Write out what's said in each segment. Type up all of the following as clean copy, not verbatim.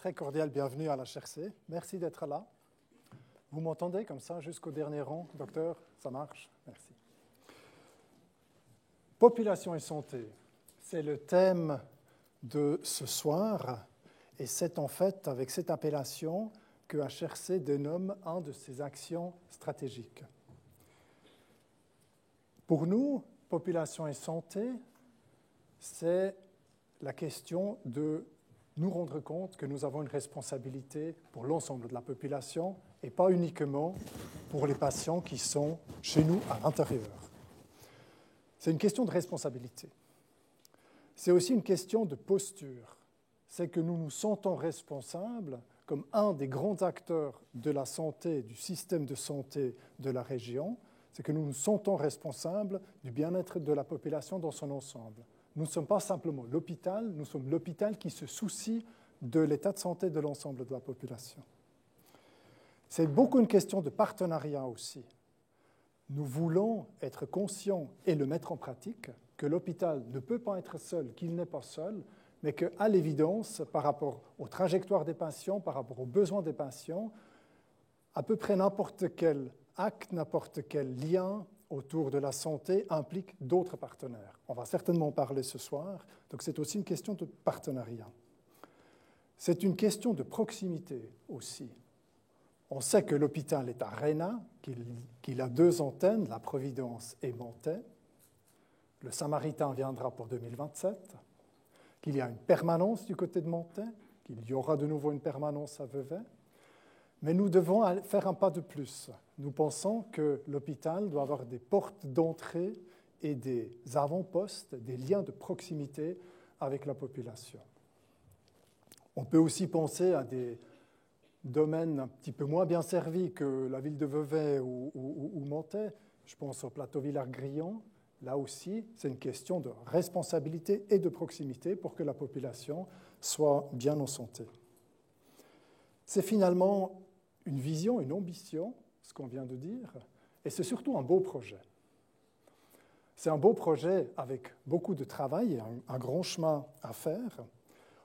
très cordial bienvenue à la HRC. Merci d'être là. Vous m'entendez comme ça jusqu'au dernier rang, docteur? Ça marche? Merci. Population et santé, c'est le thème de ce soir et c'est en fait avec cette appellation que HRC dénomme un de ses actions stratégiques. Pour nous, population et santé, c'est la question de nous rendre compte que nous avons une responsabilité pour l'ensemble de la population et pas uniquement pour les patients qui sont chez nous à l'intérieur. C'est une question de responsabilité. C'est aussi une question de posture. C'est que nous nous sentons responsables comme un des grands acteurs de la santé, du système de santé de la région, c'est que nous nous sentons responsables du bien-être de la population dans son ensemble. Nous ne sommes pas simplement l'hôpital, nous sommes l'hôpital qui se soucie de l'état de santé de l'ensemble de la population. C'est beaucoup une question de partenariat aussi. Nous voulons être conscients et le mettre en pratique, que l'hôpital ne peut pas être seul, qu'il n'est pas seul, mais qu'à l'évidence, par rapport aux trajectoires des patients, par rapport aux besoins des patients, à peu près n'importe quel acte, n'importe quel lien autour de la santé implique d'autres partenaires. On va certainement en parler ce soir, donc c'est aussi une question de partenariat. C'est une question de proximité aussi. On sait que l'hôpital est à Rhénat, qu'il a 2 antennes, la Providence et Montet. Le Samaritain viendra pour 2027, qu'il y a une permanence du côté de Montet, qu'il y aura de nouveau une permanence à Vevey. Mais nous devons faire un pas de plus. Nous pensons que l'hôpital doit avoir des portes d'entrée et des avant-postes, des liens de proximité avec la population. On peut aussi penser à des domaines un petit peu moins bien servis que la ville de Vevey ou Montet. Je pense au plateau Villard-Grillon. Là aussi, c'est une question de responsabilité et de proximité pour que la population soit bien en santé. C'est finalement une vision, une ambition, ce qu'on vient de dire, et c'est surtout un beau projet. C'est un beau projet avec beaucoup de travail et un grand chemin à faire.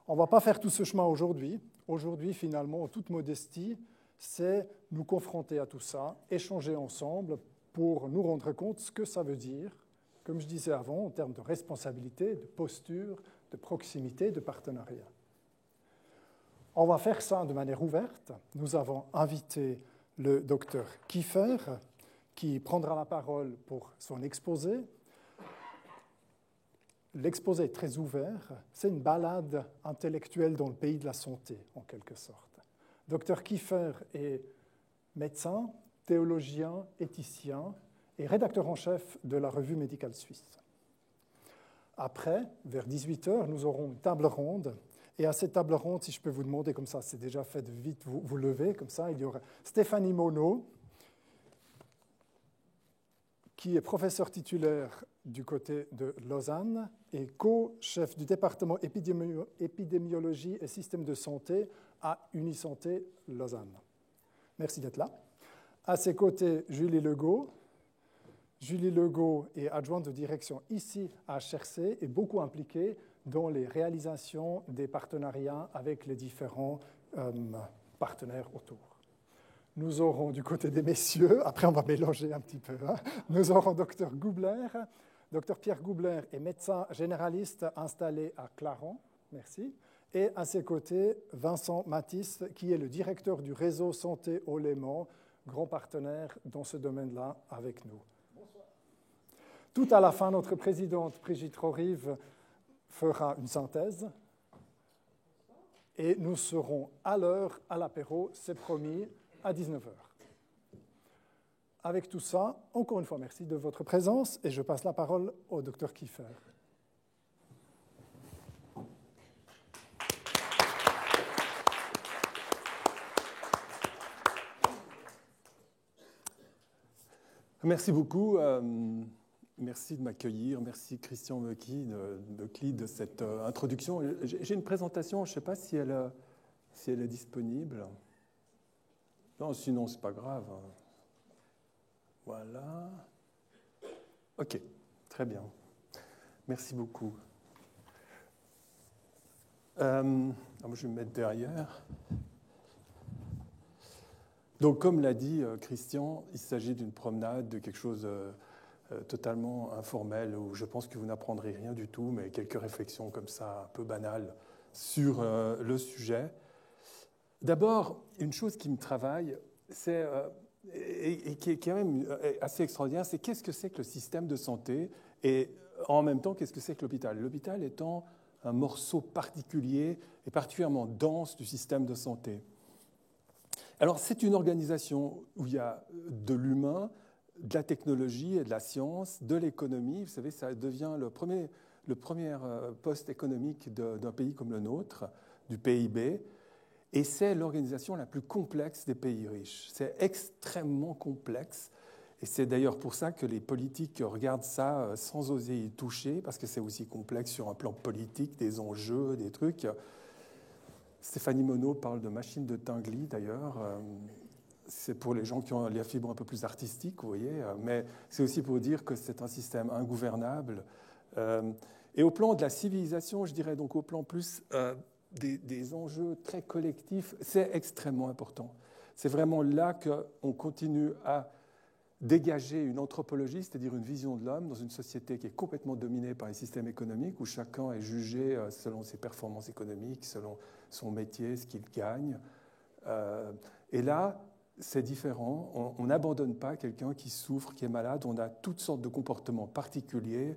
On ne va pas faire tout ce chemin aujourd'hui. Aujourd'hui, finalement, en toute modestie, c'est nous confronter à tout ça, échanger ensemble pour nous rendre compte ce que ça veut dire, comme je disais avant, en termes de responsabilité, de posture, de proximité, de partenariat. On va faire ça de manière ouverte. Nous avons invité le docteur Kiefer, qui prendra la parole pour son exposé. L'exposé est très ouvert. C'est une balade intellectuelle dans le pays de la santé, en quelque sorte. Dr Kiefer est médecin, théologien, éthicien et rédacteur en chef de la revue médicale suisse. Après, vers 18h, nous aurons une table ronde. Et à cette table ronde, si je peux vous demander comme ça, c'est déjà fait de vite vous lever, comme ça, il y aura Stéphanie Monod, qui est professeur titulaire du côté de Lausanne et co-chef du département épidémiologie et système de santé à Unisanté Lausanne. Merci d'être là. À ses côtés, Julie Legault. Julie Legault est adjointe de direction ici à HRC et beaucoup impliquée dans les réalisations des partenariats avec les différents partenaires autour. Nous aurons du côté des messieurs, après on va mélanger un petit peu, nous aurons Dr Goubler. Dr Pierre Goubler est médecin généraliste installé à Clarens, merci. Et à ses côtés, Vincent Matisse, qui est le directeur du réseau Santé au Léman, grand partenaire dans ce domaine-là avec nous. Bonsoir. Tout à la fin, notre présidente Brigitte Rorive fera une synthèse et nous serons à l'heure à l'apéro, c'est promis, à 19h. Avec tout ça, encore une fois, merci de votre présence et je passe la parole au Dr Kiefer. Merci beaucoup. Merci de m'accueillir. Merci Christian Meucli de cette introduction. J'ai une présentation, je ne sais pas si elle est disponible. Non, sinon, ce n'est pas grave. Voilà. OK, très bien. Merci beaucoup. Je vais me mettre derrière. Donc, comme l'a dit Christian, il s'agit d'une promenade, de quelque chose totalement informel, où je pense que vous n'apprendrez rien du tout, mais quelques réflexions comme ça, un peu banales, sur le sujet. D'abord, une chose qui me travaille, c'est, et qui est quand même assez extraordinaire, c'est qu'est-ce que c'est que le système de santé et en même temps, qu'est-ce que c'est que l'hôpital? L'hôpital étant un morceau particulier et particulièrement dense du système de santé. Alors, c'est une organisation où il y a de l'humain, de la technologie et de la science, de l'économie. Vous savez, ça devient le premier poste économique d'un pays comme le nôtre, du PIB. Et c'est l'organisation la plus complexe des pays riches. C'est extrêmement complexe. Et c'est d'ailleurs pour ça que les politiques regardent ça sans oser y toucher, parce que c'est aussi complexe sur un plan politique, des enjeux, des trucs. Stéphanie Monod parle de machine de Tinguely, d'ailleurs. C'est pour les gens qui ont la fibre un peu plus artistique, vous voyez. Mais c'est aussi pour dire que c'est un système ingouvernable. Et au plan de la civilisation, je dirais donc au plan plus des enjeux très collectifs, c'est extrêmement important. C'est vraiment là qu'on continue à dégager une anthropologie, c'est-à-dire une vision de l'homme dans une société qui est complètement dominée par les systèmes économiques, où chacun est jugé selon ses performances économiques, selon son métier, ce qu'il gagne. Et là, c'est différent. On n'abandonne pas quelqu'un qui souffre, qui est malade. On a toutes sortes de comportements particuliers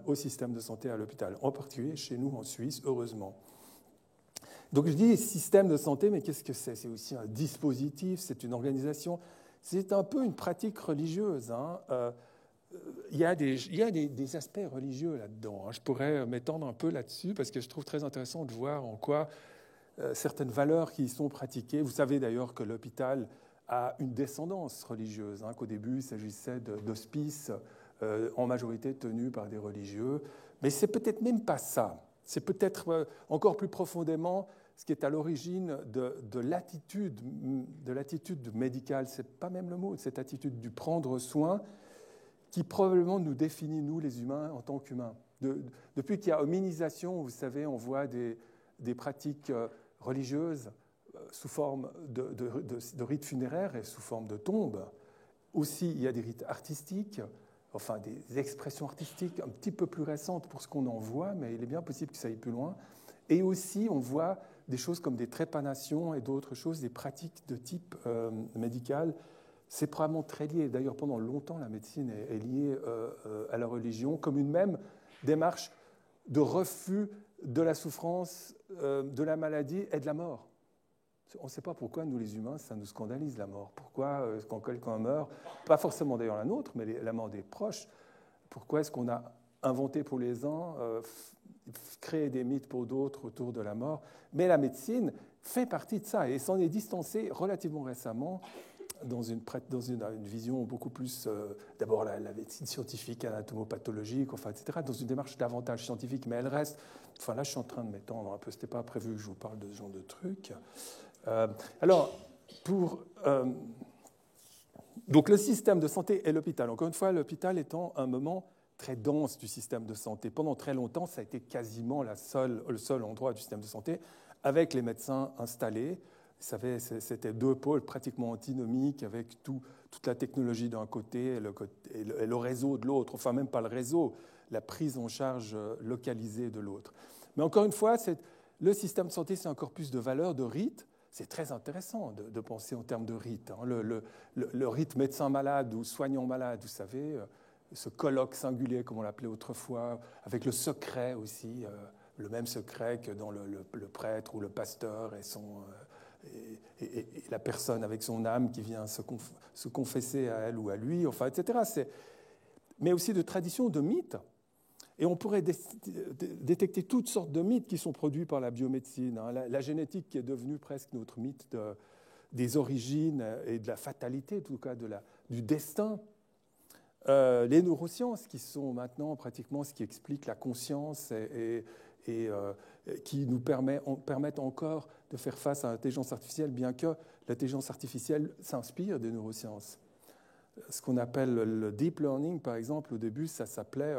au système de santé à l'hôpital, en particulier chez nous en Suisse, heureusement. Donc je dis système de santé, mais qu'est-ce que c'est? C'est aussi un dispositif, c'est une organisation. C'est un peu une pratique religieuse. Il y a des aspects religieux là-dedans. Je pourrais m'étendre un peu là-dessus parce que je trouve très intéressant de voir en quoi certaines valeurs qui y sont pratiquées. Vous savez d'ailleurs que l'hôpital a une descendance religieuse, qu'au début il s'agissait d'hospices en majorité tenus par des religieux. Mais c'est peut-être même pas ça. C'est peut-être encore plus profondément ce qui est à l'origine de l'attitude médicale, c'est pas même le mot, cette attitude du prendre soin qui probablement nous définit, nous les humains, en tant qu'humains. Depuis qu'il y a hominisation, vous savez, on voit des pratiques religieuses sous forme de rites funéraires et sous forme de tombes. Aussi, il y a des rites artistiques, enfin des expressions artistiques un petit peu plus récentes pour ce qu'on en voit, mais il est bien possible que ça aille plus loin. Et aussi, on voit des choses comme des trépanations et d'autres choses, des pratiques de type médical. C'est probablement très lié. D'ailleurs, pendant longtemps, la médecine est liée à la religion comme une même démarche de refus de la souffrance, de la maladie et de la mort. On ne sait pas pourquoi, nous les humains, ça nous scandalise la mort. Pourquoi, quand quelqu'un meurt, pas forcément d'ailleurs la nôtre, mais la mort des proches, pourquoi est-ce qu'on a inventé pour les uns, créé des mythes pour d'autres autour de la mort? Mais la médecine fait partie de ça et s'en est distancée relativement récemment dans une vision beaucoup plus, d'abord la médecine scientifique, anatomopathologique, enfin, etc., dans une démarche davantage scientifique, mais elle reste, enfin là je suis en train de m'étendre un peu, ce n'était pas prévu que je vous parle de ce genre de trucs. Donc le système de santé et l'hôpital, encore une fois, l'hôpital étant un moment très dense du système de santé. Pendant très longtemps, ça a été quasiment le seul endroit du système de santé, avec les médecins installés. Vous savez, c'était deux pôles pratiquement antinomiques, avec toute la technologie d'un côté et le réseau de l'autre, enfin même pas le réseau, la prise en charge localisée de l'autre. Mais encore une fois, le système de santé, c'est un corpus de valeurs, de rites. C'est très intéressant de penser en termes de rites. Le rite médecin-malade ou soignant-malade, vous savez, ce colloque singulier, comme on l'appelait autrefois, avec le secret aussi, le même secret que dans le prêtre ou le pasteur et la personne avec son âme qui vient se confesser à elle ou à lui, enfin, etc. Mais aussi de traditions, de mythes. Et on pourrait détecter toutes sortes de mythes qui sont produits par la biomédecine. La génétique qui est devenue presque notre mythe des origines et de la fatalité, en tout cas du destin. Les neurosciences qui sont maintenant pratiquement ce qui explique la conscience et qui nous permettent encore de faire face à l'intelligence artificielle, bien que l'intelligence artificielle s'inspire des neurosciences. Ce qu'on appelle le deep learning, par exemple, au début, ça s'appelait...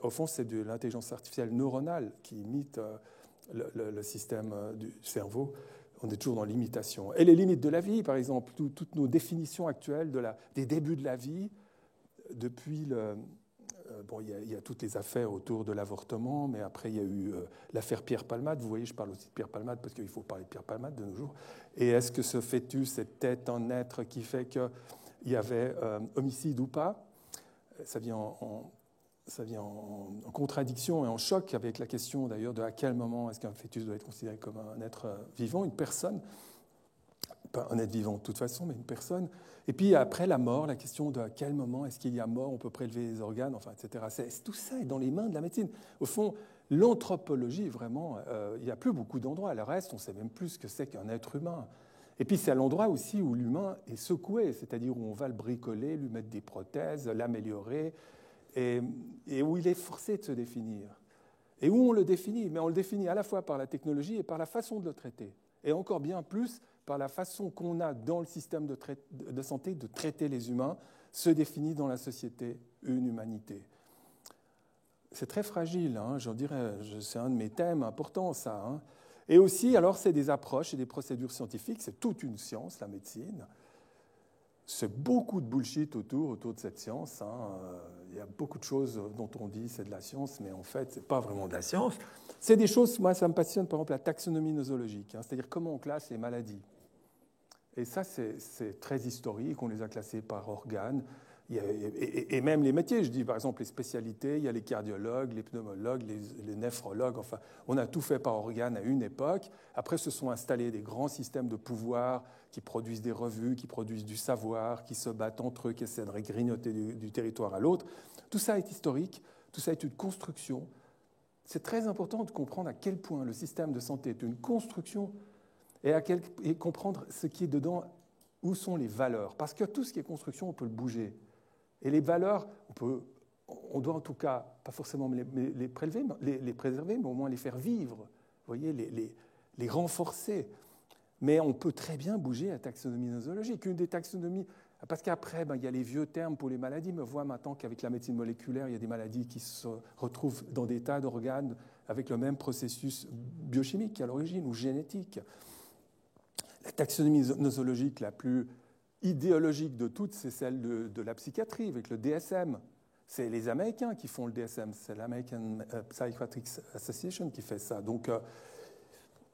au fond, c'est de l'intelligence artificielle neuronale qui imite le système du cerveau. On est toujours dans l'imitation. Et les limites de la vie, par exemple, toutes nos définitions actuelles des débuts de la vie, depuis bon, il y a toutes les affaires autour de l'avortement, mais après, il y a eu l'affaire Pierre Palmade. Vous voyez, je parle aussi de Pierre Palmade parce qu'il faut parler de Pierre Palmade de nos jours. Et est-ce que ce fœtus était un être qui fait qu'il y avait homicide ou pas? Ça vient en contradiction et en choc avec la question, d'ailleurs, de à quel moment est-ce qu'un fœtus doit être considéré comme un être vivant, une personne. Pas un être vivant de toute façon, mais une personne. Et puis après la mort, la question de à quel moment est-ce qu'il y a mort, on peut prélever les organes, enfin, etc. Tout ça est dans les mains de la médecine. Au fond, l'anthropologie, vraiment, il n'y a plus beaucoup d'endroits. Le reste, on ne sait même plus ce que c'est qu'un être humain. Et puis c'est à l'endroit aussi où l'humain est secoué, c'est-à-dire où on va le bricoler, lui mettre des prothèses, l'améliorer, et où il est forcé de se définir. Et où on le définit, mais on le définit à la fois par la technologie et par la façon de le traiter. Et encore bien plus par la façon qu'on a dans le système de santé de traiter les humains, se définit dans la société une humanité. C'est très fragile, hein, j'en dirais, c'est un de mes thèmes importants, ça. Hein. Et aussi, alors, c'est des approches et des procédures scientifiques, c'est toute une science, la médecine. C'est beaucoup de bullshit autour de cette science. Hein. Il y a beaucoup de choses dont on dit c'est de la science, mais en fait, ce n'est pas vraiment de la science. C'est des choses, moi, ça me passionne, par exemple, la taxonomie nosologique, hein, c'est-à-dire comment on classe les maladies. Et ça, c'est très historique, on les a classés par organes. Et même les métiers, je dis par exemple les spécialités, il y a les cardiologues, les pneumologues, les néphrologues, enfin, on a tout fait par organes à une époque. Après, se sont installés des grands systèmes de pouvoir qui produisent des revues, qui produisent du savoir, qui se battent entre eux, qui essaient de grignoter du territoire à l'autre. Tout ça est historique, tout ça est une construction. C'est très important de comprendre à quel point le système de santé est une construction et comprendre ce qui est dedans, où sont les valeurs. Parce que tout ce qui est construction, on peut le bouger. Et les valeurs, on doit en tout cas, pas forcément les préserver, mais au moins les faire vivre, vous voyez, les renforcer. Mais on peut très bien bouger la taxonomie nosologique. Une des taxonomies, parce qu'après, il y a les vieux termes pour les maladies, mais on voit maintenant qu'avec la médecine moléculaire, il y a des maladies qui se retrouvent dans des tas d'organes avec le même processus biochimique à l'origine ou génétique. La taxonomie nosologique la plus idéologique de toutes, c'est celle de la psychiatrie, avec le DSM. C'est les Américains qui font le DSM, c'est l'American Psychiatric Association qui fait ça. Donc,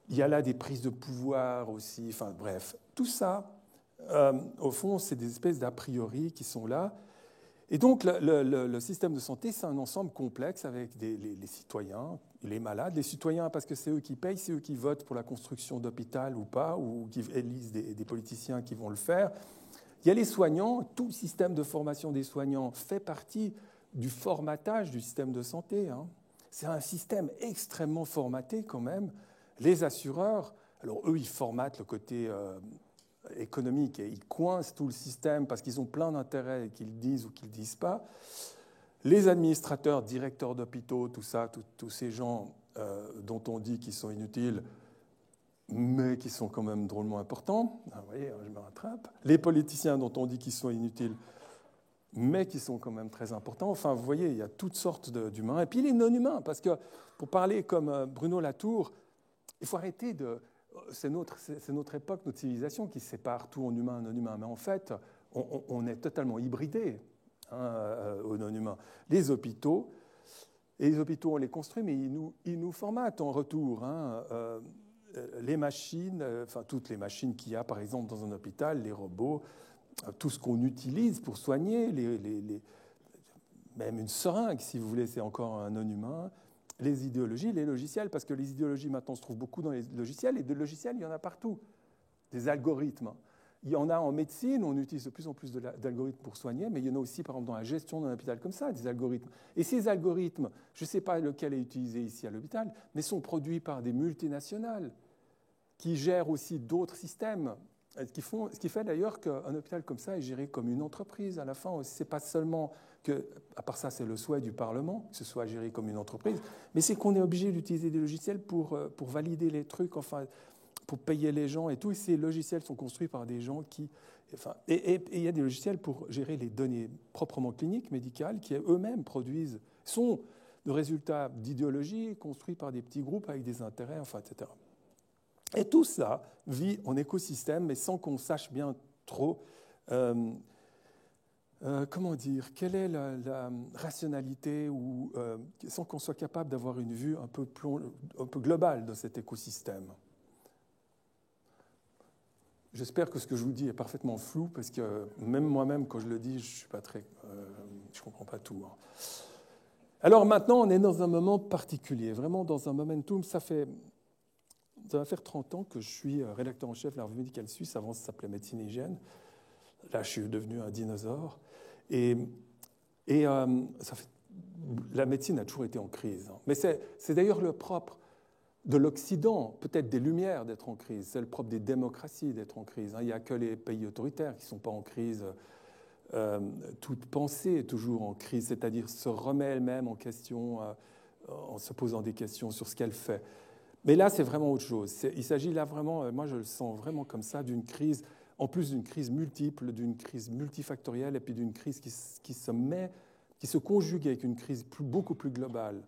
il y a là des prises de pouvoir aussi, enfin bref. Tout ça, au fond, c'est des espèces d'a priori qui sont là. Et donc, le système de santé, c'est un ensemble complexe avec les citoyens, les malades. Les citoyens, parce que c'est eux qui payent, c'est eux qui votent pour la construction d'hôpital ou pas, ou qui élisent des politiciens qui vont le faire. Il y a les soignants. Tout le système de formation des soignants fait partie du formatage du système de santé. Hein. C'est un système extrêmement formaté quand même. Les assureurs, alors eux, ils formatent le côté économique et ils coincent tout le système parce qu'ils ont plein d'intérêts qu'ils disent ou qu'ils ne disent pas. Les administrateurs, directeurs d'hôpitaux, tout ça, tous ces gens dont on dit qu'ils sont inutiles, mais qui sont quand même drôlement importants. Ah, vous voyez, je me rattrape. Les politiciens dont on dit qu'ils sont inutiles, mais qui sont quand même très importants. Enfin, vous voyez, il y a toutes sortes d'humains. Et puis les non-humains, parce que pour parler comme Bruno Latour, il faut arrêter de... C'est notre époque, notre civilisation qui sépare tout en humain et non-humain. Mais en fait, on est totalement hybridé aux non-humains. Les hôpitaux, on les construit, mais ils nous formatent en retour. Hein. Les machines, enfin toutes les machines qu'il y a, par exemple, dans un hôpital, les robots, tout ce qu'on utilise pour soigner, même une seringue, si vous voulez, c'est encore un non-humain. Les idéologies, les logiciels, parce que les idéologies maintenant se trouvent beaucoup dans les logiciels, et des logiciels, il y en a partout. Des algorithmes. Il y en a en médecine, on utilise de plus en plus d'algorithmes pour soigner, mais il y en a aussi, par exemple, dans la gestion d'un hôpital comme ça, des algorithmes. Et ces algorithmes, je ne sais pas lequel est utilisé ici à l'hôpital, mais sont produits par des multinationales qui gèrent aussi d'autres systèmes. Ce qui fait d'ailleurs qu'un hôpital comme ça est géré comme une entreprise. À la fin, ce n'est pas seulement que, à part ça, c'est le souhait du Parlement, que ce soit géré comme une entreprise, mais c'est qu'on est obligé d'utiliser des logiciels pour valider les trucs, enfin, pour payer les gens et tout. Et ces logiciels sont construits par des gens qui... Enfin, et il y a des logiciels pour gérer les données proprement cliniques, médicales, qui eux-mêmes produisent... de résultats d'idéologie construits par des petits groupes avec des intérêts, enfin, etc. Et tout ça vit en écosystème, mais sans qu'on sache bien trop, comment dire, quelle est la rationalité, ou sans qu'on soit capable d'avoir une vue un peu globale de cet écosystème. J'espère que ce que je vous dis est parfaitement flou, parce que même moi-même, quand je le dis, je ne comprends pas tout. Hein. Alors maintenant, on est dans un moment particulier, vraiment dans un momentum. Ça va faire 30 ans que je suis rédacteur en chef de la revue médicale suisse. Avant, ça s'appelait Médecine et Hygiène. Là, je suis devenu un dinosaure. Et la médecine a toujours été en crise. Hein. Mais c'est d'ailleurs le propre de l'Occident, peut-être des Lumières, d'être en crise. C'est le propre des démocraties d'être en crise. Il n'y a que les pays autoritaires qui ne sont pas en crise. Toute pensée est toujours en crise, c'est-à-dire se remet elle-même en question en se posant des questions sur ce qu'elle fait. Mais là, c'est vraiment autre chose. Il s'agit là vraiment, moi je le sens vraiment comme ça, d'une crise, en plus d'une crise multiple, d'une crise multifactorielle, et puis d'une crise qui se conjugue avec une crise beaucoup plus globale.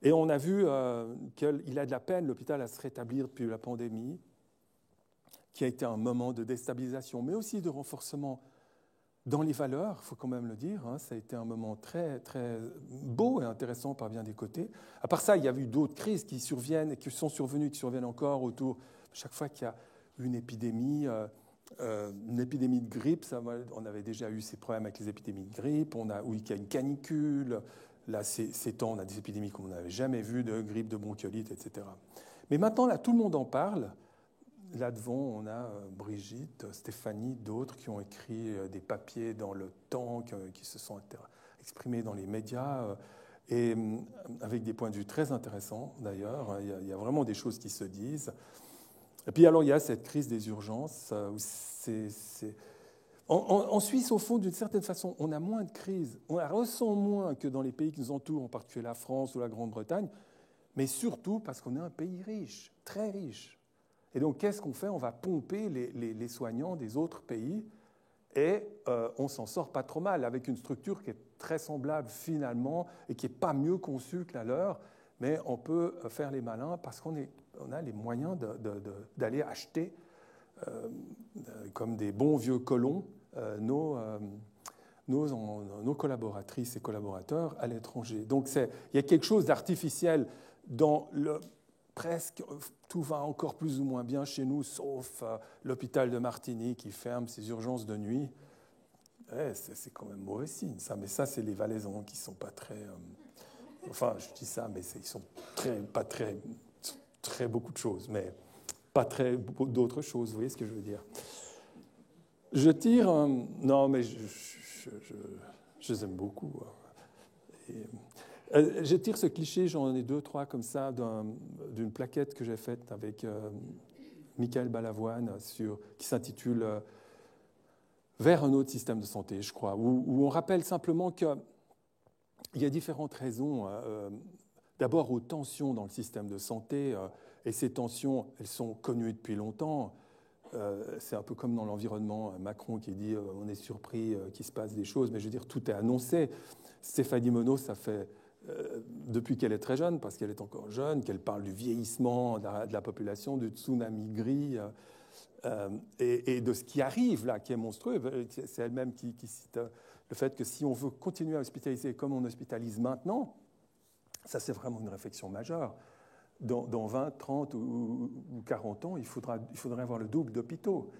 Et on a vu qu'il a de la peine, l'hôpital, à se rétablir depuis la pandémie, qui a été un moment de déstabilisation, mais aussi de renforcement dans les valeurs, il faut quand même le dire. Hein. Ça a été un moment très, très beau et intéressant par bien des côtés. À part ça, il y a eu d'autres crises qui surviennent et qui sont survenues, qui surviennent encore autour. Chaque fois qu'il y a une épidémie de grippe, on avait déjà eu ces problèmes avec les épidémies de grippe, où il y a une canicule. Là, ces temps, on a des épidémies qu'on n'avait jamais vues, de grippe, de bronchiolite, etc. Mais maintenant, là, tout le monde en parle. Là devant, on a Brigitte, Stéphanie, d'autres qui ont écrit des papiers dans le temps, qui se sont exprimés dans les médias, et avec des points de vue très intéressants d'ailleurs. Il y a vraiment des choses qui se disent. Et puis alors, il y a cette crise des urgences. En Suisse, au fond, d'une certaine façon, on a moins de crises. On la ressent moins que dans les pays qui nous entourent, en particulier la France ou la Grande-Bretagne, mais surtout parce qu'on est un pays riche, très riche. Et donc, qu'est-ce qu'on fait? On va pomper les soignants des autres pays et on s'en sort pas trop mal, avec une structure qui est très semblable finalement et qui n'est pas mieux conçue que la leur, mais on peut faire les malins parce qu'on a les moyens d'aller acheter, comme des bons vieux colons, nos collaboratrices et collaborateurs à l'étranger. Donc, il y a quelque chose d'artificiel dans presque tout va encore plus ou moins bien chez nous, sauf l'hôpital de Martigny qui ferme ses urgences de nuit. Ouais, c'est quand même mauvais signe, ça. Mais ça, c'est les Valaisans qui ne sont pas très... enfin, je dis ça, mais ils sont pas très beaucoup de choses, mais pas très d'autres choses, vous voyez ce que je veux dire. Je tire... non, mais je les aime beaucoup. Je tire ce cliché, j'en ai 2, 3 comme ça, d'une plaquette que j'ai faite avec Michael Balavoine, qui s'intitule Vers un autre système de santé, je crois, où on rappelle simplement qu'il y a différentes raisons. D'abord aux tensions dans le système de santé, et ces tensions, elles sont connues depuis longtemps. C'est un peu comme dans l'environnement, Macron qui dit on est surpris qu'il se passe des choses, mais je veux dire, tout est annoncé. Stéphanie Monod, ça fait... depuis qu'elle est très jeune, parce qu'elle est encore jeune, qu'elle parle du vieillissement de la population, du tsunami gris, et de ce qui arrive là, qui est monstrueux. C'est elle-même qui cite le fait que si on veut continuer à hospitaliser comme on hospitalise maintenant, ça c'est vraiment une réflexion majeure. Dans 20, 30 ou 40 ans, il faudrait avoir le double d'hôpitaux.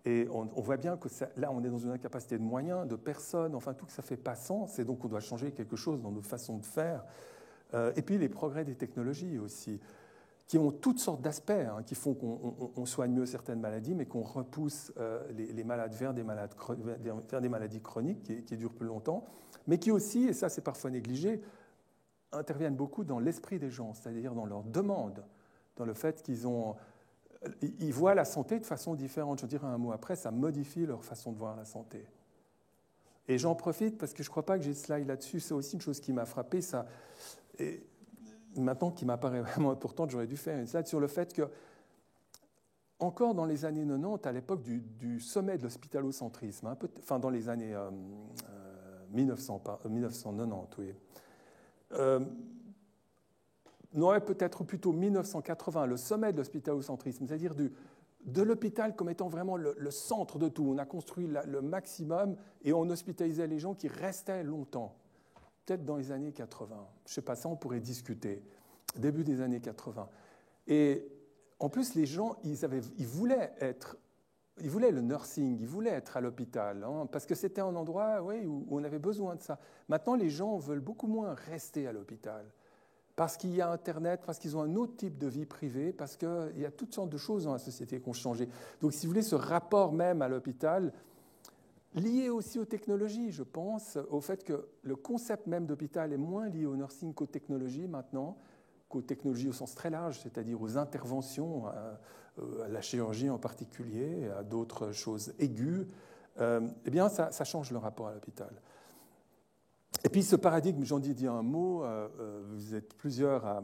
Et on voit bien que là, on est dans une incapacité de moyens, de personnes, enfin tout que ça ne fait pas sens, et donc on doit changer quelque chose dans nos façons de faire. Et puis les progrès des technologies aussi, qui ont toutes sortes d'aspects, hein, qui font qu'on soigne mieux certaines maladies, mais qu'on repousse les malades vers des maladies chroniques qui durent plus longtemps, mais qui aussi, et ça c'est parfois négligé, interviennent beaucoup dans l'esprit des gens, c'est-à-dire dans leur demande, dans le fait qu'ils voient la santé de façon différente. Je dirais un mot après, ça modifie leur façon de voir la santé. Et j'en profite parce que je ne crois pas que j'ai de slide là-dessus. C'est aussi une chose qui m'a frappé. Ça, et maintenant, qui m'apparaît vraiment importante, j'aurais dû faire une slide sur le fait que, encore dans les années 90, à l'époque du sommet de l'hospitalocentrisme, dans les années 1990, oui, Non, peut-être plutôt 1980, le sommet de l'hospitalocentrisme, c'est-à-dire de l'hôpital comme étant vraiment le centre de tout. On a construit le maximum et on hospitalisait les gens qui restaient longtemps. Peut-être dans les années 80. Je ne sais pas, ça on pourrait discuter. Début des années 80. Et en plus, les gens, ils voulaient le nursing, ils voulaient être à l'hôpital, hein, parce que c'était un endroit où on avait besoin de ça. Maintenant, les gens veulent beaucoup moins rester à l'hôpital, parce qu'il y a Internet, parce qu'ils ont un autre type de vie privée, parce qu'il y a toutes sortes de choses dans la société qui ont changé. Donc, si vous voulez, ce rapport même à l'hôpital, lié aussi aux technologies, je pense, au fait que le concept même d'hôpital est moins lié au nursing qu'aux technologies maintenant, qu'aux technologies au sens très large, c'est-à-dire aux interventions, à la chirurgie en particulier, à d'autres choses aiguës, eh bien, ça change le rapport à l'hôpital. Et puis ce paradigme, j'en dis un mot, vous êtes plusieurs à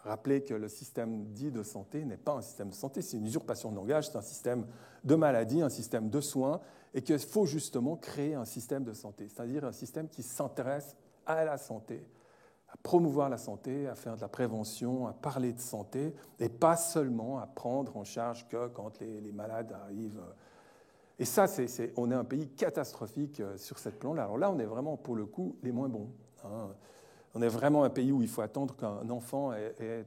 rappeler que le système dit de santé n'est pas un système de santé, c'est une usurpation de langage, c'est un système de maladie, un système de soins, et qu'il faut justement créer un système de santé, c'est-à-dire un système qui s'intéresse à la santé, à promouvoir la santé, à faire de la prévention, à parler de santé, et pas seulement à prendre en charge que quand les malades arrivent. Et ça, on est un pays catastrophique sur cette plan-là. Alors là, on est vraiment, pour le coup, les moins bons. Hein. On est vraiment un pays où il faut attendre qu'un enfant ait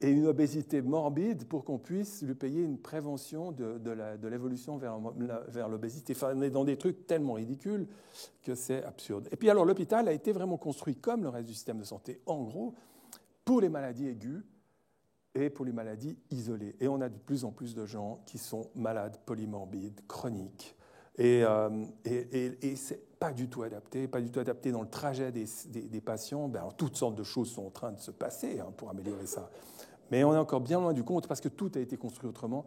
une obésité morbide pour qu'on puisse lui payer une prévention de l'évolution vers l'obésité. Enfin, on est dans des trucs tellement ridicules que c'est absurde. Et puis alors, l'hôpital a été vraiment construit comme le reste du système de santé, en gros, pour les maladies aiguës et pour les maladies isolées. Et on a de plus en plus de gens qui sont malades, polymorbides, chroniques. Et c'est pas du tout adapté dans le trajet des patients. Ben, toutes sortes de choses sont en train de se passer pour améliorer ça. Mais on est encore bien loin du compte parce que tout a été construit autrement.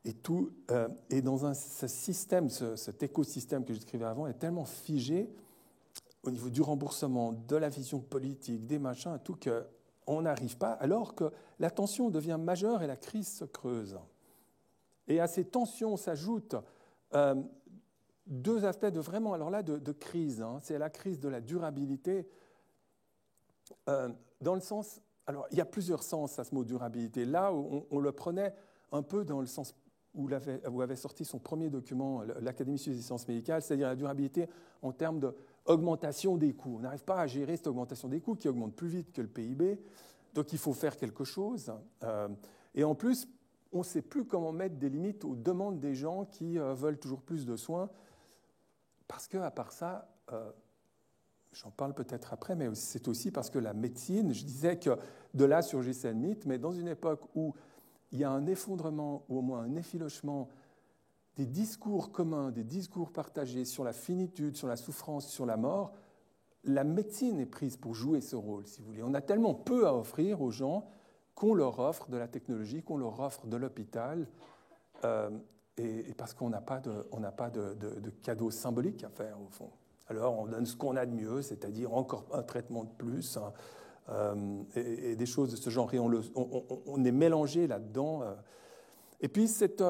Et dans ce système, cet écosystème que je décrivais avant est tellement figé au niveau du remboursement, de la vision politique, des machins, tout qu'on n'arrive pas, alors que la tension devient majeure et la crise se creuse. Et à ces tensions s'ajoutent deux aspects de crise. Hein. C'est la crise de la durabilité, dans le sens... Alors, il y a plusieurs sens à ce mot durabilité. Là, on le prenait un peu dans le sens où avait sorti son premier document, l'Académie suisse des sciences médicales, c'est-à-dire la durabilité en termes d'augmentation des coûts. On n'arrive pas à gérer cette augmentation des coûts qui augmente plus vite que le PIB, donc il faut faire quelque chose. Et en plus, on ne sait plus comment mettre des limites aux demandes des gens qui veulent toujours plus de soins, parce qu'à part ça... J'en parle peut-être après, mais c'est aussi parce que la médecine, je disais que de là surgissait le mythe, mais dans une époque où il y a un effondrement, ou au moins un effilochement des discours communs, des discours partagés sur la finitude, sur la souffrance, sur la mort, la médecine est prise pour jouer ce rôle, si vous voulez. On a tellement peu à offrir aux gens qu'on leur offre de la technologie, qu'on leur offre de l'hôpital, et parce qu'on n'a pas de cadeau symbolique à faire, au fond. Alors, on donne ce qu'on a de mieux, c'est-à-dire encore un traitement de plus, et des choses de ce genre. Et on est mélangé là-dedans. Et puis, cette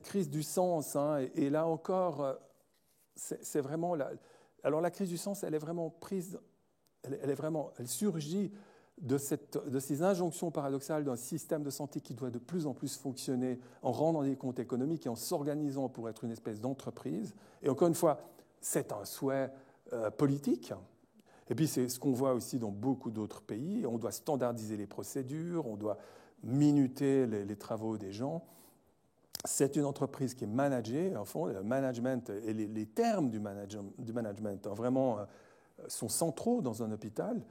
crise du sens, et là encore, c'est vraiment... Alors, la crise du sens, elle est vraiment prise, elle surgit de ces injonctions paradoxales d'un système de santé qui doit de plus en plus fonctionner en rendant des comptes économiques et en s'organisant pour être une espèce d'entreprise. Et encore une fois, c'est un souhait politique. Et puis, c'est ce qu'on voit aussi dans beaucoup d'autres pays. On doit standardiser les procédures, on doit minuter les travaux des gens. C'est une entreprise qui est managée. En fond, le management et les termes du management vraiment sont centraux dans un hôpital.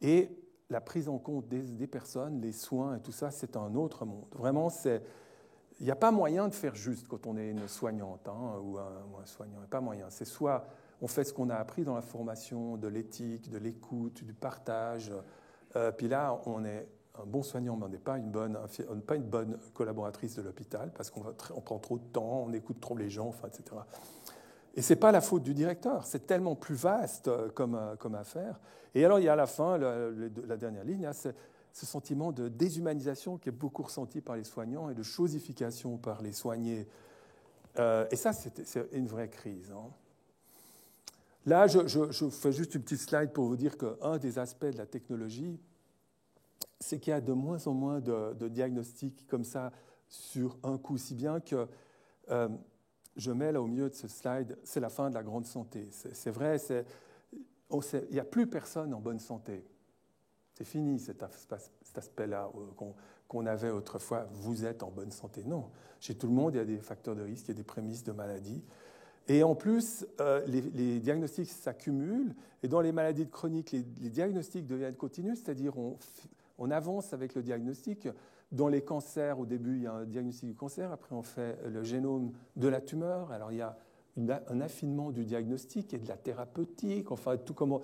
Et la prise en compte des personnes, les soins et tout ça, c'est un autre monde. Vraiment, il n'y a pas moyen de faire juste quand on est une soignante ou un soignant. Il n'y a pas moyen. C'est soit on fait ce qu'on a appris dans la formation, de l'éthique, de l'écoute, du partage. Puis là, on est un bon soignant, mais on n'est pas une bonne collaboratrice de l'hôpital parce qu'on prend trop de temps, on écoute trop les gens, etc. Et ce n'est pas la faute du directeur. C'est tellement plus vaste comme affaire. Et alors, il y a à la fin, la dernière ligne, ce sentiment de déshumanisation qui est beaucoup ressenti par les soignants et de chosification par les soignés. Et ça, c'est une vraie crise. Là, je fais juste une petite slide pour vous dire qu'un des aspects de la technologie, c'est qu'il y a de moins en moins de diagnostics comme ça sur un coup, si bien que je mets là au milieu de ce slide, c'est la fin de la grande santé. C'est vrai, il n'y a plus personne en bonne santé. C'est fini cet aspect-là qu'on avait autrefois. Vous êtes en bonne santé. Non, chez tout le monde, il y a des facteurs de risque, il y a des prémices de maladie. Et en plus, les diagnostics s'accumulent. Et dans les maladies chroniques, les diagnostics deviennent continus, c'est-à-dire on avance avec le diagnostic. Dans les cancers, au début, il y a un diagnostic du cancer. Après, on fait le génome de la tumeur. Alors, il y a un affinement du diagnostic et de la thérapeutique. Enfin, tout comment...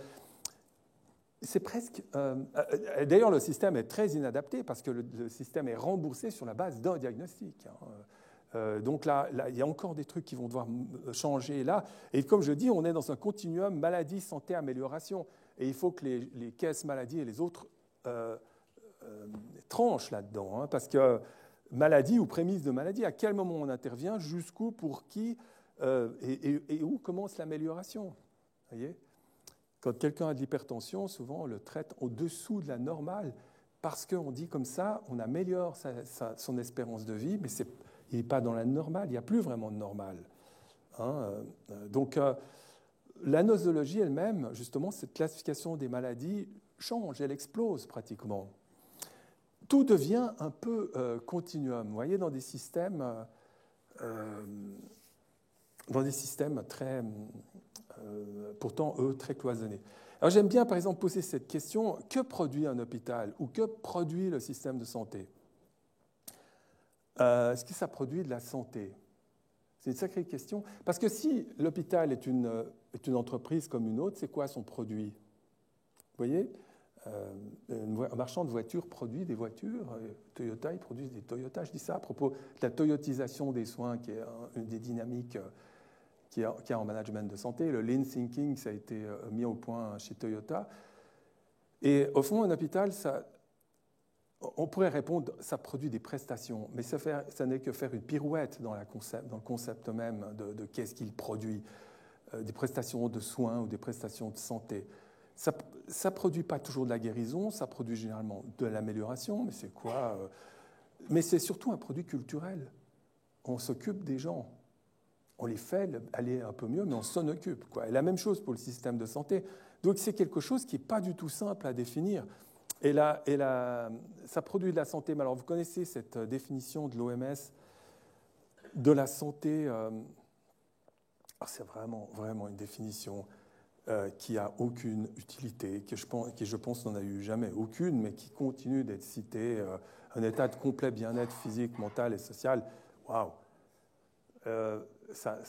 C'est presque... d'ailleurs, le système est très inadapté parce que le système est remboursé sur la base d'un diagnostic. Donc là, il y a encore des trucs qui vont devoir changer là. Et comme je dis, on est dans un continuum maladie, santé, amélioration. Et il faut que les caisses maladie et les autres tranchent là-dedans. Parce que maladie ou prémisse de maladie, à quel moment on intervient, jusqu'où, pour qui, et où commence l'amélioration. Voyez ? Quand quelqu'un a de l'hypertension, souvent on le traite au-dessous de la normale parce qu'on dit comme ça, on améliore son espérance de vie, mais il n'est pas dans la normale, il n'y a plus vraiment de normale. Donc la nosologie elle-même, justement, cette classification des maladies change, elle explose pratiquement. Tout devient un peu continuum. Vous voyez, dans des systèmes très... pourtant, eux, très cloisonnés. Alors, j'aime bien, par exemple, poser cette question, que produit un hôpital ou que produit le système de santé ? Est-ce que ça produit de la santé ? C'est une sacrée question. Parce que si l'hôpital est une entreprise comme une autre, c'est quoi son produit ? Vous voyez ? Un marchand de voitures produit des voitures. Toyota, ils produisent des Toyota. Je dis ça à propos de la toyotisation des soins, qui est une des dynamiques qu'il y a en management de santé. Le lean thinking, ça a été mis au point chez Toyota. Et au fond, un hôpital, on pourrait répondre, ça produit des prestations, mais ça n'est que faire une pirouette dans le concept même de qu'est-ce qu'il produit, des prestations de soins ou des prestations de santé. Ça ne produit pas toujours de la guérison, ça produit généralement de l'amélioration, mais c'est quoi ? Mais c'est surtout un produit culturel. On s'occupe des gens. On les fait aller un peu mieux, mais on s'en occupe. Et la même chose pour le système de santé. Donc c'est quelque chose qui n'est pas du tout simple à définir. Et ça produit de la santé. Mais alors vous connaissez cette définition de l'OMS de la santé. C'est vraiment, vraiment une définition qui n'a aucune utilité, qui je pense n'en a eu jamais aucune, mais qui continue d'être citée. Un état de complet bien-être physique, mental et social. Waouh! Ça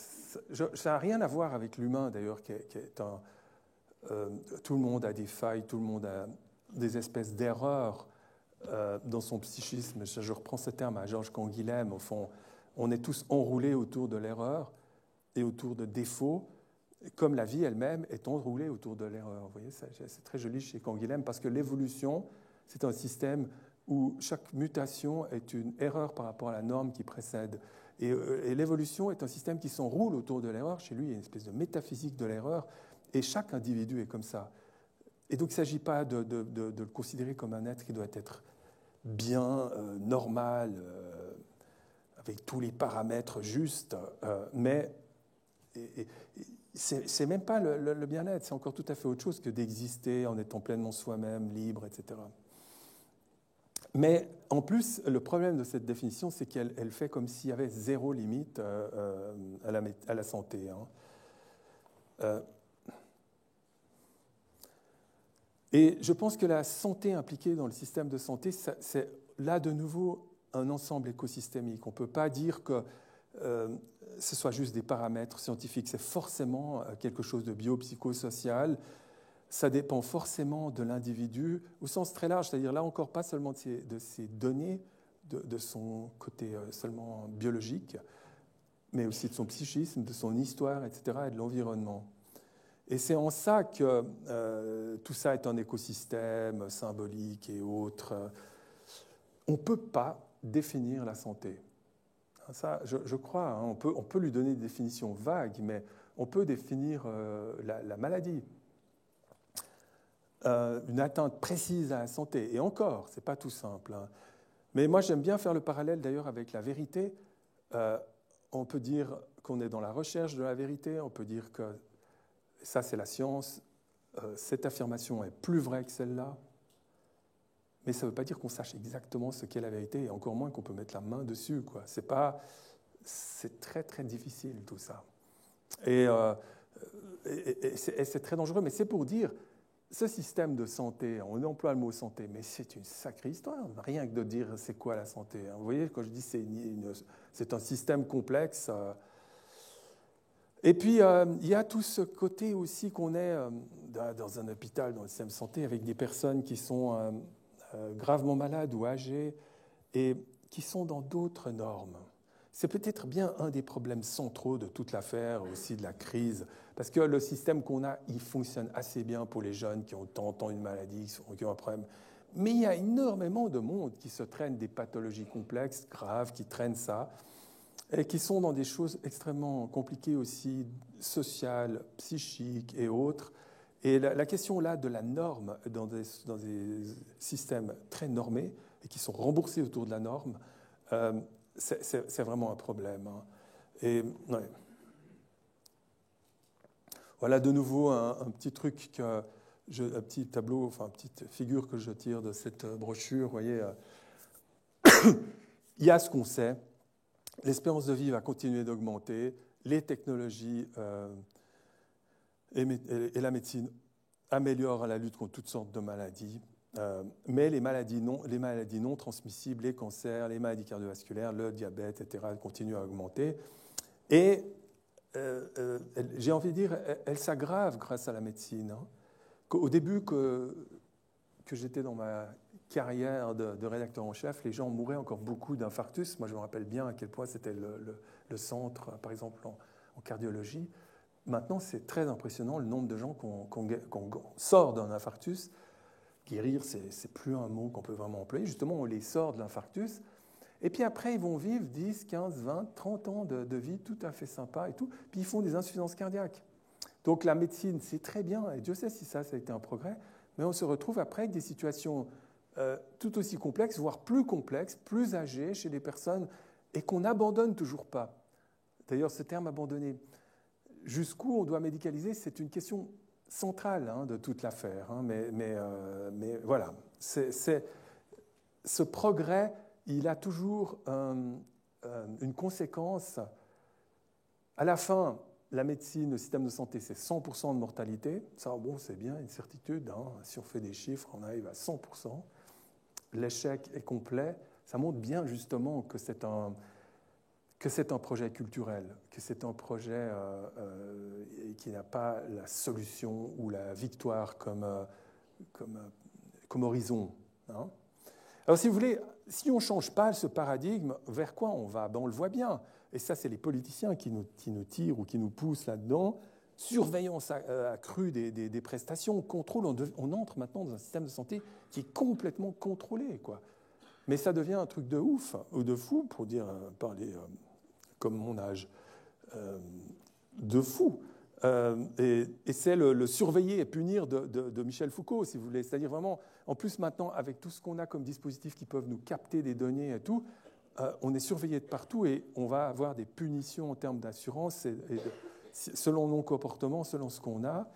n'a rien à voir avec l'humain, d'ailleurs, qui est tout le monde a des failles, tout le monde a des espèces d'erreurs dans son psychisme. Je reprends ce terme à Georges Canguilhem. Au fond, on est tous enroulés autour de l'erreur et autour de défauts, comme la vie elle-même est enroulée autour de l'erreur. Vous voyez, c'est très joli chez Canguilhem, parce que l'évolution, c'est un système où chaque mutation est une erreur par rapport à la norme qui précède. Et l'évolution est un système qui s'enroule autour de l'erreur. Chez lui, il y a une espèce de métaphysique de l'erreur, et chaque individu est comme ça. Et donc, il ne s'agit pas de le considérer comme un être qui doit être bien, normal, avec tous les paramètres justes, mais c'est même pas le bien-être, c'est encore tout à fait autre chose que d'exister en étant pleinement soi-même, libre, etc. Mais en plus, le problème de cette définition, c'est qu'elle fait comme s'il y avait zéro limite à la santé. Et je pense que la santé impliquée dans le système de santé, c'est là de nouveau un ensemble écosystémique. On ne peut pas dire que ce soit juste des paramètres scientifiques, c'est forcément quelque chose de biopsychosocial. Ça dépend forcément de l'individu, au sens très large, c'est-à-dire là encore pas seulement de ses données, de son côté seulement biologique, mais aussi de son psychisme, de son histoire, etc., et de l'environnement. Et c'est en ça que tout ça est un écosystème symbolique et autre. On ne peut pas définir la santé. Ça, je crois, on peut lui donner des définitions vagues, mais on peut définir la maladie. Une atteinte précise à la santé. Et encore, ce n'est pas tout simple. Hein. Mais moi, j'aime bien faire le parallèle d'ailleurs avec la vérité. On peut dire qu'on est dans la recherche de la vérité, on peut dire que ça, c'est la science, cette affirmation est plus vraie que celle-là, mais ça ne veut pas dire qu'on sache exactement ce qu'est la vérité, et encore moins qu'on peut mettre la main dessus, quoi. C'est très, très difficile, tout ça. Et c'est très dangereux, mais c'est pour dire, ce système de santé, on emploie le mot santé, mais c'est une sacrée histoire, rien que de dire c'est quoi la santé. Vous voyez, quand je dis c'est un système complexe. Et puis, il y a tout ce côté aussi qu'on est dans un hôpital, dans le système de santé, avec des personnes qui sont gravement malades ou âgées et qui sont dans d'autres normes. C'est peut-être bien un des problèmes centraux de toute l'affaire, aussi de la crise, parce que le système qu'on a, il fonctionne assez bien pour les jeunes qui ont de temps en temps une maladie, qui ont un problème. Mais il y a énormément de monde qui se traîne des pathologies complexes, graves, qui traînent ça, et qui sont dans des choses extrêmement compliquées aussi, sociales, psychiques et autres. Et la question là de la norme dans des systèmes très normés et qui sont remboursés autour de la norme, c'est vraiment un problème. Hein. Et, ouais. Voilà de nouveau un petit truc, un petit tableau, enfin une petite figure que je tire de cette brochure. Vous voyez, il y a ce qu'on sait. L'espérance de vie va continuer d'augmenter. Les technologies et la médecine améliorent la lutte contre toutes sortes de maladies. Mais les maladies non transmissibles, les cancers, les maladies cardiovasculaires, le diabète, etc., continuent à augmenter. Et j'ai envie de dire, elles s'aggravent grâce à la médecine. Hein. Au début que j'étais dans ma carrière de rédacteur en chef, les gens mouraient encore beaucoup d'infarctus. Moi, je me rappelle bien à quel point c'était le centre, par exemple, en cardiologie. Maintenant, c'est très impressionnant le nombre de gens qu'on sort d'un infarctus. Guérir, c'est plus un mot qu'on peut vraiment employer. Justement, on les sort de l'infarctus. Et puis après, ils vont vivre 10, 15, 20, 30 ans de vie tout à fait sympa et tout. Puis ils font des insuffisances cardiaques. Donc la médecine, c'est très bien. Et Dieu sait si ça a été un progrès. Mais on se retrouve après avec des situations tout aussi complexes, voire plus complexes, plus âgées chez les personnes et qu'on n'abandonne toujours pas. D'ailleurs, ce terme « abandonner », jusqu'où on doit médicaliser, c'est une question centrale de toute l'affaire. Hein, mais voilà, ce progrès, il a toujours une conséquence. À la fin, la médecine, le système de santé, c'est 100% de mortalité. Ça, bon, c'est bien, une certitude. Hein, si on fait des chiffres, on arrive à 100%. L'échec est complet. Ça montre bien justement que c'est un projet culturel, que c'est un projet qui n'a pas la solution ou la victoire comme horizon. Hein. Alors, si vous voulez, si on ne change pas ce paradigme, vers quoi on va? On le voit bien. Et ça, c'est les politiciens qui nous tirent ou qui nous poussent là-dedans. Surveillance accrue des prestations, contrôle. On entre maintenant dans un système de santé qui est complètement contrôlé, quoi. Mais ça devient un truc de ouf ou de fou, pour parler comme mon âge, de fou. Et c'est le surveiller et punir de Michel Foucault, si vous voulez. C'est-à-dire vraiment, en plus maintenant, avec tout ce qu'on a comme dispositifs qui peuvent nous capter des données et tout, on est surveillé de partout et on va avoir des punitions en termes d'assurance selon nos comportements, selon ce qu'on a.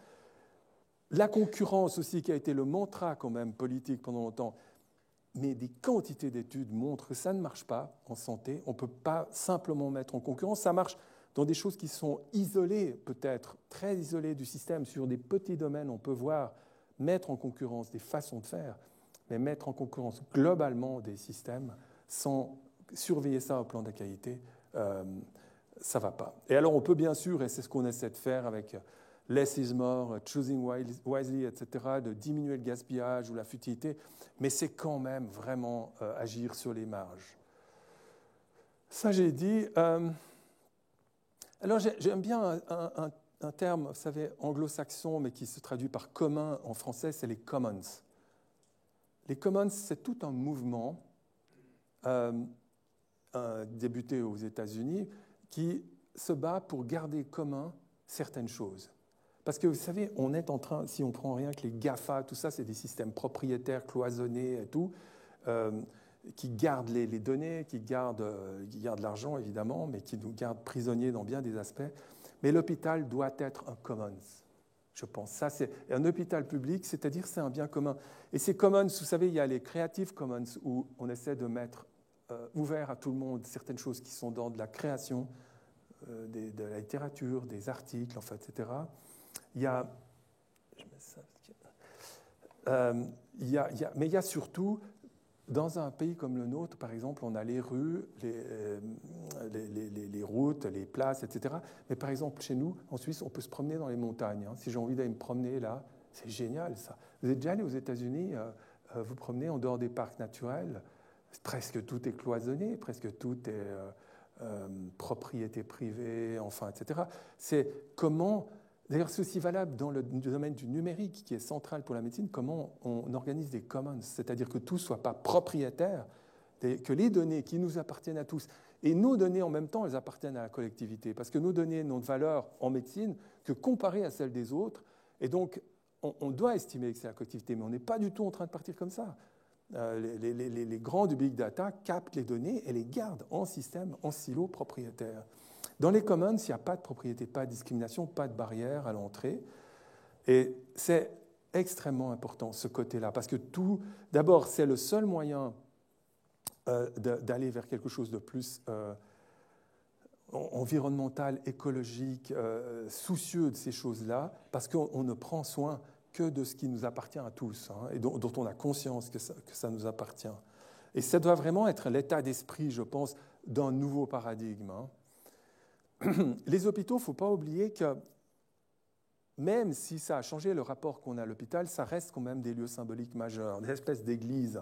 La concurrence aussi, qui a été le mantra quand même politique pendant longtemps, mais des quantités d'études montrent que ça ne marche pas en santé. On ne peut pas simplement mettre en concurrence. Ça marche dans des choses qui sont isolées, peut-être très isolées du système. Sur des petits domaines, on peut voir mettre en concurrence des façons de faire, mais mettre en concurrence globalement des systèmes sans surveiller ça au plan de la qualité, ça ne va pas. Et alors on peut bien sûr, et c'est ce qu'on essaie de faire avec less is more, choosing wisely, etc., de diminuer le gaspillage ou la futilité, mais c'est quand même vraiment agir sur les marges. Ça, j'ai dit. Alors, j'aime bien un terme, vous savez, anglo-saxon, mais qui se traduit par commun en français, c'est les commons. Les commons, c'est tout un mouvement débuté aux États-Unis qui se bat pour garder commun certaines choses. Parce que vous savez, on est en train, si on prend rien que les GAFA, tout ça, c'est des systèmes propriétaires, cloisonnés et tout, qui gardent les données, qui gardent l'argent évidemment, mais qui nous gardent prisonniers dans bien des aspects. Mais l'hôpital doit être un commons, je pense. Ça, c'est un hôpital public, c'est-à-dire c'est un bien commun. Et ces commons, vous savez, il y a les Creative Commons où on essaie de mettre ouvert à tout le monde certaines choses qui sont dans de la création, de la littérature, des articles, enfin, etc. Il y a, mais il y a surtout, dans un pays comme le nôtre, par exemple, on a les rues, les routes, les places, etc. Mais par exemple, chez nous, en Suisse, on peut se promener dans les montagnes. Si j'ai envie d'aller me promener là, c'est génial ça. Vous êtes déjà allé aux États-Unis, vous promenez en dehors des parcs naturels, presque tout est cloisonné, presque tout est propriété privée, enfin, etc. C'est comment... D'ailleurs, c'est aussi valable dans le domaine du numérique, qui est central pour la médecine, comment on organise des commons, c'est-à-dire que tout ne soit pas propriétaire, que les données qui nous appartiennent à tous, et nos données en même temps, elles appartiennent à la collectivité, parce que nos données n'ont de valeur en médecine que comparées à celles des autres, et donc on doit estimer que c'est la collectivité, mais on n'est pas du tout en train de partir comme ça. Les grands du big data captent les données et les gardent en système, en silo propriétaire. Dans les commons, il n'y a pas de propriété, pas de discrimination, pas de barrière à l'entrée. Et c'est extrêmement important, ce côté-là, parce que tout, d'abord, c'est le seul moyen d'aller vers quelque chose de plus environnemental, écologique, soucieux de ces choses-là, parce qu'on ne prend soin que de ce qui nous appartient à tous, et dont on a conscience que ça nous appartient. Et ça doit vraiment être l'état d'esprit, je pense, d'un nouveau paradigme. Les hôpitaux, il ne faut pas oublier que même si ça a changé le rapport qu'on a à l'hôpital, ça reste quand même des lieux symboliques majeurs, des espèces d'églises.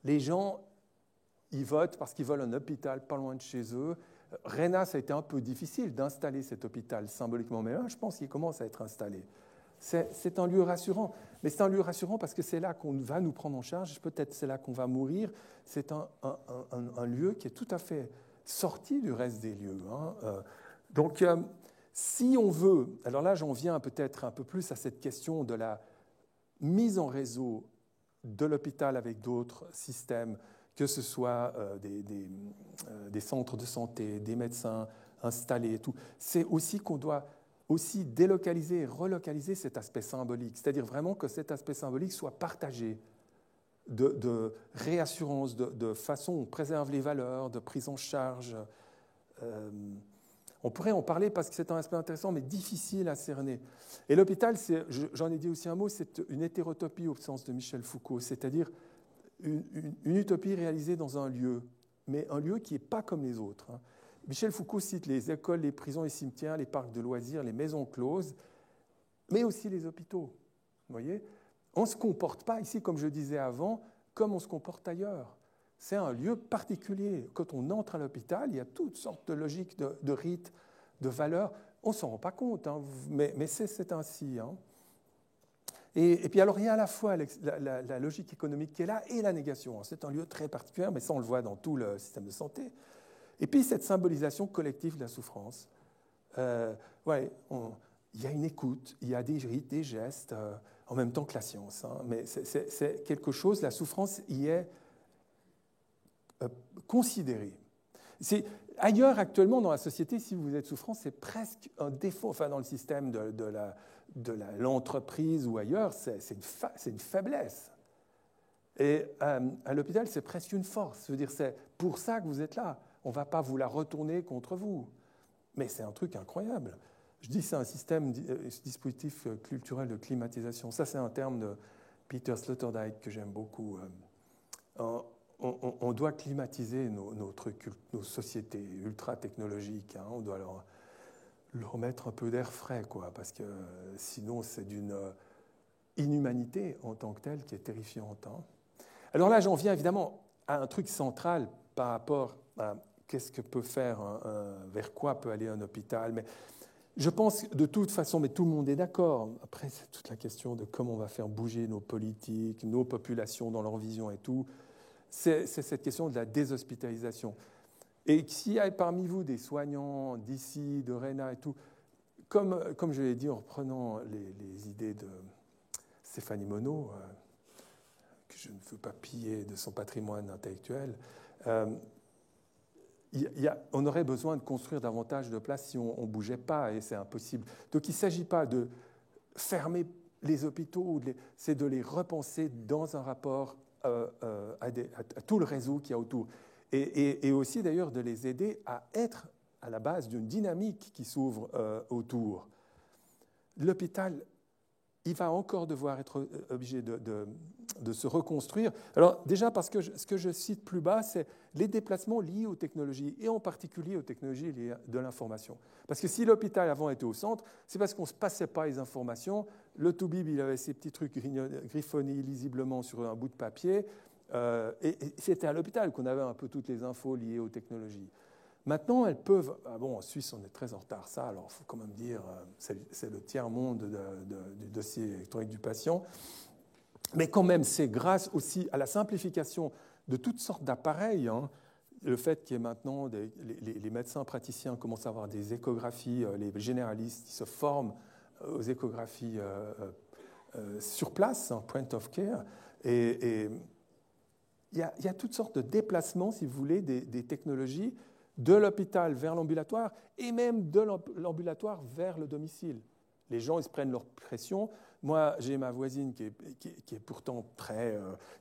Les gens, ils votent parce qu'ils veulent un hôpital pas loin de chez eux. Réna, ça a été un peu difficile d'installer cet hôpital symboliquement, mais là, je pense qu'il commence à être installé. C'est un lieu rassurant, mais c'est un lieu rassurant parce que c'est là qu'on va nous prendre en charge, peut-être c'est là qu'on va mourir. C'est un lieu qui est tout à fait sorti du reste des lieux. Donc, si on veut, alors là j'en viens peut-être un peu plus à cette question de la mise en réseau de l'hôpital avec d'autres systèmes, que ce soit des centres de santé, des médecins installés et tout, c'est aussi qu'on doit aussi délocaliser et relocaliser cet aspect symbolique, c'est-à-dire vraiment que cet aspect symbolique soit partagé, de réassurance, de façon on préserve les valeurs, de prise en charge. On pourrait en parler parce que c'est un aspect intéressant, mais difficile à cerner. Et l'hôpital, j'en ai dit aussi un mot, c'est une hétérotopie au sens de Michel Foucault, c'est-à-dire une utopie réalisée dans un lieu, mais un lieu qui n'est pas comme les autres. Michel Foucault cite les écoles, les prisons, les cimetières, les parcs de loisirs, les maisons closes, mais aussi les hôpitaux. Vous voyez ? On ne se comporte pas ici, comme je disais avant, comme on se comporte ailleurs. C'est un lieu particulier. Quand on entre à l'hôpital, il y a toutes sortes de logiques, de rites, de valeurs. On ne s'en rend pas compte, mais c'est ainsi. Et puis alors, il y a à la fois la logique économique qui est là et la négation. C'est un lieu très particulier, mais ça, on le voit dans tout le système de santé. Et puis, cette symbolisation collective de la souffrance. Il y a une écoute, il y a des rites, des gestes, en même temps que la science. Mais c'est quelque chose, la souffrance y est considérée. Ailleurs, actuellement, dans la société, si vous êtes souffrant, c'est presque un défaut. Enfin, dans le système de l'entreprise ou ailleurs, c'est une faiblesse. Et à l'hôpital, c'est presque une force. Je veux dire, c'est pour ça que vous êtes là. On ne va pas vous la retourner contre vous. Mais c'est un truc incroyable. Je dis c'est un dispositif culturel de climatisation. Ça, c'est un terme de Peter Sloterdijk que j'aime beaucoup. On doit climatiser nos sociétés ultra-technologiques. On doit leur mettre un peu d'air frais, parce que sinon, c'est d'une inhumanité en tant que telle qui est terrifiante. Alors là, j'en viens évidemment à un truc central par rapport à qu'est-ce que peut faire, vers quoi peut aller un hôpital. Mais je pense de toute façon, mais tout le monde est d'accord. Après, c'est toute la question de comment on va faire bouger nos politiques, nos populations dans leur vision et tout. C'est cette question de la déshospitalisation. Et s'il y a parmi vous des soignants d'ici, de Réna et tout, comme je l'ai dit en reprenant les idées de Stéphanie Monod, que je ne veux pas piller de son patrimoine intellectuel, on aurait besoin de construire davantage de places si on ne bougeait pas, et c'est impossible. Donc il ne s'agit pas de fermer les hôpitaux, c'est de les repenser dans un rapport à tout le réseau qu'il y a autour. Et aussi d'ailleurs de les aider à être à la base d'une dynamique qui s'ouvre autour. L'hôpital, il va encore devoir être obligé de se reconstruire. Alors déjà parce que ce que je cite plus bas, c'est les déplacements liés aux technologies, et en particulier aux technologies liées de l'information. Parce que si l'hôpital avant était au centre, c'est parce qu'on ne se passait pas les informations. Le Toubib, il avait ses petits trucs griffonnés lisiblement sur un bout de papier, et c'était à l'hôpital qu'on avait un peu toutes les infos liées aux technologies. Maintenant, elles peuvent... en Suisse, on est très en retard, ça, alors il faut quand même dire, c'est le tiers-monde du dossier électronique du patient. Mais quand même, c'est grâce aussi à la simplification de toutes sortes d'appareils, hein, le fait qu'il y ait maintenant, les médecins praticiens commencent à avoir des échographies, les généralistes qui se forment aux échographies sur place, hein, point of care, et il y a toutes sortes de déplacements, si vous voulez, des technologies de l'hôpital vers l'ambulatoire et même de l'ambulatoire vers le domicile. Les gens, ils se prennent leur pression. Moi, j'ai ma voisine qui est pourtant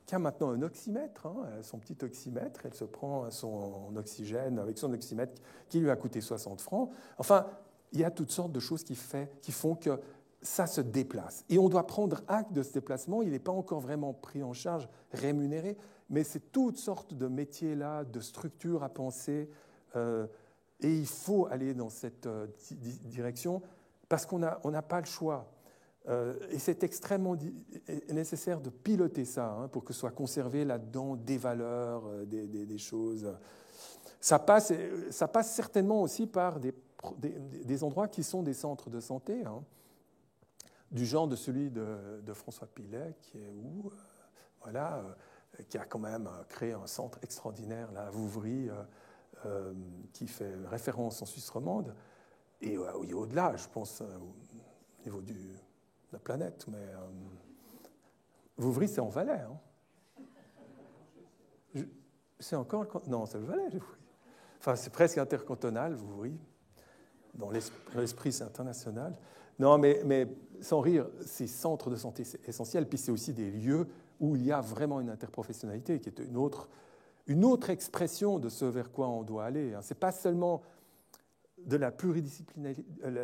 qui a maintenant un oxymètre, hein, son petit oxymètre. Elle se prend son oxygène avec son oxymètre qui lui a coûté 60 francs. Enfin, il y a toutes sortes de choses qui font que ça se déplace. Et on doit prendre acte de ce déplacement. Il n'est pas encore vraiment pris en charge, rémunéré, mais c'est toutes sortes de métiers-là, de structures à penser. Et il faut aller dans cette direction parce qu'on n'a pas le choix. Et c'est extrêmement nécessaire de piloter ça, hein, pour que soit conservé là-dedans des valeurs, des choses. Ça passe certainement aussi par des endroits qui sont des centres de santé, hein, du genre de celui de François Pilet, qui est qui a quand même créé un centre extraordinaire là, à Vouvry, qui fait référence en Suisse romande, et au-delà, je pense, au niveau de la planète. Mais Vouvry, c'est en Valais. Hein. C'est encore... Non, c'est le Valais, Vouvry. Enfin, c'est presque intercantonal, Vouvry. Dans l'esprit, c'est international. Non, mais sans rire, ces centres de santé, c'est essentiel. Puis c'est aussi des lieux où il y a vraiment une interprofessionnalité, qui est une autre expression de ce vers quoi on doit aller. Ce n'est pas seulement de la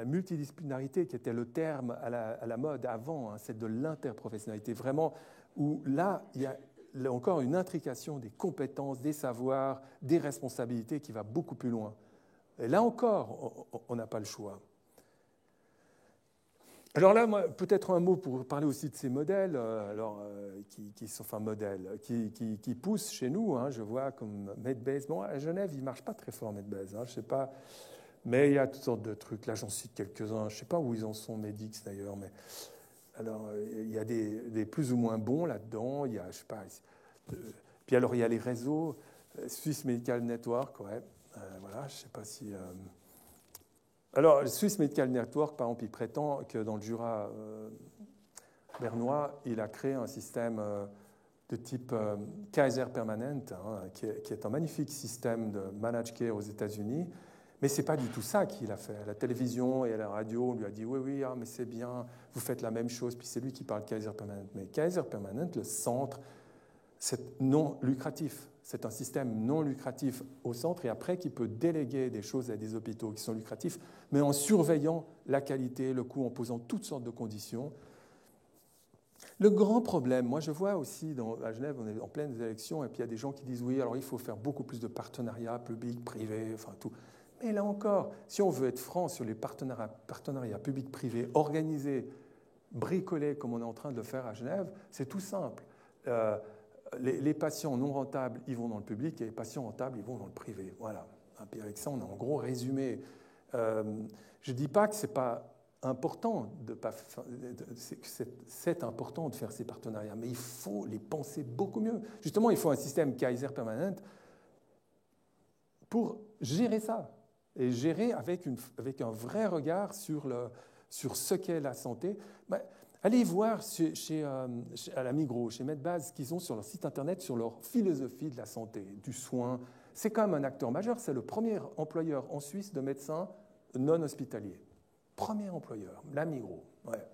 multidisciplinarité qui était le terme à la mode avant, hein, c'est de l'interprofessionnalité, vraiment, où là, il y a encore une intrication des compétences, des savoirs, des responsabilités qui va beaucoup plus loin. Et là encore, on n'a pas le choix. Alors là, peut-être un mot pour parler aussi de ces modèles, qui poussent chez nous. Hein, je vois comme Medbase. Bon, à Genève, il ne marche pas très fort, Medbase. Hein, je ne sais pas. Mais il y a toutes sortes de trucs. Là, j'en cite quelques-uns. Je ne sais pas où ils en sont, Medix d'ailleurs. Mais alors, il y a des plus ou moins bons là-dedans. Il y a, je sais pas. Puis alors, il y a les réseaux. Swiss Medical Network, ouais. Voilà, je ne sais pas si... Alors, le Swiss Medical Network, par exemple, il prétend que dans le Jura bernois, il a créé un système de type Kaiser Permanent, hein, qui est un magnifique système de managed care aux États-Unis. Mais ce n'est pas du tout ça qu'il a fait. À la télévision et à la radio, on lui a dit « Oui, mais c'est bien, vous faites la même chose ». Puis c'est lui qui parle de Kaiser Permanent. Mais Kaiser Permanent, le centre, c'est non lucratif. C'est un système non lucratif au centre et après qui peut déléguer des choses à des hôpitaux qui sont lucratifs, mais en surveillant la qualité, le coût, en posant toutes sortes de conditions. Le grand problème, moi je vois aussi à Genève, on est en pleine élection et puis il y a des gens qui disent oui, alors il faut faire beaucoup plus de partenariats publics, privés, enfin tout. Mais là encore, si on veut être franc sur les partenariats publics-privés organisés, bricolés comme on est en train de le faire à Genève, c'est tout simple. Les patients non rentables, ils vont dans le public, et les patients rentables, ils vont dans le privé. Voilà. Et puis avec ça, on a en gros résumé. Je ne dis pas que ce n'est pas important, c'est important de faire ces partenariats, mais il faut les penser beaucoup mieux. Justement, il faut un système Kaiser Permanent pour gérer ça. et géré avec un vrai regard sur ce qu'est la santé. Allez voir à la Migros, chez Medbase, ce qu'ils ont sur leur site internet, sur leur philosophie de la santé, du soin. C'est quand même un acteur majeur. C'est le premier employeur en Suisse de médecins non hospitaliers. Premier employeur, la Migros. Ouais.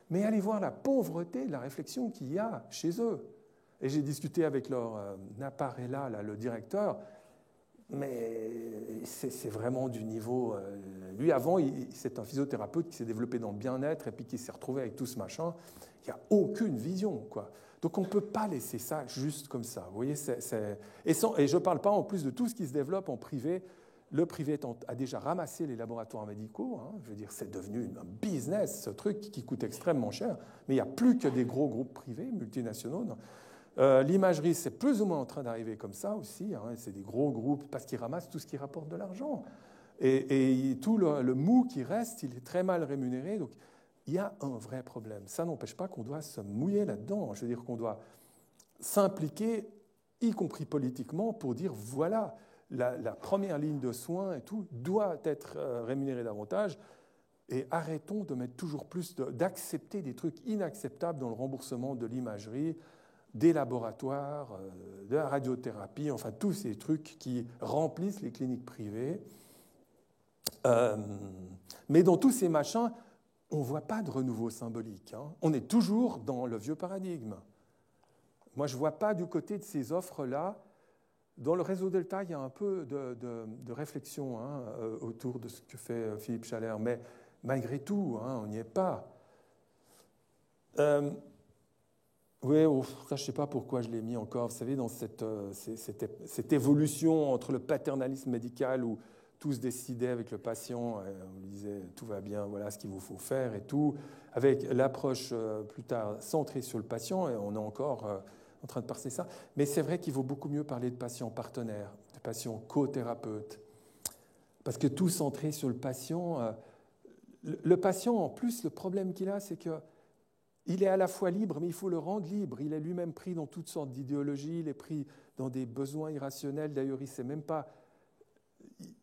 Mais allez voir la pauvreté de la réflexion qu'il y a chez eux. Et j'ai discuté avec leur Naparella, là, le directeur, mais c'est vraiment du niveau... lui, avant, c'est un physiothérapeute qui s'est développé dans le bien-être et puis qui s'est retrouvé avec tout ce machin. Il n'y a aucune vision, quoi. Donc on ne peut pas laisser ça juste comme ça. Vous voyez, et je ne parle pas en plus de tout ce qui se développe en privé. Le privé a déjà ramassé les laboratoires médicaux. Hein. Je veux dire, c'est devenu un business, ce truc qui coûte extrêmement cher. Mais il n'y a plus que des gros groupes privés, multinationaux. L'imagerie, c'est plus ou moins en train d'arriver comme ça aussi. Hein. C'est des gros groupes parce qu'ils ramassent tout ce qui rapporte de l'argent. Et tout le mou qui reste, il est très mal rémunéré. Donc, il y a un vrai problème. Ça n'empêche pas qu'on doit se mouiller là-dedans. Je veux dire qu'on doit s'impliquer, y compris politiquement, pour dire voilà, la première ligne de soins et tout doit être rémunérée davantage. Et arrêtons de mettre toujours plus d'accepter des trucs inacceptables dans le remboursement de l'imagerie, des laboratoires, de la radiothérapie, enfin tous ces trucs qui remplissent les cliniques privées. Mais dans tous ces machins, on ne voit pas de renouveau symbolique. Hein. On est toujours dans le vieux paradigme. Moi, je ne vois pas du côté de ces offres-là. Dans le réseau Delta, il y a un peu de réflexion autour de ce que fait Philippe Chalère, mais malgré tout, on n'y est pas. Oui, ça, je ne sais pas pourquoi je l'ai mis encore. Vous savez, dans cette évolution entre le paternalisme médical où tout se décidait avec le patient, on lui disait tout va bien, voilà ce qu'il vous faut faire et tout, avec l'approche plus tard centrée sur le patient, et on est encore en train de passer ça. Mais c'est vrai qu'il vaut beaucoup mieux parler de patients partenaires, de patients co-thérapeutes, parce que tout centré sur le patient, le patient, en plus, le problème qu'il a, c'est que il est à la fois libre, mais il faut le rendre libre. Il est lui-même pris dans toutes sortes d'idéologies, il est pris dans des besoins irrationnels. D'ailleurs, il sait même pas.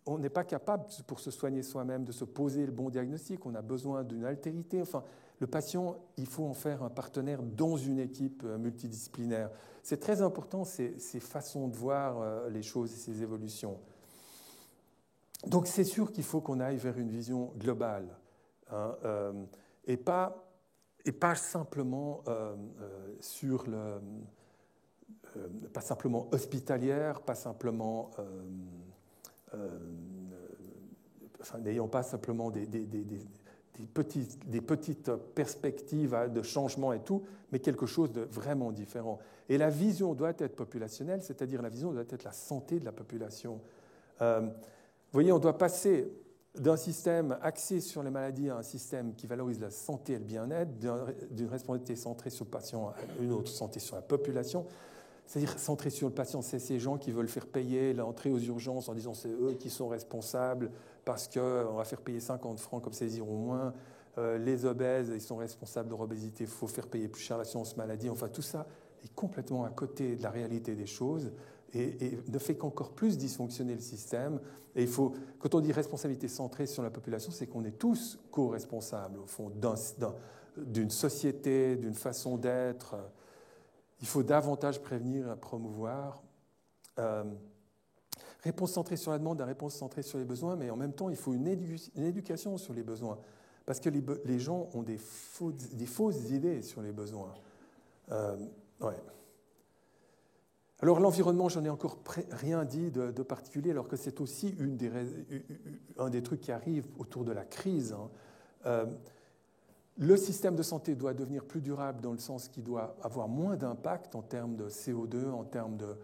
On n'est pas capable, pour se soigner soi-même, de se poser le bon diagnostic. On a besoin d'une altérité. Enfin, le patient, il faut en faire un partenaire dans une équipe multidisciplinaire. C'est très important, ces façons de voir les choses et ces évolutions. Donc, c'est sûr qu'il faut qu'on aille vers une vision globale, hein, et pas simplement pas simplement hospitalière, pas simplement n'ayant pas simplement des petites perspectives de changement et tout, mais quelque chose de vraiment différent. Et la vision doit être populationnelle, c'est-à-dire la vision doit être la santé de la population. Vous voyez, on doit passer d'un système axé sur les maladies à un système qui valorise la santé et le bien-être, d'une responsabilité centrée sur le patient à une autre centrée sur la population. C'est-à-dire centré sur le patient, c'est ces gens qui veulent faire payer l'entrée aux urgences en disant c'est eux qui sont responsables parce qu'on va faire payer 50 francs comme ça ils iront moins. Les obèses, ils sont responsables de leur obésité, il faut faire payer plus cher l'assurance maladie. Enfin, tout ça est complètement à côté de la réalité des choses et ne fait qu'encore plus dysfonctionner le système. Et il faut, quand on dit responsabilité centrée sur la population, c'est qu'on est tous co-responsables, au fond, d'une société, d'une façon d'être. Il faut davantage prévenir et promouvoir. Réponse centrée sur la demande, réponse centrée sur les besoins, mais en même temps, il faut une éducation sur les besoins. Parce que les gens ont des fausses idées sur les besoins. Ouais. Alors l'environnement, j'en ai encore rien dit de particulier, alors que c'est aussi un des trucs qui arrive autour de la crise. Le système de santé doit devenir plus durable dans le sens qu'il doit avoir moins d'impact en termes de CO2, en termes de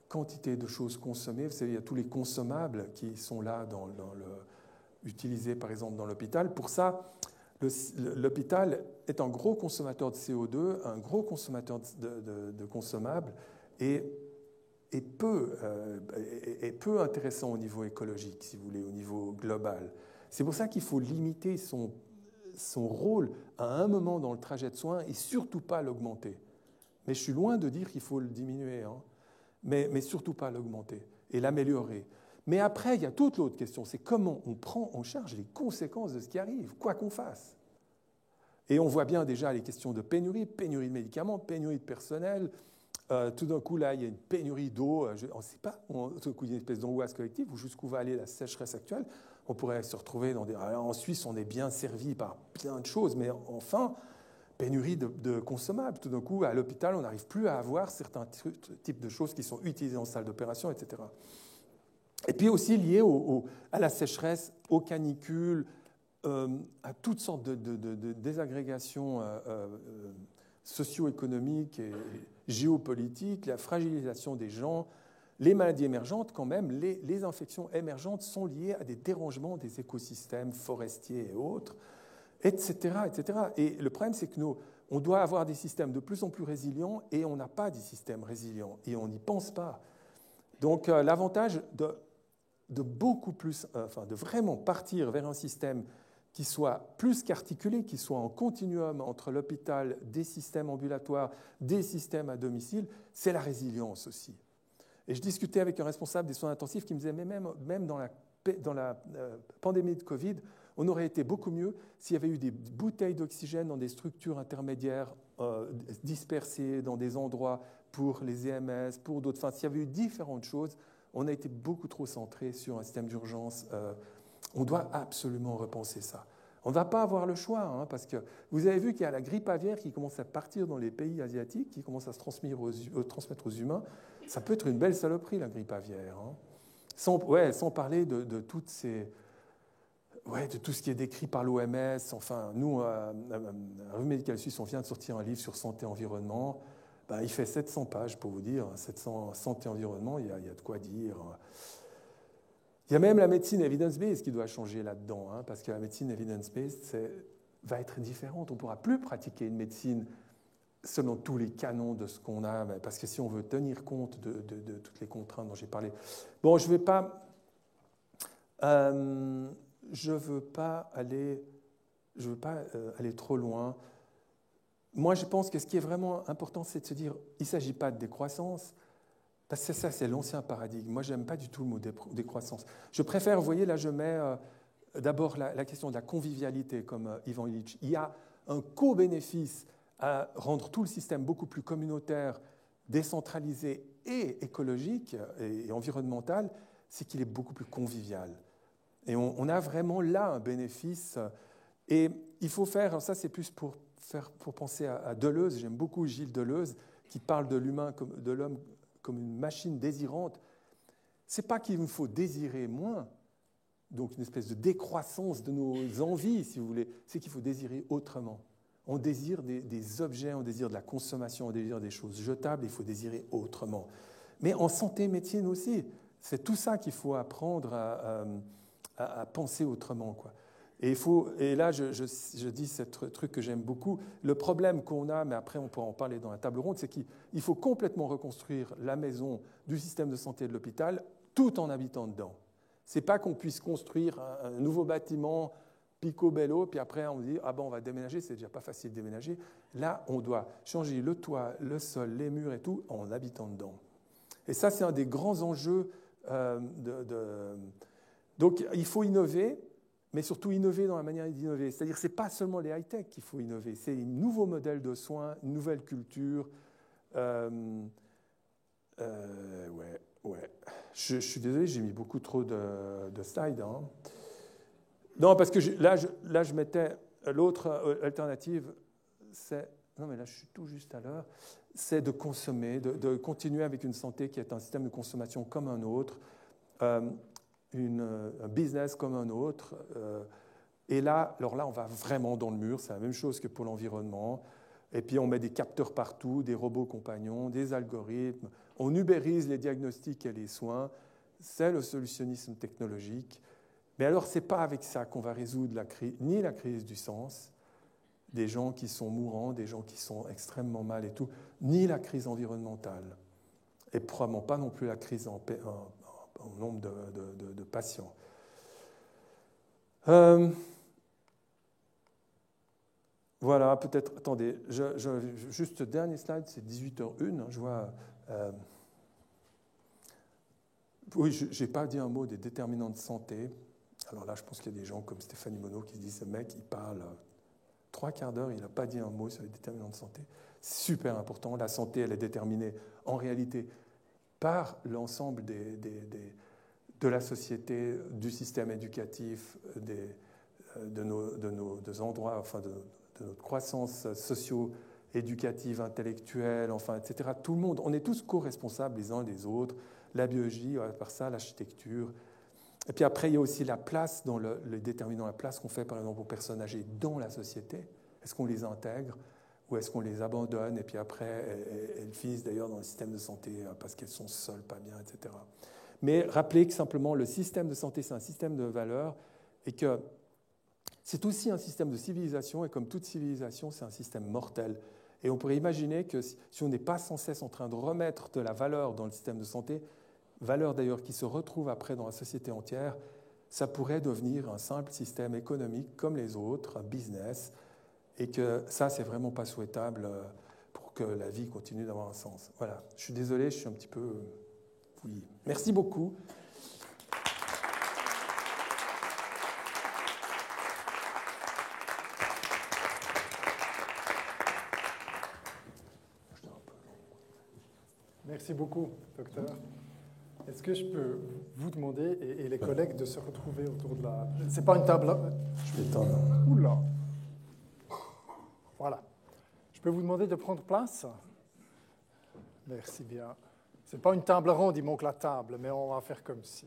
quantité de choses consommées. Vous savez, il y a tous les consommables qui sont là, utilisés par exemple dans l'hôpital. Pour ça, l'hôpital est un gros consommateur de CO2, un gros consommateur de consommables et peu intéressant au niveau écologique, si vous voulez, au niveau global. C'est pour ça qu'il faut limiter son rôle à un moment dans le trajet de soins et surtout pas l'augmenter. Mais je suis loin de dire qu'il faut le diminuer, hein, mais surtout pas l'augmenter et l'améliorer. Mais après, il y a toute l'autre question, c'est comment on prend en charge les conséquences de ce qui arrive, quoi qu'on fasse. Et on voit bien déjà les questions de pénurie de médicaments, pénurie de personnel. Tout d'un coup, là, il y a une pénurie d'eau. On ne sait pas. Tout d'un coup, il y a une espèce d'angoisse collective. Jusqu'où va aller la sécheresse actuelle? On pourrait se retrouver dans des... Alors, en Suisse, on est bien servi par plein de choses, mais enfin, pénurie de consommables. Tout d'un coup, à l'hôpital, on n'arrive plus à avoir certains types de choses qui sont utilisées en salle d'opération, etc. Et puis aussi lié à la sécheresse, aux canicules, à toutes sortes de désagrégations socio-économiques et géopolitiques, la fragilisation des gens, les maladies émergentes quand même, les infections émergentes sont liées à des dérangements des écosystèmes forestiers et autres, etc., etc. Et le problème, c'est que on doit avoir des systèmes de plus en plus résilients et on n'a pas des systèmes résilients et on n'y pense pas. Donc l'avantage de beaucoup plus, de vraiment partir vers un système qui soit plus qu'articulé, qui soit en continuum entre l'hôpital, des systèmes ambulatoires, des systèmes à domicile, c'est la résilience aussi. Et je discutais avec un responsable des soins intensifs qui me disait, mais même dans la pandémie de Covid, on aurait été beaucoup mieux s'il y avait eu des bouteilles d'oxygène dans des structures intermédiaires dispersées dans des endroits pour les EMS, pour d'autres. Enfin, s'il y avait eu différentes choses, on a été beaucoup trop centré sur un système d'urgence. On doit absolument repenser ça. On ne va pas avoir le choix, parce que vous avez vu qu'il y a la grippe aviaire qui commence à partir dans les pays asiatiques, qui commence à se transmettre aux humains. Ça peut être une belle saloperie, la grippe aviaire. Sans parler de toutes ces... de tout ce qui est décrit par l'OMS. Enfin, nous, à Revue Médicale Suisse, on vient de sortir un livre sur santé et environnement. Il fait 700 pages, pour vous dire. 700 santé et environnement, il y a de quoi dire. Il y a même la médecine evidence-based qui doit changer là-dedans, parce que la médecine evidence-based va être différente. On ne pourra plus pratiquer une médecine selon tous les canons de ce qu'on a, parce que si on veut tenir compte de toutes les contraintes dont j'ai parlé. Bon, je ne veux pas aller trop loin. Moi, je pense que ce qui est vraiment important, c'est de se dire, il ne s'agit pas de décroissance, parce que ça, c'est l'ancien paradigme. Moi, je n'aime pas du tout le mot décroissance. Je préfère, vous voyez, là, je mets d'abord la question de la convivialité, comme Ivan Illich. Il y a un co-bénéfice à rendre tout le système beaucoup plus communautaire, décentralisé et écologique et environnemental, c'est qu'il est beaucoup plus convivial. Et on a vraiment là un bénéfice. Et il faut faire, ça c'est plus pour penser à Deleuze, j'aime beaucoup Gilles Deleuze, qui parle de l'humain, de l'homme comme une machine désirante. Ce n'est pas qu'il nous faut désirer moins, donc une espèce de décroissance de nos envies, si vous voulez, c'est qu'il faut désirer autrement. On désire des objets, on désire de la consommation, on désire des choses jetables, il faut désirer autrement. Mais en santé, médecine aussi, c'est tout ça qu'il faut apprendre à penser autrement, quoi. Et là, je dis ce truc que j'aime beaucoup. Le problème qu'on a, mais après on pourra en parler dans la table ronde, c'est qu'il faut complètement reconstruire la maison du système de santé de l'hôpital tout en habitant dedans. Ce n'est pas qu'on puisse construire un nouveau bâtiment picobello, puis après on dit « Ah ben on va déménager, c'est déjà pas facile de déménager ». Là, on doit changer le toit, le sol, les murs et tout en habitant dedans. Et ça, c'est un des grands enjeux. Donc, il faut innover, mais surtout innover dans la manière d'innover. C'est-à-dire que ce n'est pas seulement les high-tech qu'il faut innover, c'est un nouveau modèle de soins, une nouvelle culture. Je suis désolé, j'ai mis beaucoup trop de slides. Non, parce que là, je mettais l'autre alternative, c'est... Non, mais là, je suis tout juste à l'heure. C'est de consommer, de continuer avec une santé qui est un système de consommation comme un autre, un business comme un autre. Et là, on va vraiment dans le mur. C'est la même chose que pour l'environnement. Et puis, on met des capteurs partout, des robots compagnons, des algorithmes. On ubérise les diagnostics et les soins. C'est le solutionnisme technologique. Mais alors, ce n'est pas avec ça qu'on va résoudre ni la crise du sens, des gens qui sont mourants, des gens qui sont extrêmement mal et tout, ni la crise environnementale. Et probablement pas non plus la crise en nombre de patients. Voilà, peut-être... Attendez, juste le dernier slide, c'est 18h01. Je vois... Oui, je n'ai pas dit un mot des déterminants de santé. Alors là, je pense qu'il y a des gens comme Stéphanie Monod qui se disent, ce mec, il parle 3/4 d'heure, il n'a pas dit un mot sur les déterminants de santé. C'est super important. La santé, elle est déterminée en réalité par l'ensemble de la société, du système éducatif, de nos endroits, enfin de notre croissance socio-éducative, intellectuelle, enfin, etc. Tout le monde, on est tous co-responsables les uns des autres. La biologie, par ça, l'architecture. Et puis après, il y a aussi la place, dans le déterminant la place qu'on fait, par exemple, aux personnes âgées dans la société. Est-ce qu'on les intègre ou est-ce qu'on les abandonne? Et puis après, elles finissent d'ailleurs dans le système de santé parce qu'elles sont seules, pas bien, etc. Mais rappelez que simplement, le système de santé, c'est un système de valeurs et que c'est aussi un système de civilisation. Et comme toute civilisation, c'est un système mortel. Et on pourrait imaginer que si on n'est pas sans cesse en train de remettre de la valeur dans le système de santé, valeur d'ailleurs qui se retrouve après dans la société entière, ça pourrait devenir un simple système économique comme les autres, un business, et que ça, c'est vraiment pas souhaitable pour que la vie continue d'avoir un sens. Voilà, je suis désolé, je suis un petit peu fouillis. Merci beaucoup. Merci beaucoup, docteur. Est-ce que je peux vous demander, et les collègues, de se retrouver autour de la... C'est pas une table... Je vais éteindre. Oula. Voilà. Je peux vous demander de prendre place? Merci bien. C'est pas une table ronde, il manque la table, mais on va faire comme si.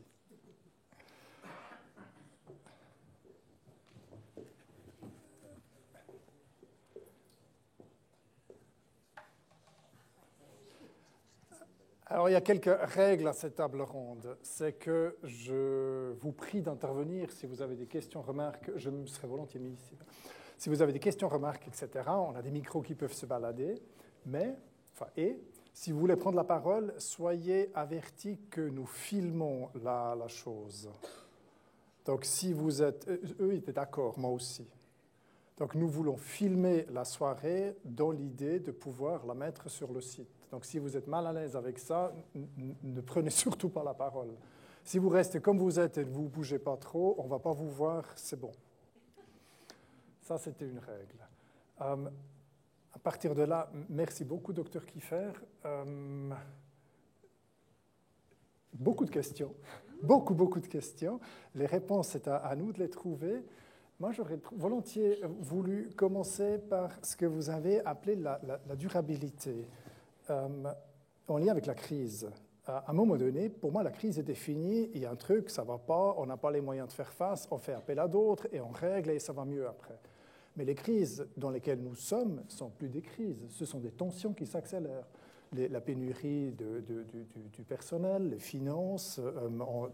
Alors, il y a quelques règles à cette table ronde. C'est que je vous prie d'intervenir si vous avez des questions, remarques. Je me serais volontiers mis ici. Si vous avez des questions, remarques, etc., on a des micros qui peuvent se balader. Et si vous voulez prendre la parole, soyez avertis que nous filmons la chose. Donc, si vous êtes... Eux étaient d'accord, moi aussi. Donc, nous voulons filmer la soirée dans l'idée de pouvoir la mettre sur le site. Donc, si vous êtes mal à l'aise avec ça, ne prenez surtout pas la parole. Si vous restez comme vous êtes et ne vous bougez pas trop, on ne va pas vous voir, c'est bon. Ça, c'était une règle. À partir de là, merci beaucoup, Dr Kiefer. Beaucoup de questions, beaucoup de questions. Les réponses, c'est à nous de les trouver. Moi, j'aurais volontiers voulu commencer par ce que vous avez appelé la durabilité. En lien avec la crise. À un moment donné, pour moi, la crise est définie, il y a un truc, ça ne va pas, on n'a pas les moyens de faire face, on fait appel à d'autres et on règle et ça va mieux après. Mais les crises dans lesquelles nous sommes ne sont plus des crises, ce sont des tensions qui s'accélèrent. La pénurie du personnel, les finances,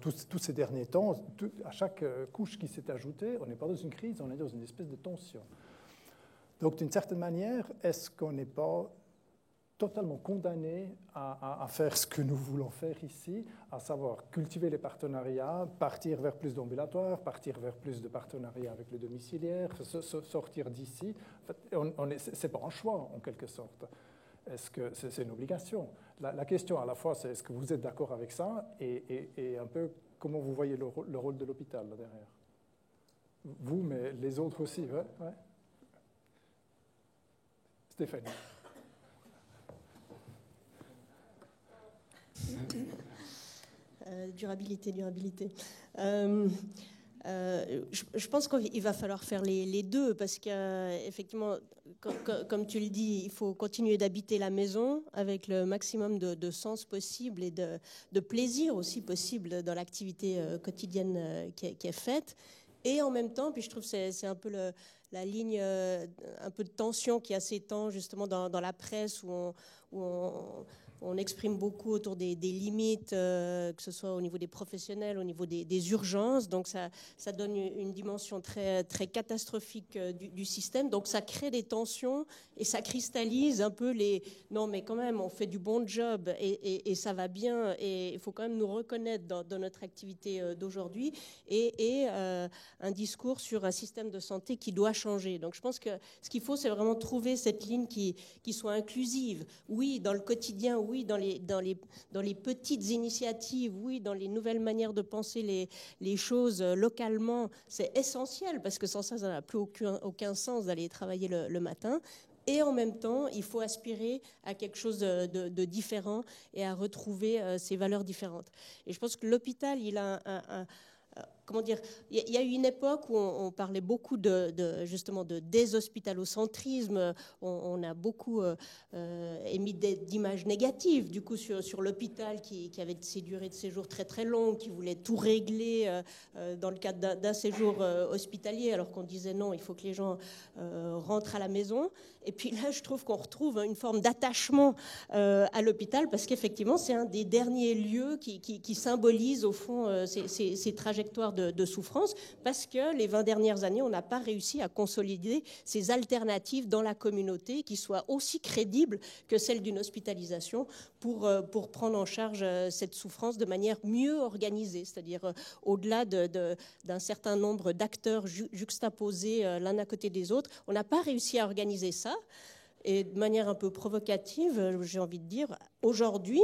tous ces derniers temps, à chaque couche qui s'est ajoutée, on n'est pas dans une crise, on est dans une espèce de tension. Donc, d'une certaine manière, est-ce qu'on n'est pas totalement condamné à faire ce que nous voulons faire ici, à savoir cultiver les partenariats, partir vers plus d'ambulatoires, partir vers plus de partenariats avec le domiciliaire, sortir d'ici. En fait, ce n'est pas un choix, en quelque sorte. Est-ce que c'est une obligation? La question, à la fois, c'est est-ce que vous êtes d'accord avec ça et un peu comment vous voyez le rôle de l'hôpital là derrière? Vous, mais les autres aussi, ouais. Stéphanie. Durabilité. Je pense qu'il va falloir faire les deux parce qu'effectivement, comme tu le dis, il faut continuer d'habiter la maison avec le maximum de sens possible et de plaisir aussi possible dans l'activité quotidienne qui est faite. Et en même temps, puis je trouve que c'est un peu la ligne, un peu de tension qui s'étend justement dans la presse où on exprime beaucoup autour des limites, que ce soit au niveau des professionnels, au niveau des urgences. Donc ça donne une dimension très, très catastrophique du système. Donc ça crée des tensions et ça cristallise un peu les... Non, mais quand même, on fait du bon job et ça va bien. Et il faut quand même nous reconnaître dans notre activité d'aujourd'hui. Et un discours sur un système de santé qui doit changer. Donc je pense que ce qu'il faut, c'est vraiment trouver cette ligne qui soit inclusive. Oui, dans le quotidien, oui, dans les petites initiatives, oui, dans les nouvelles manières de penser les choses localement, c'est essentiel, parce que sans ça, ça n'a plus aucun sens d'aller travailler le matin. Et en même temps, il faut aspirer à quelque chose de différent et à retrouver ces valeurs différentes. Et je pense que l'hôpital, il a comment dire, il y a eu une époque où on parlait beaucoup justement de déshospitalocentrisme. On a beaucoup émis d'images négatives du coup sur l'hôpital qui avait ces durées de séjour très très longues, qui voulait tout régler dans le cadre d'un séjour hospitalier, alors qu'on disait non, il faut que les gens rentrent à la maison. Et puis là, je trouve qu'on retrouve une forme d'attachement à l'hôpital, parce qu'effectivement, c'est un des derniers lieux qui symbolise au fond ces trajectoires de souffrance, parce que les 20 dernières années, on n'a pas réussi à consolider ces alternatives dans la communauté qui soient aussi crédibles que celles d'une hospitalisation pour prendre en charge cette souffrance de manière mieux organisée, c'est-à-dire au-delà d'un certain nombre d'acteurs juxtaposés l'un à côté des autres. On n'a pas réussi à organiser ça. Et de manière un peu provocative, j'ai envie de dire, aujourd'hui,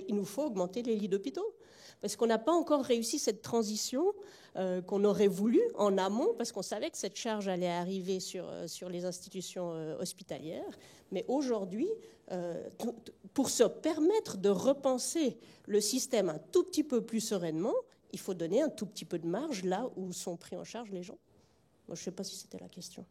il nous faut augmenter les lits d'hôpitaux. Parce qu'on n'a pas encore réussi cette transition qu'on aurait voulu en amont, parce qu'on savait que cette charge allait arriver sur les institutions hospitalières. Mais aujourd'hui, pour se permettre de repenser le système un tout petit peu plus sereinement, il faut donner un tout petit peu de marge là où sont pris en charge les gens. Moi, je ne sais pas si c'était la question.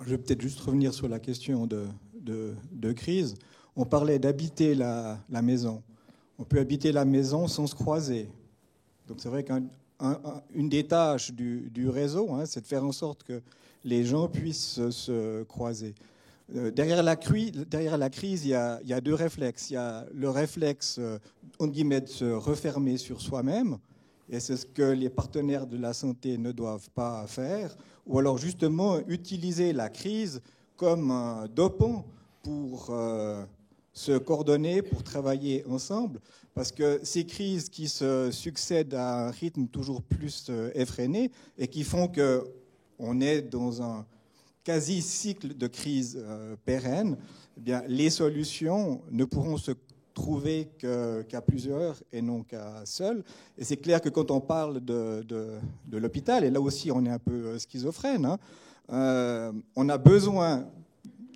Je vais peut-être juste revenir sur la question de crise. On parlait d'habiter la maison. On peut habiter la maison sans se croiser. Donc c'est vrai qu'une des tâches du réseau, c'est de faire en sorte que les gens puissent se croiser. Derrière la crise, il y a deux réflexes. Il y a le réflexe, entre guillemets, de se refermer sur soi-même, et c'est ce que les partenaires de la santé ne doivent pas faire, ou alors justement utiliser la crise comme un dopant pour se coordonner, pour travailler ensemble, parce que ces crises qui se succèdent à un rythme toujours plus effréné et qui font qu'on est dans un quasi-cycle de crise pérenne, eh bien, les solutions ne pourront se trouver qu'à plusieurs et non qu'à seul. Et c'est clair que quand on parle de l'hôpital, et là aussi on est un peu schizophrène, on a besoin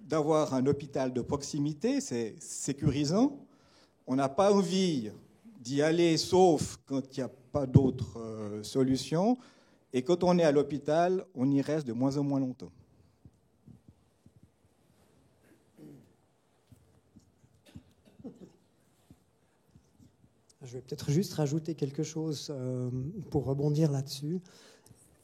d'avoir un hôpital de proximité, c'est sécurisant. On n'a pas envie d'y aller sauf quand il n'y a pas d'autres solutions. Et quand on est à l'hôpital, on y reste de moins en moins longtemps. Je vais peut-être juste rajouter quelque chose pour rebondir là-dessus.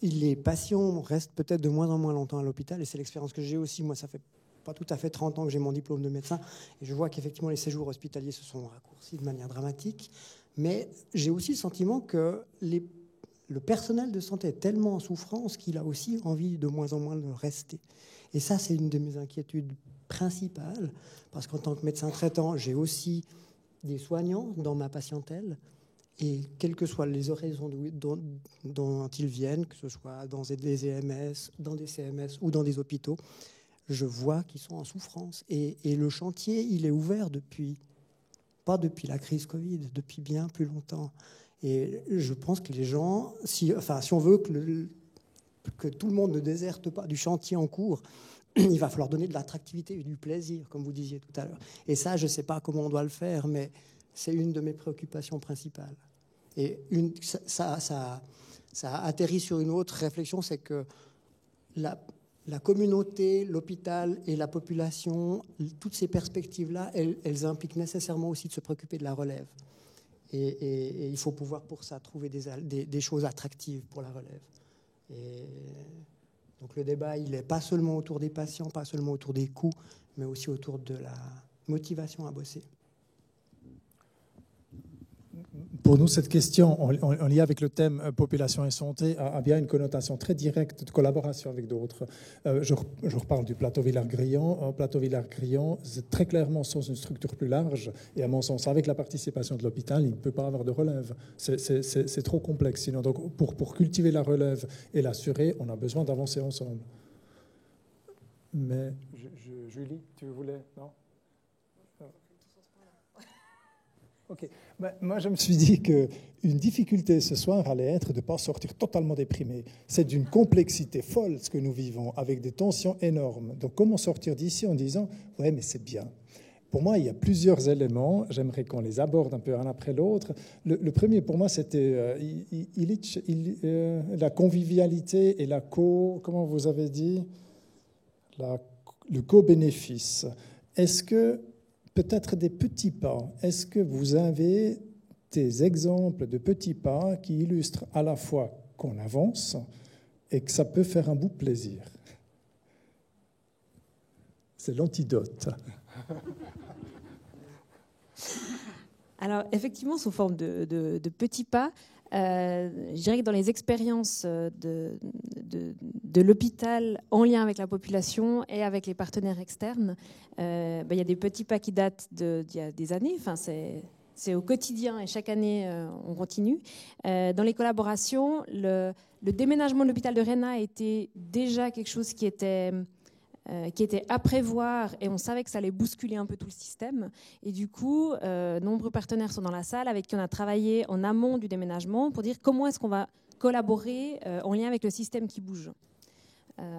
Les patients restent peut-être de moins en moins longtemps à l'hôpital, et c'est l'expérience que j'ai aussi. Moi, ça fait pas tout à fait 30 ans que j'ai mon diplôme de médecin, et je vois qu'effectivement les séjours hospitaliers se sont raccourcis de manière dramatique, mais j'ai aussi le sentiment que le personnel de santé est tellement en souffrance qu'il a aussi envie de moins en moins de rester. Et ça, c'est une de mes inquiétudes principales, parce qu'en tant que médecin traitant, j'ai aussi des soignants dans ma patientèle, et quelles que soient les horizons dont ils viennent, que ce soit dans des EMS, dans des CMS ou dans des hôpitaux, je vois qu'ils sont en souffrance. Et le chantier, il est ouvert pas depuis la crise Covid, depuis bien plus longtemps. Et je pense que les gens, si on veut que tout le monde ne déserte pas du chantier en cours, il va falloir donner de l'attractivité et du plaisir, comme vous disiez tout à l'heure. Et ça, je ne sais pas comment on doit le faire, mais c'est une de mes préoccupations principales. Et ça atterrit sur une autre réflexion, c'est que la communauté, l'hôpital et la population, toutes ces perspectives-là, elles impliquent nécessairement aussi de se préoccuper de la relève. Et il faut pouvoir pour ça trouver des choses attractives pour la relève. Et donc le débat, il n'est pas seulement autour des patients, pas seulement autour des coûts, mais aussi autour de la motivation à bosser. Pour nous, cette question, en lien avec le thème population et santé, a bien une connotation très directe de collaboration avec d'autres. Je reparle du plateau Villars-Grillon. Plateau Villars-Grillon, c'est très clairement sans une structure plus large. Et à mon sens, avec la participation de l'hôpital, il ne peut pas avoir de relève. C'est trop complexe. Sinon, donc, pour cultiver la relève et l'assurer, on a besoin d'avancer ensemble. Mais, Julie, tu voulais, non ? Ok. Ben, moi, je me suis dit qu'une difficulté ce soir allait être de ne pas sortir totalement déprimé. C'est d'une complexité folle ce que nous vivons, avec des tensions énormes. Donc, comment sortir d'ici en disant « ouais, mais c'est bien ». Pour moi, il y a plusieurs éléments. J'aimerais qu'on les aborde un peu un après l'autre. Le premier, pour moi, c'était la convivialité et la comment vous avez dit, le co-bénéfice. Est-ce que, peut-être des petits pas, est-ce que vous avez des exemples de petits pas qui illustrent à la fois qu'on avance et que ça peut faire un bout de plaisir? C'est l'antidote. Alors, effectivement, sous forme de petits pas, je dirais que dans les expériences de l'hôpital en lien avec la population et avec les partenaires externes, il y a des petits pas qui datent d'il y a des années. Enfin, c'est au quotidien et chaque année, on continue. Dans les collaborations, le déménagement de l'hôpital de Rennes était déjà quelque chose qui était à prévoir, et on savait que ça allait bousculer un peu tout le système. Et du coup, nombreux partenaires sont dans la salle avec qui on a travaillé en amont du déménagement pour dire comment est-ce qu'on va collaborer en lien avec le système qui bouge.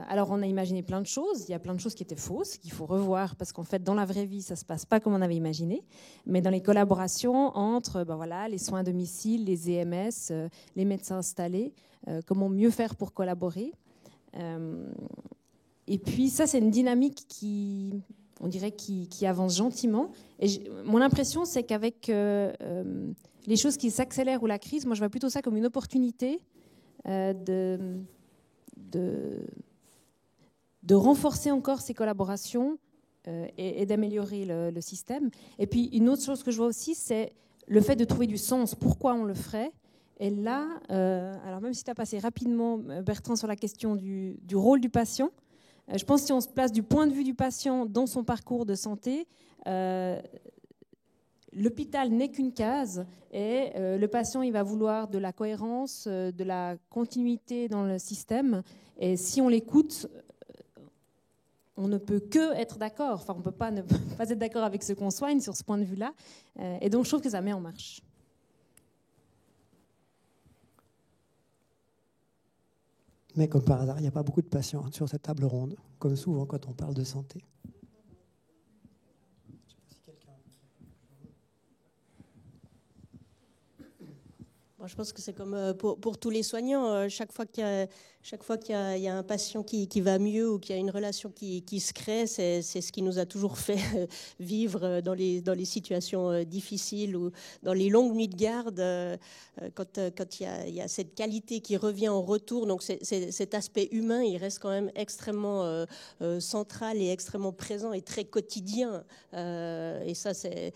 Alors, on a imaginé plein de choses. Il y a plein de choses qui étaient fausses, qu'il faut revoir, parce qu'en fait, dans la vraie vie, ça ne se passe pas comme on avait imaginé. Mais dans les collaborations entre les soins à domicile, les EMS, les médecins installés, comment mieux faire pour collaborer. Et puis ça, c'est une dynamique qui avance gentiment. Et mon impression, c'est qu'avec les choses qui s'accélèrent ou la crise, moi je vois plutôt ça comme une opportunité de renforcer encore ces collaborations et d'améliorer le système. Et puis une autre chose que je vois aussi, c'est le fait de trouver du sens. Pourquoi on le ferait? Et là, alors même si tu as passé rapidement, Bertrand, sur la question du rôle du patient, je pense que si on se place du point de vue du patient dans son parcours de santé, l'hôpital n'est qu'une case et le patient il va vouloir de la cohérence, de la continuité dans le système. Et si on l'écoute, on ne peut que être d'accord. Enfin, on ne peut pas ne pas être d'accord avec ce qu'on soigne sur ce point de vue-là. Et donc, je trouve que ça met en marche. Mais comme par hasard, il n'y a pas beaucoup de patients sur cette table ronde, comme souvent quand on parle de santé. Je pense que c'est comme pour tous les soignants. Chaque fois qu'il y a un patient qui va mieux ou qu'il y a une relation qui se crée, c'est ce qui nous a toujours fait vivre dans les situations difficiles ou dans les longues nuits de garde. Quand il y a cette qualité qui revient en retour, donc cet aspect humain, il reste quand même extrêmement central et extrêmement présent et très quotidien. Et ça, c'est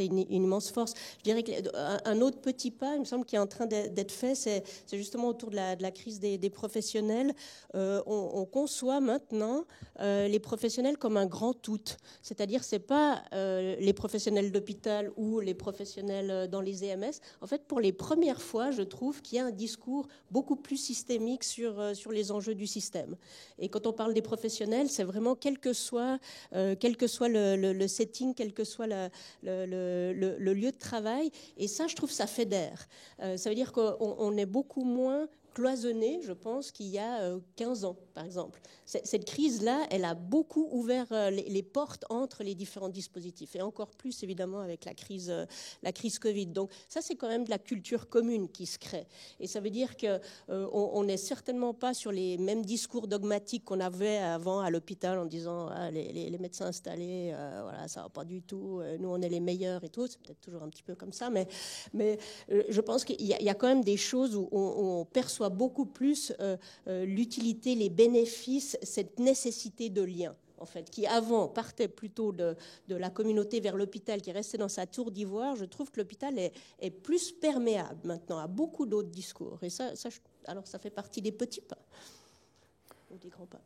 une immense force. Je dirais qu'un autre petit pas, il me semble, qui est en train d'être fait, c'est justement autour de la crise des professionnels. On conçoit maintenant les professionnels comme un grand tout. C'est-à-dire, c'est pas les professionnels d'hôpital ou les professionnels dans les EMS. En fait, pour les premières fois, je trouve qu'il y a un discours beaucoup plus systémique sur les enjeux du système. Et quand on parle des professionnels, c'est vraiment quel que soit le setting, quel que soit le lieu de travail. Et ça, je trouve, ça fédère. Ça veut dire qu'on est beaucoup moins cloisonné, je pense, qu'il y a 15 ans, par exemple. Cette crise-là, elle a beaucoup ouvert les portes entre les différents dispositifs, et encore plus, évidemment, avec la crise Covid. Donc ça, c'est quand même de la culture commune qui se crée. Et ça veut dire qu'on n'est certainement pas sur les mêmes discours dogmatiques qu'on avait avant à l'hôpital en disant les médecins installés, voilà, ça va pas du tout, nous, on est les meilleurs et tout. C'est peut-être toujours un petit peu comme ça, mais je pense qu'il y a quand même des choses où on perçoit beaucoup plus l'utilité, les bénéfices, cette nécessité de lien, en fait, qui avant partait plutôt de la communauté vers l'hôpital, qui restait dans sa tour d'ivoire. Je trouve que l'hôpital est plus perméable maintenant à beaucoup d'autres discours. Et alors ça fait partie des petits pas, ou des grands pas.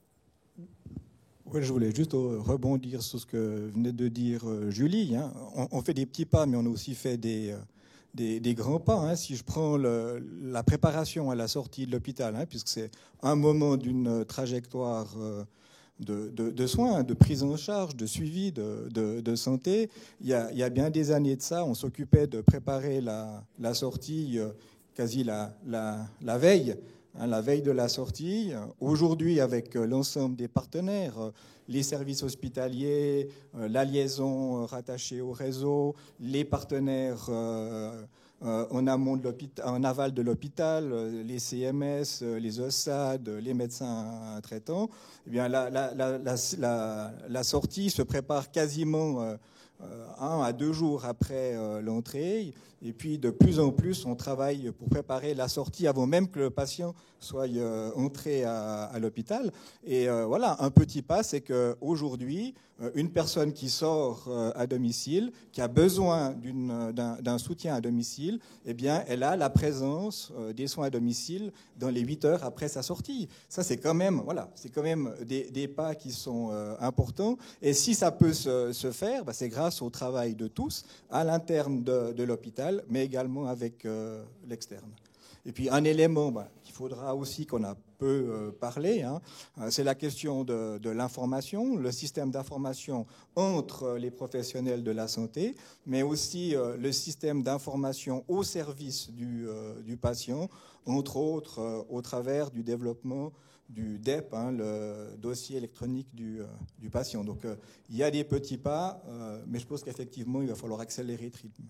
Oui, je voulais juste rebondir sur ce que venait de dire Julie. On fait des petits pas, mais on a aussi fait des grands pas. Si je prends la préparation à la sortie de l'hôpital, puisque c'est un moment d'une trajectoire de soins, de prise en charge, de suivi, de santé. Il y a bien des années de ça, on s'occupait de préparer la sortie quasi la veille. La veille de la sortie. Aujourd'hui, avec l'ensemble des partenaires, les services hospitaliers, la liaison rattachée au réseau, les partenaires en amont de l'hôpital, en aval de l'hôpital, les CMS, les OSAD, les médecins traitants, eh bien la sortie se prépare quasiment 1 à 2 jours après l'entrée. Et puis, de plus en plus, on travaille pour préparer la sortie avant même que le patient soit entré à l'hôpital. Et voilà, un petit pas, c'est qu'aujourd'hui, une personne qui sort à domicile, qui a besoin d'un soutien à domicile, eh bien, elle a la présence des soins à domicile dans les 8 heures après sa sortie. Ça, c'est quand même, voilà, c'est quand même des pas qui sont importants. Et si ça peut se faire, bah, c'est grâce au travail de tous, à l'interne de l'hôpital, mais également avec l'externe. Et puis un élément qu'il faudra aussi, qu'on a peu parlé, c'est la question de l'information, le système d'information entre les professionnels de la santé, mais aussi le système d'information au service du patient, entre autres au travers du développement du DEP, le dossier électronique du patient. Donc il y a des petits pas, mais je pense qu'effectivement il va falloir accélérer le rythme.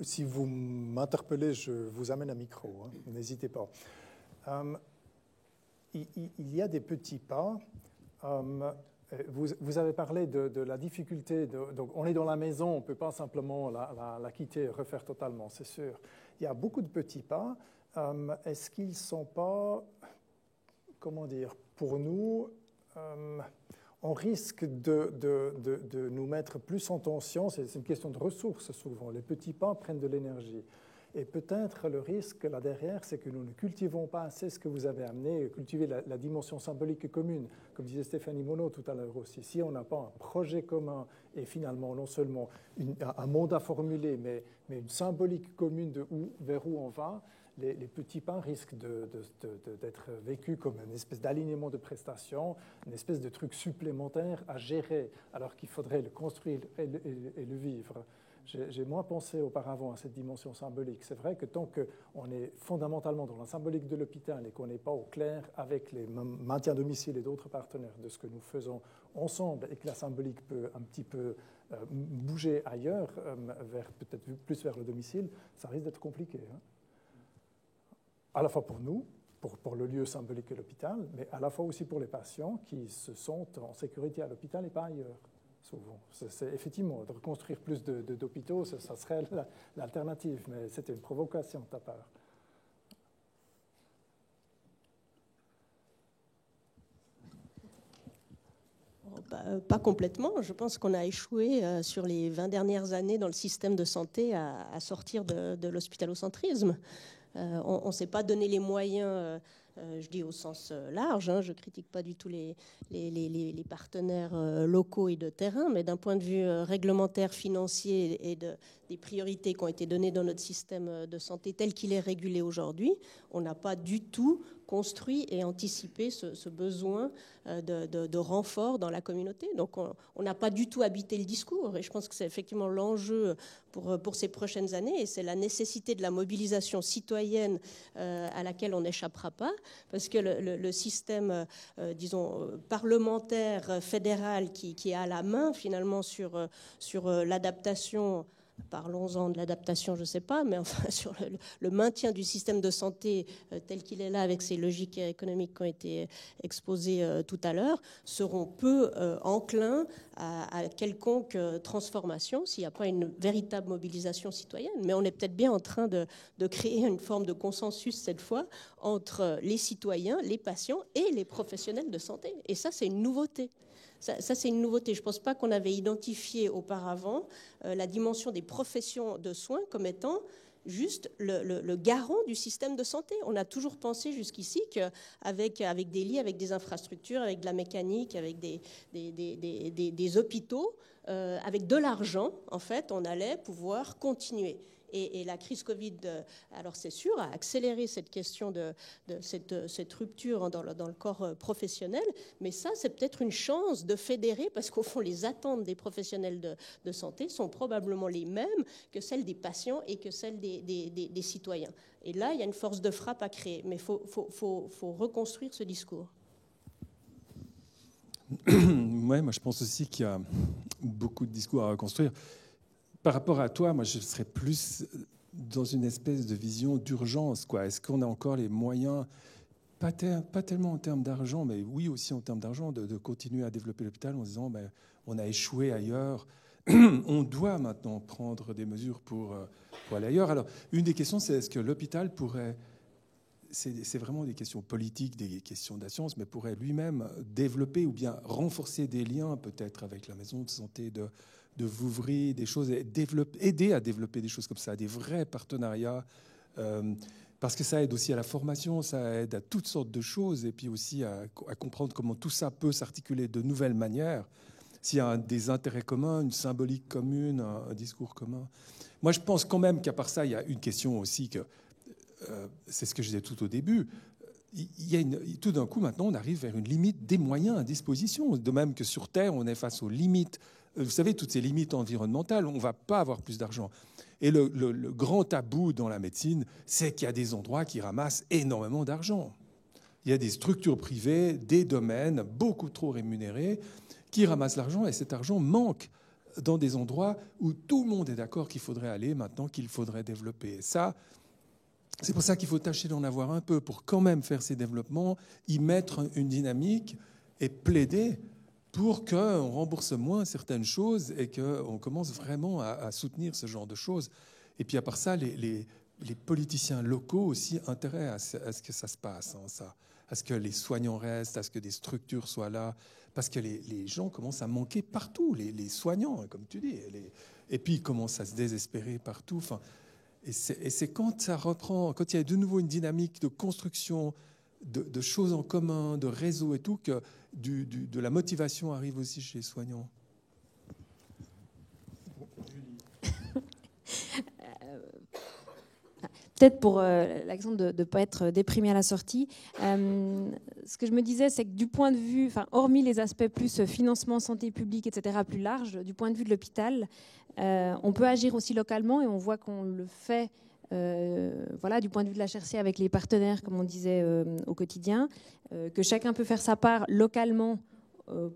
Si vous m'interpellez, je vous amène un micro, n'hésitez pas. Il y a des petits pas. Vous avez parlé de la difficulté. Donc on est dans la maison, on ne peut pas simplement la quitter et refaire totalement, c'est sûr. Il y a beaucoup de petits pas. Est-ce qu'ils ne sont pas, comment dire, pour nous, on risque de nous mettre plus en tension. C'est une question de ressources souvent. Les petits pas prennent de l'énergie. Et peut-être le risque là derrière, c'est que nous ne cultivons pas assez ce que vous avez amené, cultiver la dimension symbolique commune. Comme disait Stéphanie Monod tout à l'heure aussi, si on n'a pas un projet commun et finalement non seulement un mandat formulé, mais une symbolique commune vers où on va, les petits pas risquent d'être vécus comme une espèce d'alignement de prestations, une espèce de truc supplémentaire à gérer, alors qu'il faudrait le construire et le vivre. J'ai moins pensé auparavant à cette dimension symbolique. C'est vrai que tant qu'on est fondamentalement dans la symbolique de l'hôpital et qu'on n'est pas au clair avec les maintiens à domicile et d'autres partenaires de ce que nous faisons ensemble et que la symbolique peut un petit peu bouger ailleurs, peut-être plus vers le domicile, ça risque d'être compliqué. À la fois pour nous, pour le lieu symbolique et l'hôpital, mais à la fois aussi pour les patients qui se sentent en sécurité à l'hôpital et pas ailleurs. Souvent. C'est effectivement, de reconstruire plus d'hôpitaux, ça serait l'alternative, mais c'était une provocation de ta part. Pas complètement. Je pense qu'on a échoué sur les 20 dernières années dans le système de santé à sortir de l'hospitalocentrisme. On ne s'est pas donné les moyens, je dis au sens large, je ne critique pas du tout les partenaires locaux et de terrain, mais d'un point de vue réglementaire, financier et des priorités qui ont été données dans notre système de santé tel qu'il est régulé aujourd'hui, on n'a pas du tout construit et anticipé ce besoin de renfort dans la communauté. Donc on n'a pas du tout habité le discours, et je pense que c'est effectivement l'enjeu pour ces prochaines années, et c'est la nécessité de la mobilisation citoyenne à laquelle on n'échappera pas, parce que le système, disons, parlementaire, fédéral qui a la main finalement sur l'adaptation. Parlons-en de l'adaptation, je ne sais pas, mais enfin sur le maintien du système de santé tel qu'il est là, avec ces logiques économiques qui ont été exposées tout à l'heure, seront peu enclins à quelconque transformation s'il n'y a pas une véritable mobilisation citoyenne. Mais on est peut-être bien en train de créer une forme de consensus cette fois entre les citoyens, les patients et les professionnels de santé. Et ça, c'est une nouveauté. Ça, c'est une nouveauté. Je ne pense pas qu'on avait identifié auparavant la dimension des professions de soins comme étant juste le garant du système de santé. On a toujours pensé jusqu'ici qu'avec des lits, avec des infrastructures, avec de la mécanique, avec des hôpitaux, avec de l'argent, en fait, on allait pouvoir continuer. Et la crise Covid, alors c'est sûr, a accéléré cette question de cette rupture dans le corps professionnel, mais ça, c'est peut-être une chance de fédérer, parce qu'au fond, les attentes des professionnels de santé sont probablement les mêmes que celles des patients et que celles des citoyens. Et là, il y a une force de frappe à créer, mais il faut reconstruire ce discours. Ouais, moi je pense aussi qu'il y a beaucoup de discours à reconstruire. Par rapport à toi, moi je serais plus dans une espèce de vision d'urgence, quoi. Est-ce qu'on a encore les moyens, pas tellement en termes d'argent, mais oui aussi en termes d'argent, de continuer à développer l'hôpital en disant on a échoué ailleurs, on doit maintenant prendre des mesures pour aller ailleurs. Alors une des questions, c'est est-ce que l'hôpital pourrait... C'est vraiment des questions politiques, des questions de la science, mais pourrait lui-même développer ou bien renforcer des liens peut-être avec la maison de santé de Vouvry, des choses, aider à développer des choses comme ça, des vrais partenariats, parce que ça aide aussi à la formation, ça aide à toutes sortes de choses, et puis aussi à comprendre comment tout ça peut s'articuler de nouvelles manières, s'il y a des intérêts communs, une symbolique commune, un discours commun. Moi, je pense quand même qu'à part ça, il y a une question aussi que c'est ce que je disais tout au début. Tout d'un coup, maintenant, on arrive vers une limite des moyens à disposition. De même que sur Terre, on est face aux limites. Vous savez, toutes ces limites environnementales, on ne va pas avoir plus d'argent. Et le grand tabou dans la médecine, c'est qu'il y a des endroits qui ramassent énormément d'argent. Il y a des structures privées, des domaines beaucoup trop rémunérés qui ramassent l'argent, et cet argent manque dans des endroits où tout le monde est d'accord qu'il faudrait aller maintenant, qu'il faudrait développer. Et ça, c'est pour ça qu'il faut tâcher d'en avoir un peu pour quand même faire ces développements, y mettre une dynamique et plaider pour qu'on rembourse moins certaines choses et qu'on commence vraiment à soutenir ce genre de choses. Et puis à part ça, les politiciens locaux aussi intérêt à ce que ça se passe, hein, à ce que les soignants restent, à ce que des structures soient là, parce que les gens commencent à manquer partout, les soignants, comme tu dis, et puis ils commencent à se désespérer partout. Enfin, et c'est quand ça reprend, quand il y a de nouveau une dynamique de construction, de choses en commun, de réseau et tout, que de la motivation arrive aussi chez les soignants. Peut-être pour l'exemple de ne pas être déprimé à la sortie, ce que je me disais, c'est que du point de vue, hormis les aspects plus financement, santé publique, etc., plus large, du point de vue de l'hôpital, on peut agir aussi localement, et on voit qu'on le fait du point de vue de la HRC avec les partenaires, comme on disait au quotidien, que chacun peut faire sa part localement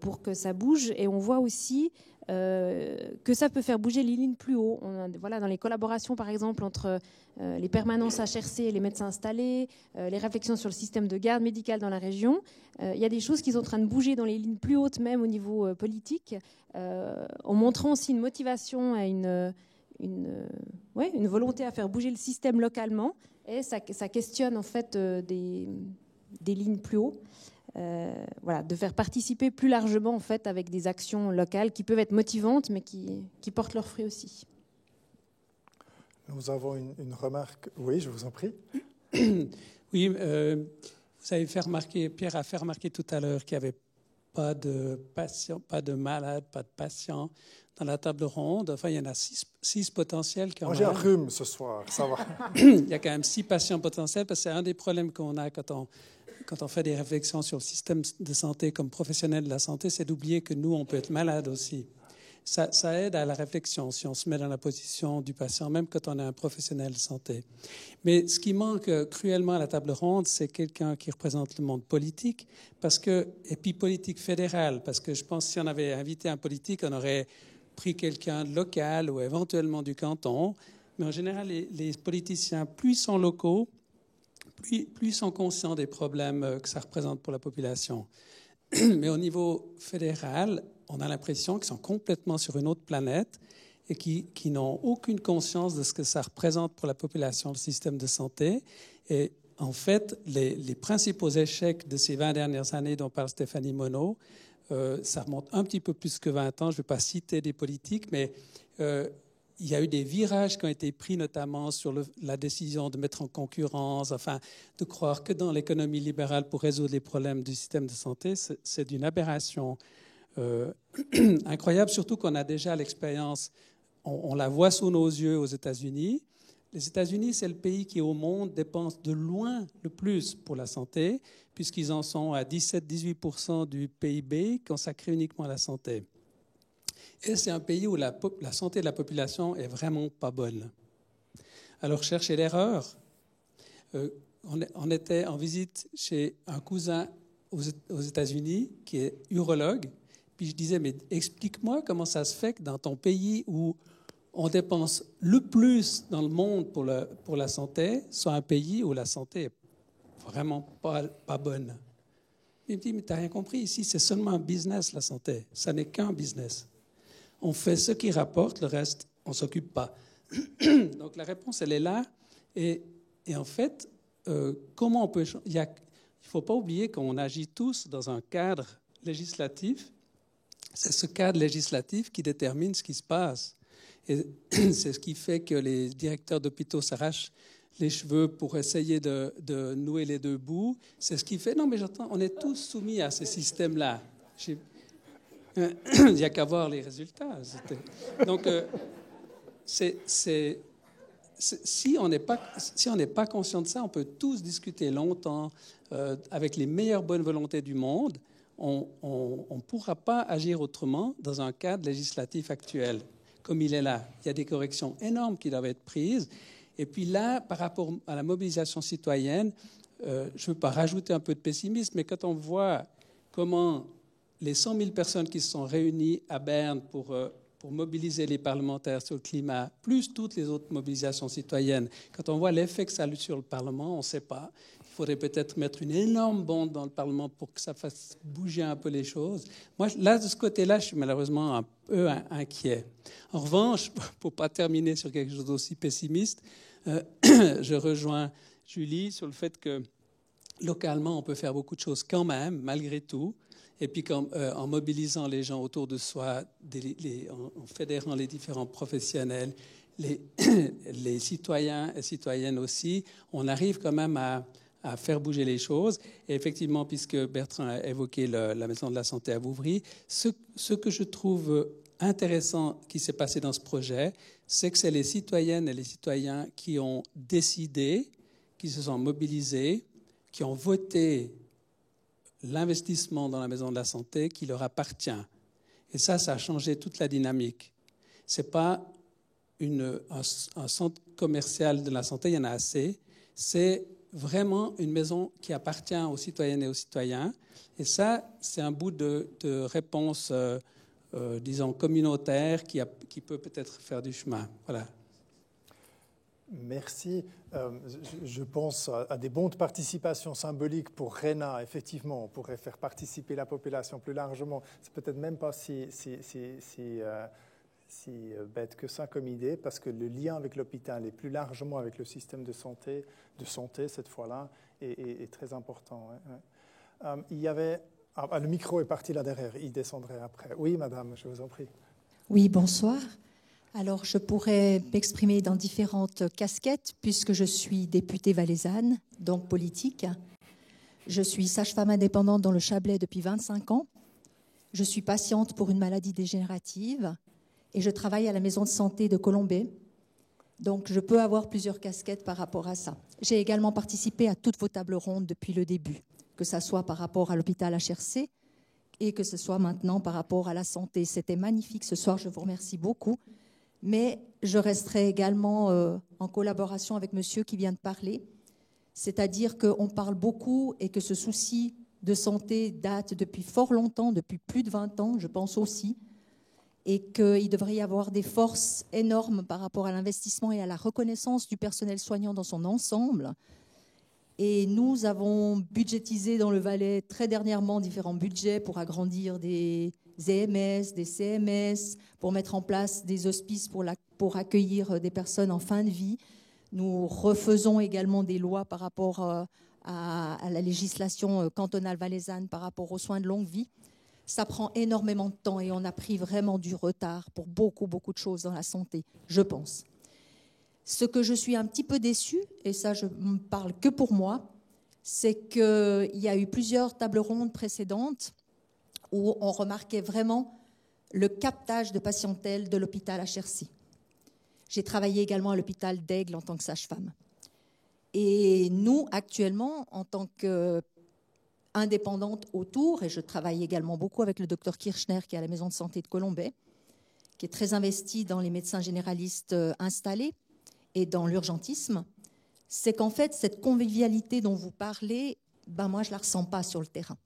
pour que ça bouge. Et on voit aussi que ça peut faire bouger les lignes plus haut. Dans les collaborations, par exemple, entre les permanences HRC et les médecins installés, les réflexions sur le système de garde médicale dans la région, il y a des choses qui sont en train de bouger dans les lignes plus hautes, même au niveau politique, en montrant aussi une motivation à une volonté à faire bouger le système localement, et ça questionne en fait des lignes plus haut. De faire participer plus largement en fait avec des actions locales qui peuvent être motivantes, mais qui portent leurs fruits aussi. Nous avons une remarque. Oui, je vous en prie. Oui, vous avez Pierre a fait remarquer tout à l'heure qu'il n'y avait pas de patients, pas de malades, pas de patients dans la table ronde. Enfin, il y en a 6 potentiels. Moi, j'ai un rhume ce soir, ça va. Il y a quand même 6 patients potentiels, parce que c'est un des problèmes qu'on a quand on fait des réflexions sur le système de santé comme professionnel de la santé, c'est d'oublier que nous, on peut être malade aussi. Ça aide à la réflexion si on se met dans la position du patient, même quand on est un professionnel de santé. Mais ce qui manque cruellement à la table ronde, c'est quelqu'un qui représente le monde politique, et puis politique fédérale, parce que je pense que si on avait invité un politique, on aurait pris quelqu'un de local ou éventuellement du canton. Mais en général, les politiciens, plus ils sont locaux, plus ils sont conscients des problèmes que ça représente pour la population. Mais au niveau fédéral, on a l'impression qu'ils sont complètement sur une autre planète et qui n'ont aucune conscience de ce que ça représente pour la population, le système de santé. Et en fait, les principaux échecs de ces 20 dernières années dont parle Stéphanie Monod, ça remonte un petit peu plus que 20 ans. Je ne vais pas citer des politiques, mais il y a eu des virages qui ont été pris, notamment sur la décision de mettre en concurrence, de croire que dans l'économie libérale pour résoudre les problèmes du système de santé. C'est d'une aberration incroyable, surtout qu'on a déjà l'expérience, on la voit sous nos yeux aux États-Unis, Les États-Unis, c'est le pays qui, au monde, dépense de loin le plus pour la santé, puisqu'ils en sont à 17-18% du PIB consacré uniquement à la santé. Et c'est un pays où la santé de la population est vraiment pas bonne. Alors, cherchez l'erreur. On était en visite chez un cousin aux États-Unis qui est urologue. Puis je disais, mais explique-moi comment ça se fait que dans ton pays où on dépense le plus dans le monde pour la santé, soit un pays où la santé est vraiment pas bonne. Il me dit, mais tu n'as rien compris, ici c'est seulement un business, la santé. Ça n'est qu'un business. On fait ce qui rapporte, le reste, on ne s'occupe pas. Donc la réponse, elle est là. Et en fait, comment on peut... Il ne faut pas oublier qu'on agit tous dans un cadre législatif. C'est ce cadre législatif qui détermine ce qui se passe. Et c'est ce qui fait que les directeurs d'hôpitaux s'arrachent les cheveux pour essayer de nouer les deux bouts. C'est ce qui fait... Non, mais j'entends, on est tous soumis à ces systèmes-là. Il n'y a qu'à voir les résultats. Donc, si on n'est pas conscient de ça, on peut tous discuter longtemps avec les meilleures bonnes volontés du monde. On ne pourra pas agir autrement dans un cadre législatif actuel, comme il est là. Il y a des corrections énormes qui doivent être prises. Et puis là, par rapport à la mobilisation citoyenne, je ne veux pas rajouter un peu de pessimisme, mais quand on voit comment les 100 000 personnes qui se sont réunies à Berne pour mobiliser les parlementaires sur le climat, plus toutes les autres mobilisations citoyennes, quand on voit l'effet que ça a eu sur le Parlement, on ne sait pas. Il faudrait peut-être mettre une énorme bombe dans le Parlement pour que ça fasse bouger un peu les choses. Moi, là, de ce côté-là, je suis malheureusement un peu inquiet. En revanche, pour ne pas terminer sur quelque chose d'aussi pessimiste, je rejoins Julie sur le fait que localement, on peut faire beaucoup de choses quand même, malgré tout. Et puis en mobilisant les gens autour de soi, en fédérant les différents professionnels, les citoyens et citoyennes aussi, on arrive quand même à faire bouger les choses. Et effectivement, puisque Bertrand a évoqué la Maison de la Santé à Vouvry, ce que je trouve intéressant qui s'est passé dans ce projet, c'est que c'est les citoyennes et les citoyens qui ont décidé, qui se sont mobilisés, qui ont voté l'investissement dans la Maison de la Santé qui leur appartient. Et ça a changé toute la dynamique. Ce n'est pas un centre commercial de la santé, il y en a assez. C'est vraiment une maison qui appartient aux citoyennes et aux citoyens. Et ça, c'est un bout de réponse, disons, communautaire qui peut peut-être faire du chemin. Voilà. Merci. Je pense à des bons de participation symboliques pour RENA. Effectivement, on pourrait faire participer la population plus largement. C'est peut-être même pas si bête que ça comme idée, parce que le lien avec l'hôpital et plus largement avec le système de santé cette fois-là, est très important. Il y avait... le micro est parti là derrière, il descendrait après. Oui, madame, je vous en prie. Oui, bonsoir. Alors, je pourrais m'exprimer dans différentes casquettes, puisque je suis députée valaisanne, donc politique. Je suis sage-femme indépendante dans le Chablais depuis 25 ans. Je suis patiente pour une maladie dégénérative et je travaille à la maison de santé de Colombey. Donc, je peux avoir plusieurs casquettes par rapport à ça. J'ai également participé à toutes vos tables rondes depuis le début, que ce soit par rapport à l'hôpital HRC et que ce soit maintenant par rapport à la santé. C'était magnifique ce soir, je vous remercie beaucoup. Mais je resterai également en collaboration avec monsieur qui vient de parler. C'est-à-dire qu'on parle beaucoup et que ce souci de santé date depuis fort longtemps, depuis plus de 20 ans, je pense aussi, et qu'il devrait y avoir des forces énormes par rapport à l'investissement et à la reconnaissance du personnel soignant dans son ensemble. Et nous avons budgétisé dans le Valais très dernièrement différents budgets pour agrandir des EMS, des CMS, pour mettre en place des hospices pour accueillir des personnes en fin de vie. Nous refaisons également des lois par rapport à la législation cantonale valaisanne par rapport aux soins de longue vie. Ça prend énormément de temps et on a pris vraiment du retard pour beaucoup de choses dans la santé, je pense. Ce que je suis un petit peu déçue, et ça je ne parle que pour moi, c'est qu'il y a eu plusieurs tables rondes précédentes où on remarquait vraiment le captage de patientèle de l'hôpital HRC. J'ai travaillé également à l'hôpital d'Aigle en tant que sage-femme. Et nous, actuellement, en tant qu'indépendante autour, et je travaille également beaucoup avec le docteur Kirchner qui est à la maison de santé de Colombey, qui est très investi dans les médecins généralistes installés et dans l'urgentisme, c'est qu'en fait, cette convivialité dont vous parlez, moi, je ne la ressens pas sur le terrain.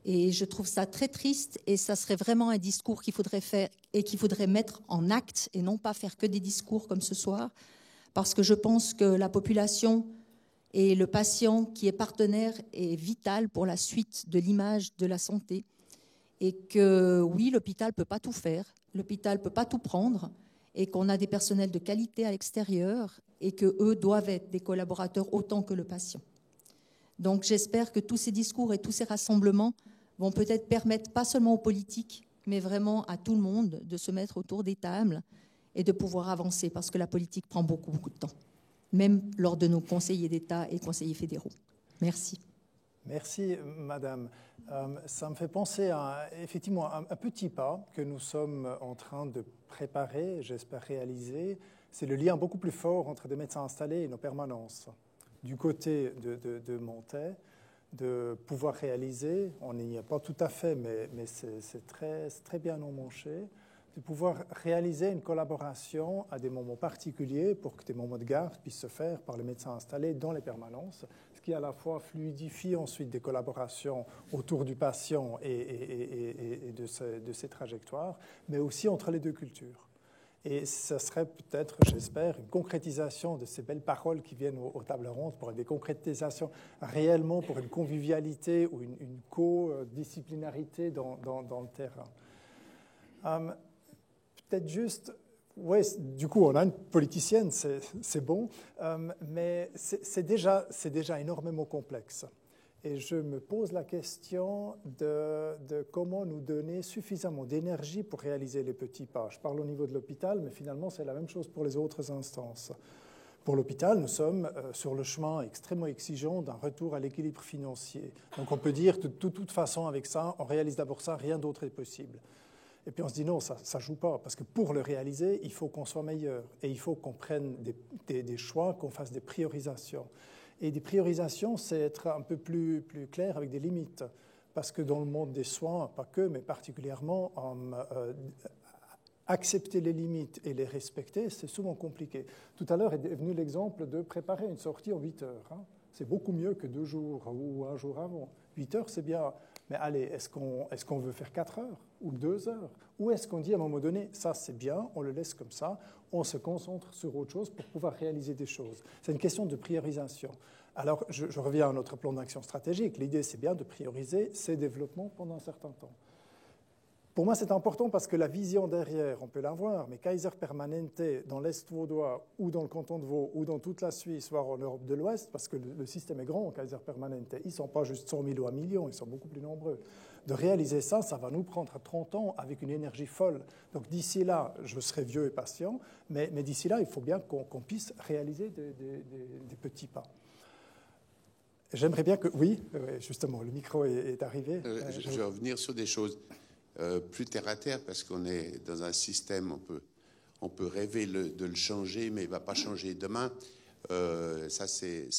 Et je trouve ça très triste, et ça serait vraiment un discours qu'il faudrait faire et qu'il faudrait mettre en acte, et non pas faire que des discours comme ce soir, parce que je pense que la population et le patient qui est partenaire est vital pour la suite de l'image de la santé, et que oui, l'hôpital ne peut pas tout faire, l'hôpital ne peut pas tout prendre, et qu'on a des personnels de qualité à l'extérieur, et qu'eux doivent être des collaborateurs autant que le patient. Donc j'espère que tous ces discours et tous ces rassemblements vont peut-être permettre, pas seulement aux politiques, mais vraiment à tout le monde de se mettre autour des tables et de pouvoir avancer, parce que la politique prend beaucoup, beaucoup de temps, même lors de nos conseillers d'État et conseillers fédéraux. Merci. Merci, Madame. Ça me fait penser à effectivement un petit pas que nous sommes en train de préparer, j'espère réaliser. C'est le lien beaucoup plus fort entre des médecins installés et nos permanences. Du côté de Montet, de pouvoir réaliser, on n'y est pas tout à fait, mais c'est très bien emmanché, de pouvoir réaliser une collaboration à des moments particuliers pour que des moments de garde puissent se faire par les médecins installés dans les permanences, ce qui à la fois fluidifie ensuite des collaborations autour du patient et de ses trajectoires, mais aussi entre les deux cultures. Et ce serait peut-être, j'espère, une concrétisation de ces belles paroles qui viennent aux tables rondes, pour des concrétisations réellement pour une convivialité ou une co-disciplinarité dans le terrain. Peut-être juste, oui, du coup, on a une politicienne, c'est bon, mais c'est déjà énormément complexe. Et je me pose la question de comment nous donner suffisamment d'énergie pour réaliser les petits pas. Je parle au niveau de l'hôpital, mais finalement, c'est la même chose pour les autres instances. Pour l'hôpital, nous sommes sur le chemin extrêmement exigeant d'un retour à l'équilibre financier. Donc on peut dire que de toute façon, avec ça, on réalise d'abord ça, rien d'autre est possible. Et puis on se dit non, ça ne joue pas, parce que pour le réaliser, il faut qu'on soit meilleur. Et il faut qu'on prenne des choix, qu'on fasse des priorisations. Et des priorisations, c'est être un peu plus clair avec des limites. Parce que dans le monde des soins, pas que, mais particulièrement, accepter les limites et les respecter, c'est souvent compliqué. Tout à l'heure est venu l'exemple de préparer une sortie en 8 heures. Hein. C'est beaucoup mieux que 2 jours ou un jour avant. 8 heures, c'est bien. Mais allez, est-ce qu'on veut faire 4 heures ou 2 heures? Ou est-ce qu'on dit à un moment donné, ça c'est bien, on le laisse comme ça, on se concentre sur autre chose pour pouvoir réaliser des choses? C'est une question de priorisation. Alors, je reviens à notre plan d'action stratégique. L'idée, c'est bien de prioriser ces développements pendant un certain temps. Pour moi, c'est important parce que la vision derrière, on peut l'avoir, mais Kaiser Permanente dans l'Est vaudois ou dans le canton de Vaud ou dans toute la Suisse, voire en Europe de l'Ouest, parce que le système est grand, Kaiser Permanente, ils ne sont pas juste 100 000 ou 1 million, ils sont beaucoup plus nombreux. De réaliser ça, ça va nous prendre 30 ans avec une énergie folle. Donc d'ici là, je serai vieux et patient, mais d'ici là, il faut bien qu'on puisse réaliser des petits pas. J'aimerais bien que... Oui, justement, le micro est arrivé. Je vais revenir sur des choses plus terre à terre, parce qu'on est dans un système, on peut rêver de le changer, mais il ne va pas changer demain. Ça, c'est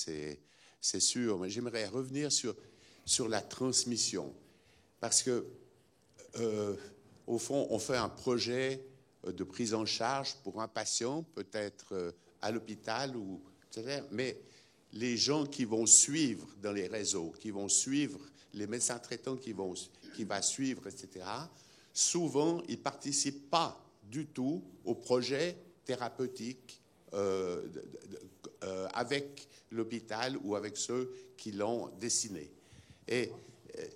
sûr. Mais j'aimerais revenir sur la transmission. Parce que, au fond, on fait un projet de prise en charge pour un patient, peut-être à l'hôpital, etc. Mais les gens qui vont suivre dans les réseaux, qui vont suivre les médecins traitants qui vont suivre, etc., souvent, ils ne participent pas du tout au projet thérapeutique avec l'hôpital ou avec ceux qui l'ont dessiné. Et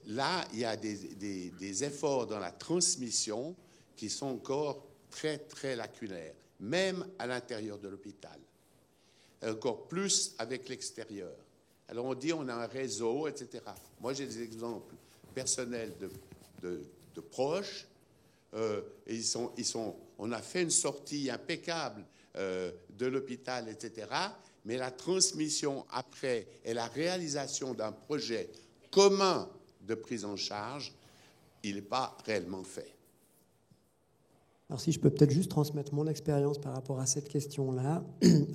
là, il y a des efforts dans la transmission qui sont encore très, très lacunaires, même à l'intérieur de l'hôpital. Encore plus avec l'extérieur. Alors on dit on a un réseau, etc. Moi j'ai des exemples personnels de proches. Et on a fait une sortie impeccable de l'hôpital, etc. Mais la transmission après et la réalisation d'un projet commun de prise en charge, il n'est pas réellement fait. Alors si je peux peut-être juste transmettre mon expérience par rapport à cette question-là.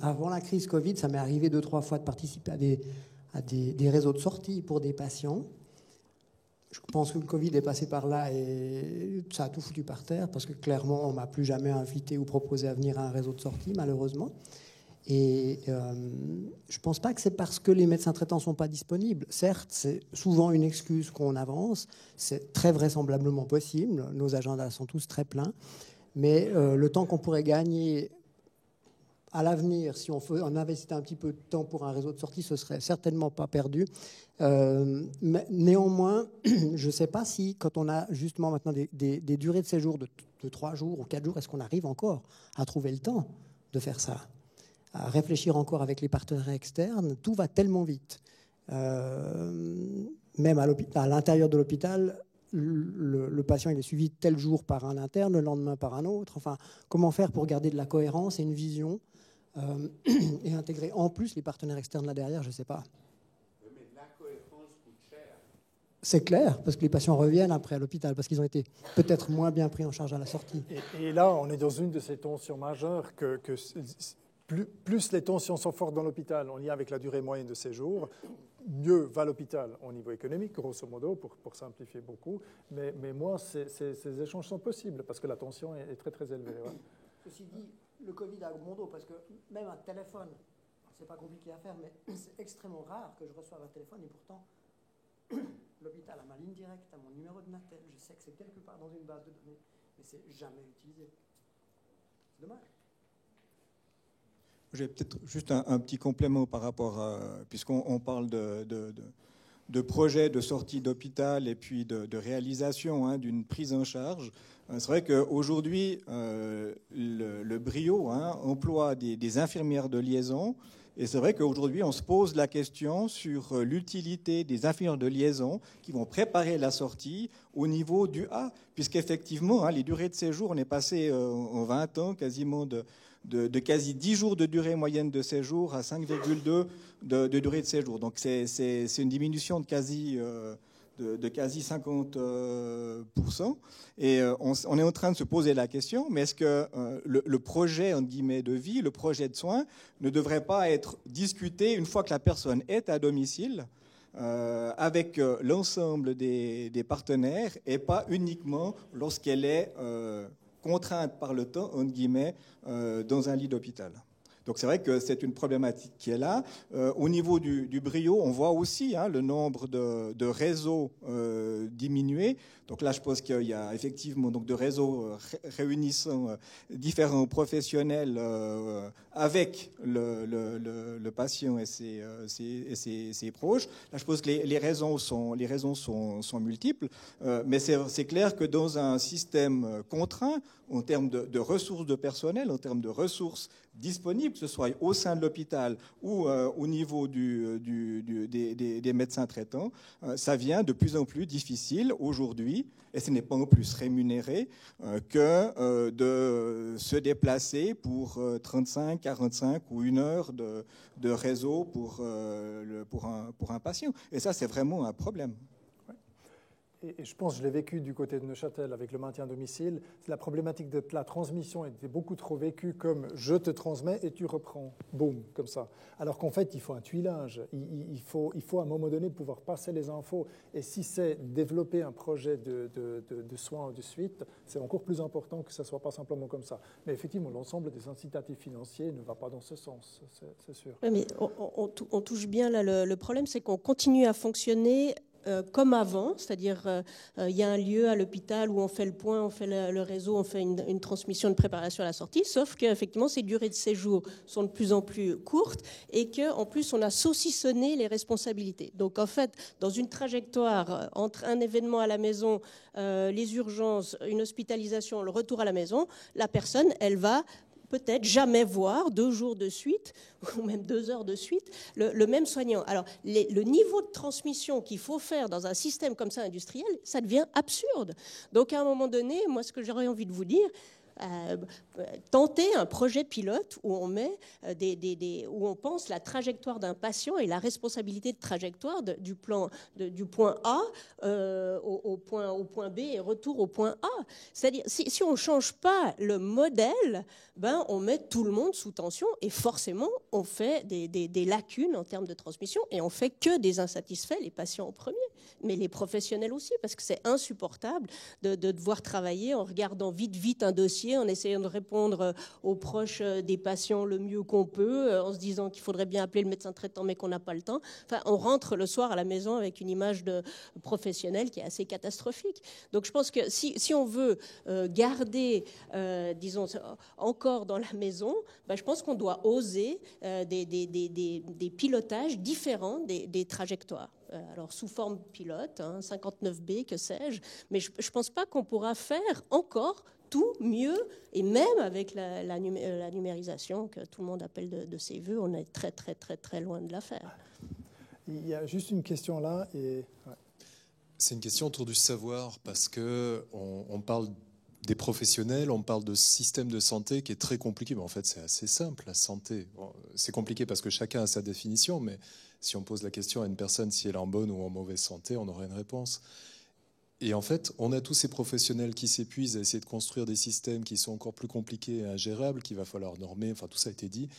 Avant la crise Covid, ça m'est arrivé 2-3 fois de participer à des réseaux de sortie pour des patients. Je pense que le Covid est passé par là et ça a tout foutu par terre parce que clairement, on ne m'a plus jamais invité ou proposé à venir à un réseau de sortie, malheureusement. Et je ne pense pas que c'est parce que les médecins traitants ne sont pas disponibles. Certes, c'est souvent une excuse qu'on avance. C'est très vraisemblablement possible. Nos agendas sont tous très pleins. Mais le temps qu'on pourrait gagner à l'avenir, si on investissait un petit peu de temps pour un réseau de sortie, ce serait certainement pas perdu. Mais néanmoins, je ne sais pas si, quand on a justement maintenant des durées de séjour de 3 jours ou 4 jours, est-ce qu'on arrive encore à trouver le temps de faire ça, à réfléchir encore avec les partenaires externes. Tout va tellement vite. Même à l'intérieur de l'hôpital, le patient il est suivi tel jour par un interne, le lendemain par un autre. Enfin, comment faire pour garder de la cohérence et une vision et intégrer en plus les partenaires externes là derrière, je ne sais pas. Mais la cohérence coûte cher. C'est clair, parce que les patients reviennent après à l'hôpital, parce qu'ils ont été peut-être moins bien pris en charge à la sortie. Et là, on est dans une de ces tensions majeures que plus les tensions sont fortes dans l'hôpital en lien avec la durée moyenne de séjour, mieux va l'hôpital au niveau économique, grosso modo, pour simplifier beaucoup. Mais moins ces échanges sont possibles, parce que la tension est très, très élevée. Ouais. Ceci dit, le Covid a bon dos, parce que même un téléphone, c'est pas compliqué à faire, mais c'est extrêmement rare que je reçoive un téléphone, et pourtant, l'hôpital a ma ligne directe, a mon numéro de Natel, je sais que c'est quelque part dans une base de données, mais c'est jamais utilisé. C'est dommage. J'ai peut-être juste un petit complément par rapport à, puisqu'on parle de projets de sortie d'hôpital et puis de réalisation d'une prise en charge. C'est vrai qu'aujourd'hui, le Brio emploie des infirmières de liaison. Et c'est vrai qu'aujourd'hui, on se pose la question sur l'utilité des infirmières de liaison qui vont préparer la sortie au niveau du A, puisqu'effectivement, les durées de séjour, on est passé en 20 ans quasiment de quasi 10 jours de durée moyenne de séjour à 5,2 de durée de séjour. Donc c'est une diminution de quasi 50%. Et on est en train de se poser la question, mais est-ce que le projet entre guillemets, de vie, le projet de soins, ne devrait pas être discuté une fois que la personne est à domicile avec l'ensemble des partenaires et pas uniquement lorsqu'elle est contrainte par le temps, entre guillemets, dans un lit d'hôpital. Donc c'est vrai que c'est une problématique qui est là. Au niveau du Brio, on voit aussi le nombre de réseaux diminuer. Donc là, je pense qu'il y a effectivement donc de réseaux réunissant différents professionnels avec le patient et ses proches. Là, je pense que les raisons sont multiples. Mais c'est clair que dans un système contraint, en termes de ressources de personnel, en termes de ressources disponibles, que ce soit au sein de l'hôpital ou au niveau des médecins traitants, ça devient de plus en plus difficile aujourd'hui, et ce n'est pas en plus rémunéré, que de se déplacer pour 35, 45 ou 1 heure de réseau pour un patient. Et ça, c'est vraiment un problème. Et je pense que je l'ai vécu du côté de Neuchâtel avec le maintien à domicile. La problématique de la transmission était beaucoup trop vécue comme je te transmets et tu reprends, boum, comme ça. Alors qu'en fait, il faut un tuilage. Il faut à un moment donné pouvoir passer les infos. Et si c'est développer un projet de soins ou de suite, c'est encore plus important que ça ne soit pas simplement comme ça. Mais effectivement, l'ensemble des incitatifs financiers ne va pas dans ce sens, c'est sûr. Oui, mais on touche bien là. Le problème, c'est qu'on continue à fonctionner comme avant, c'est-à-dire il y a un lieu à l'hôpital où on fait le point, on fait le réseau, on fait une transmission de préparation à la sortie, sauf qu'effectivement ces durées de séjour sont de plus en plus courtes et qu'en plus on a saucissonné les responsabilités. Donc en fait, dans une trajectoire entre un événement à la maison, les urgences, une hospitalisation, le retour à la maison, la personne, elle va peut-être jamais voir 2 jours de suite, ou même 2 heures de suite, le même soignant. Alors, le niveau de transmission qu'il faut faire dans un système comme ça industriel, ça devient absurde. Donc, à un moment donné, moi, ce que j'aurais envie de vous dire, tenter un projet pilote où on met où on pense la trajectoire d'un patient et la responsabilité de trajectoire du point A au point B et retour au point A. C'est-à-dire, si on ne change pas le modèle, on met tout le monde sous tension et forcément on fait des lacunes en termes de transmission et on fait que des insatisfaits, les patients en premier, mais les professionnels aussi, parce que c'est insupportable de devoir travailler en regardant vite un dossier, en essayant de répondre aux proches des patients le mieux qu'on peut, en se disant qu'il faudrait bien appeler le médecin traitant mais qu'on n'a pas le temps. Enfin, on rentre le soir à la maison avec une image de professionnel qui est assez catastrophique. Donc je pense que si on veut garder, disons, encore dans la maison, je pense qu'on doit oser des pilotages différents des trajectoires. Alors sous forme pilote, 59B, que sais-je, mais je ne pense pas qu'on pourra faire encore tout mieux, et même avec la numérisation que tout le monde appelle de ses voeux, on est très loin de la faire. Il y a juste une question là. C'est une question autour du savoir, parce qu'on parle des professionnels, on parle de système de santé qui est très compliqué. Mais en fait, c'est assez simple, la santé. Bon, c'est compliqué parce que chacun a sa définition, mais si on pose la question à une personne si elle est en bonne ou en mauvaise santé, on aurait une réponse. Et en fait, on a tous ces professionnels qui s'épuisent à essayer de construire des systèmes qui sont encore plus compliqués et ingérables, qu'il va falloir normer, enfin tout ça a été dit.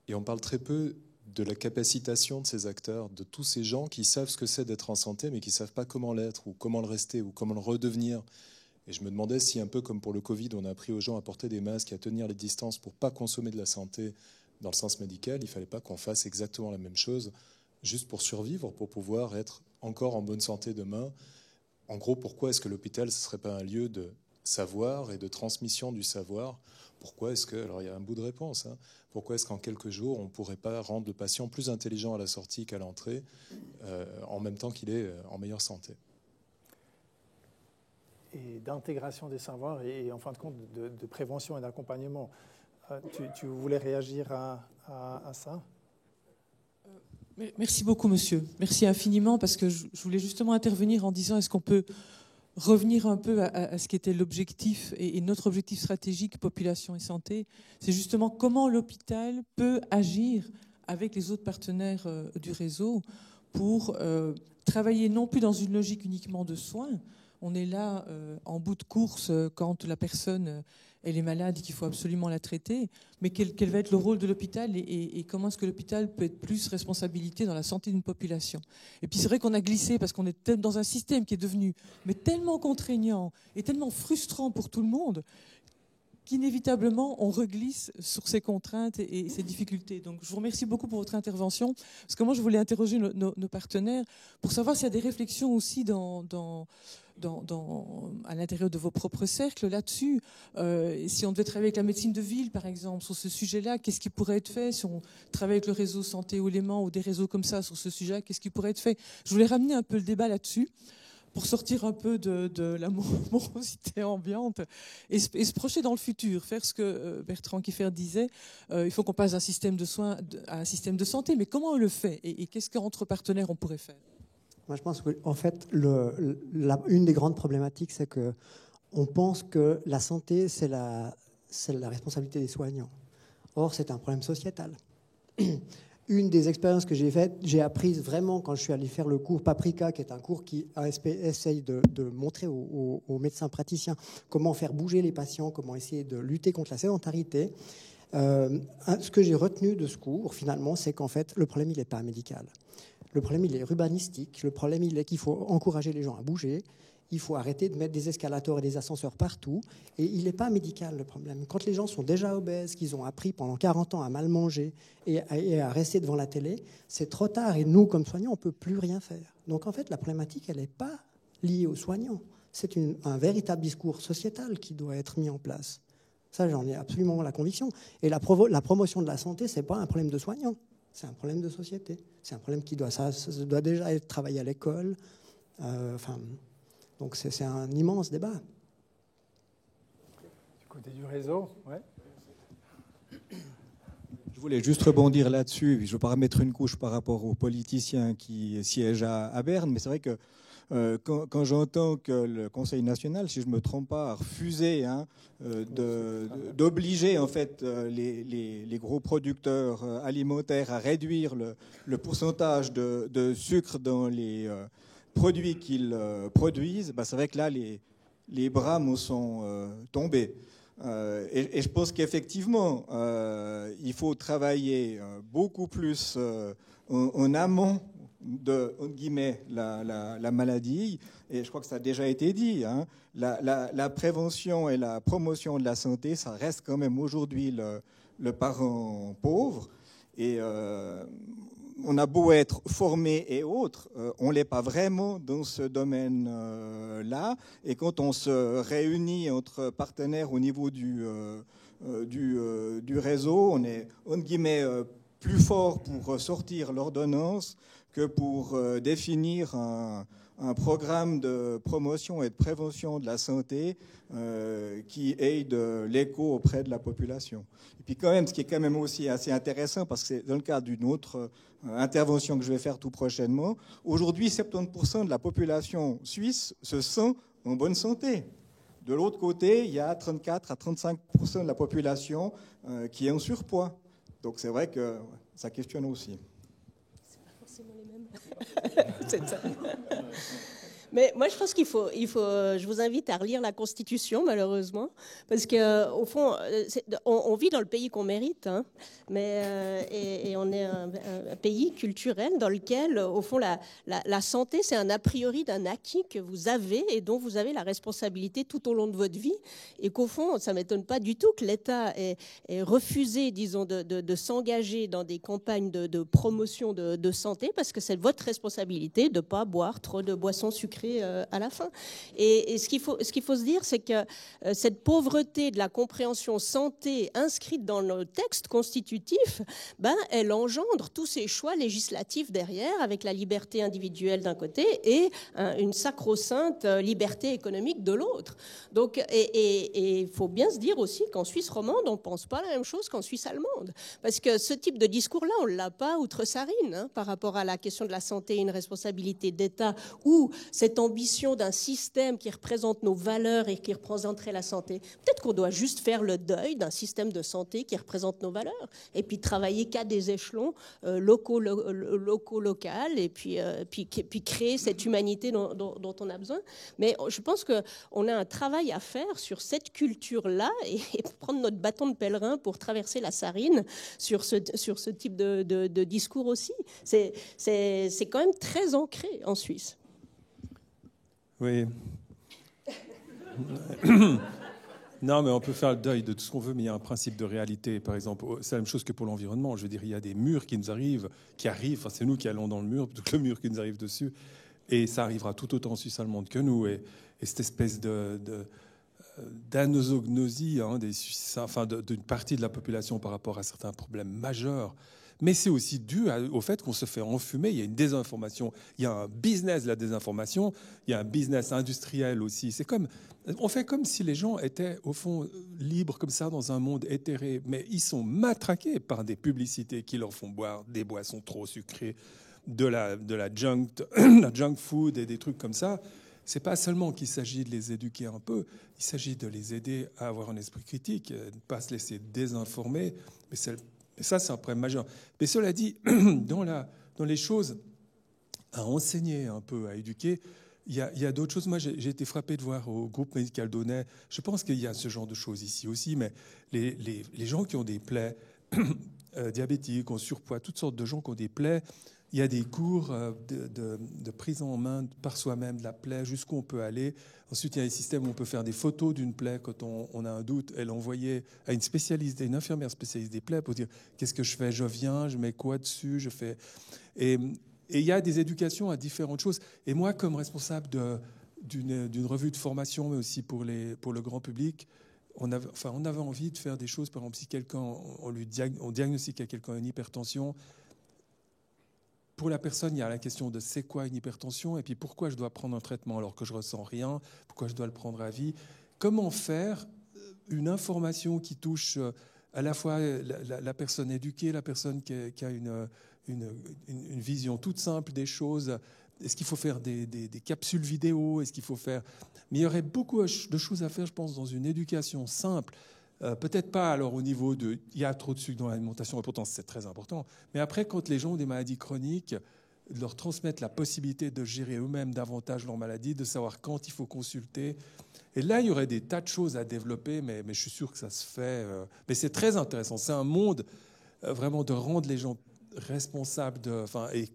Et on parle très peu de la capacitation de ces acteurs, de tous ces gens qui savent ce que c'est d'être en santé, mais qui ne savent pas comment l'être, ou comment le rester, ou comment le redevenir. Et je me demandais si, un peu comme pour le Covid, on a appris aux gens à porter des masques, à tenir les distances pour ne pas consommer de la santé dans le sens médical, il ne fallait pas qu'on fasse exactement la même chose, juste pour survivre, pour pouvoir être encore en bonne santé demain. En gros, pourquoi est-ce que l'hôpital, ce ne serait pas un lieu de savoir et de transmission du savoir? Pourquoi est-ce que, alors il y a un bout de réponse, pourquoi est-ce qu'en quelques jours, on ne pourrait pas rendre le patient plus intelligent à la sortie qu'à l'entrée, en même temps qu'il est en meilleure santé? Et d'intégration des savoirs et en fin de compte de prévention et d'accompagnement. Tu voulais réagir à ça? Merci beaucoup, monsieur. Merci infiniment, parce que je voulais justement intervenir en disant, est-ce qu'on peut revenir un peu à ce qui était l'objectif et notre objectif stratégique population et santé, c'est justement comment l'hôpital peut agir avec les autres partenaires du réseau pour travailler non plus dans une logique uniquement de soins. On est là en bout de course quand la personne elle est malade et qu'il faut absolument la traiter, mais quel va être le rôle de l'hôpital et comment est-ce que l'hôpital peut être plus responsabilité dans la santé d'une population. Et puis c'est vrai qu'on a glissé parce qu'on est dans un système qui est devenu mais tellement contraignant et tellement frustrant pour tout le monde qu'inévitablement on reglisse sur ces contraintes et ces difficultés. Donc je vous remercie beaucoup pour votre intervention, parce que moi je voulais interroger nos partenaires pour savoir s'il y a des réflexions aussi à l'intérieur de vos propres cercles là-dessus. Si on devait travailler avec la médecine de ville, par exemple, sur ce sujet-là, qu'est-ce qui pourrait être fait? Si on travaille avec le réseau Santé Haut-Léman ou des réseaux comme ça sur ce sujet-là, qu'est-ce qui pourrait être fait? Je voulais ramener un peu le débat là-dessus pour sortir un peu de la morosité ambiante et se projeter dans le futur, faire ce que Bertrand Kieffer disait, il faut qu'on passe d'un système de soins à un système de santé, mais comment on le fait et qu'est-ce qu'entre partenaires on pourrait faire? Moi, je pense qu'en fait, une des grandes problématiques, c'est qu'on pense que la santé, c'est la responsabilité des soignants. Or, c'est un problème sociétal. Une des expériences que j'ai faites, j'ai appris vraiment quand je suis allé faire le cours Paprika, qui est un cours qui essaye de montrer aux médecins praticiens comment faire bouger les patients, comment essayer de lutter contre la sédentarité. Ce que j'ai retenu de ce cours, finalement, c'est qu'en fait, le problème, il n'est pas médical. Le problème, il est urbanistique. Le problème, il est qu'il faut encourager les gens à bouger. Il faut arrêter de mettre des escalators et des ascenseurs partout. Et il n'est pas médical, le problème. Quand les gens sont déjà obèses, qu'ils ont appris pendant 40 ans à mal manger et à rester devant la télé, c'est trop tard. Et nous, comme soignants, on ne peut plus rien faire. Donc, en fait, la problématique, elle n'est pas liée aux soignants. C'est un véritable discours sociétal qui doit être mis en place. Ça, j'en ai absolument la conviction. Et la promotion de la santé, ce n'est pas un problème de soignants. C'est un problème de société. C'est un problème qui doit déjà être travaillé à l'école. Donc c'est un immense débat. Du côté du réseau, ouais. Je voulais juste rebondir là-dessus. Je ne veux pas remettre une couche par rapport aux politiciens qui siègent à Berne, mais c'est vrai que quand j'entends que le Conseil national, si je ne me trompe pas, a refusé d'obliger en fait les gros producteurs alimentaires à réduire le pourcentage de sucre dans les produits qu'ils produisent, c'est vrai que là, les bras me sont tombés. Et je pense qu'effectivement, il faut travailler beaucoup plus en amont de, entre guillemets, la maladie. Et je crois que ça a déjà été dit, hein, la prévention et la promotion de la santé, ça reste quand même aujourd'hui le parent pauvre. Et on a beau être formé et autres, on ne l'est pas vraiment dans ce domaine-là. Et quand on se réunit entre partenaires au niveau du réseau, on est, entre guillemets, plus fort pour sortir l'ordonnance que pour définir un programme de promotion et de prévention de la santé qui aide l'écho auprès de la population. Et puis quand même, ce qui est quand même aussi assez intéressant, parce que c'est dans le cadre d'une autre intervention que je vais faire tout prochainement, aujourd'hui, 70% de la population suisse se sent en bonne santé. De l'autre côté, il y a 34 à 35% de la population qui est en surpoids. Donc c'est vrai que ça questionne aussi. C'est pas forcément les mêmes. C'est ça. Mais moi, je pense je vous invite à relire la Constitution, malheureusement, parce qu'au fond, on vit dans le pays qu'on mérite, hein, et on est un pays culturel dans lequel, au fond, la santé, c'est un a priori d'un acquis que vous avez et dont vous avez la responsabilité tout au long de votre vie, et qu'au fond, ça ne m'étonne pas du tout que l'État ait refusé, disons, de s'engager dans des campagnes de promotion de santé, parce que c'est votre responsabilité de ne pas boire trop de boissons sucrées à la fin. Et ce qu'il faut se dire, c'est que cette pauvreté de la compréhension santé inscrite dans le texte constitutif, elle engendre tous ces choix législatifs derrière, avec la liberté individuelle d'un côté et une sacro-sainte liberté économique de l'autre. Donc, et il faut bien se dire aussi qu'en Suisse romande, on ne pense pas la même chose qu'en Suisse allemande. Parce que ce type de discours-là, on ne l'a pas outre-Sarine, hein, par rapport à la question de la santé et une responsabilité d'État, ou cette ambition d'un système qui représente nos valeurs et qui représenterait la santé. Peut-être qu'on doit juste faire le deuil d'un système de santé qui représente nos valeurs et puis travailler qu'à des échelons locaux, et puis créer cette humanité dont on a besoin. Mais je pense qu'on a un travail à faire sur cette culture-là et prendre notre bâton de pèlerin pour traverser la Sarine sur ce type de discours aussi. C'est quand même très ancré en Suisse. Oui. Non, mais on peut faire le deuil de tout ce qu'on veut, mais il y a un principe de réalité. Par exemple, c'est la même chose que pour l'environnement. Je veux dire, il y a des murs qui nous arrivent, enfin, c'est nous qui allons dans le mur, plutôt que le mur qui nous arrive dessus. Et ça arrivera tout autant en Suisse allemande que nous. Et cette espèce d'anosognosie, hein, d'une partie de la population par rapport à certains problèmes majeurs. Mais c'est aussi dû au fait qu'on se fait enfumer. Il y a une désinformation, il y a un business de la désinformation, il y a un business industriel aussi. On fait comme si les gens étaient, au fond, libres comme ça dans un monde éthéré. Mais ils sont matraqués par des publicités qui leur font boire des boissons trop sucrées, de la junk food et des trucs comme ça. C'est pas seulement qu'il s'agit de les éduquer un peu, il s'agit de les aider à avoir un esprit critique, de ne pas se laisser désinformer. Mais ça, c'est un problème majeur. Mais cela dit, dans les choses à enseigner un peu, à éduquer, il y a d'autres choses. Moi, j'ai été frappé de voir au groupe médical d'Aunay, je pense qu'il y a ce genre de choses ici aussi, mais les gens qui ont des plaies diabétiques, en surpoids, toutes sortes de gens qui ont des plaies, il y a des cours de prise en main par soi-même de la plaie, jusqu'où on peut aller. Ensuite, il y a des systèmes où on peut faire des photos d'une plaie quand on a un doute et l'envoyer à une spécialiste, une infirmière spécialiste des plaies pour dire qu'est-ce que je fais, je viens, je mets quoi dessus, je fais. Et il y a des éducations à différentes choses. Et moi, comme responsable d'une revue de formation, mais aussi pour le grand public, on avait envie de faire des choses. Par exemple, si on diagnostique à quelqu'un une hypertension, pour la personne, il y a la question de c'est quoi une hypertension et puis pourquoi je dois prendre un traitement alors que je ressens rien, pourquoi je dois le prendre à vie. Comment faire une information qui touche à la fois la personne éduquée, la personne qui a une vision toute simple des choses, est-ce qu'il faut faire des capsules vidéo? Est-ce qu'il faut faire... Mais il y aurait beaucoup de choses à faire, je pense, dans une éducation simple. Peut-être pas alors au niveau de... Il y a trop de sucre dans l'alimentation, et pourtant c'est très important. Mais après, quand les gens ont des maladies chroniques, de leur transmettre la possibilité de gérer eux-mêmes davantage leur maladie, de savoir quand il faut consulter. Et là, il y aurait des tas de choses à développer, mais je suis sûr que ça se fait. Mais c'est très intéressant. C'est un monde vraiment de rendre les gens responsables et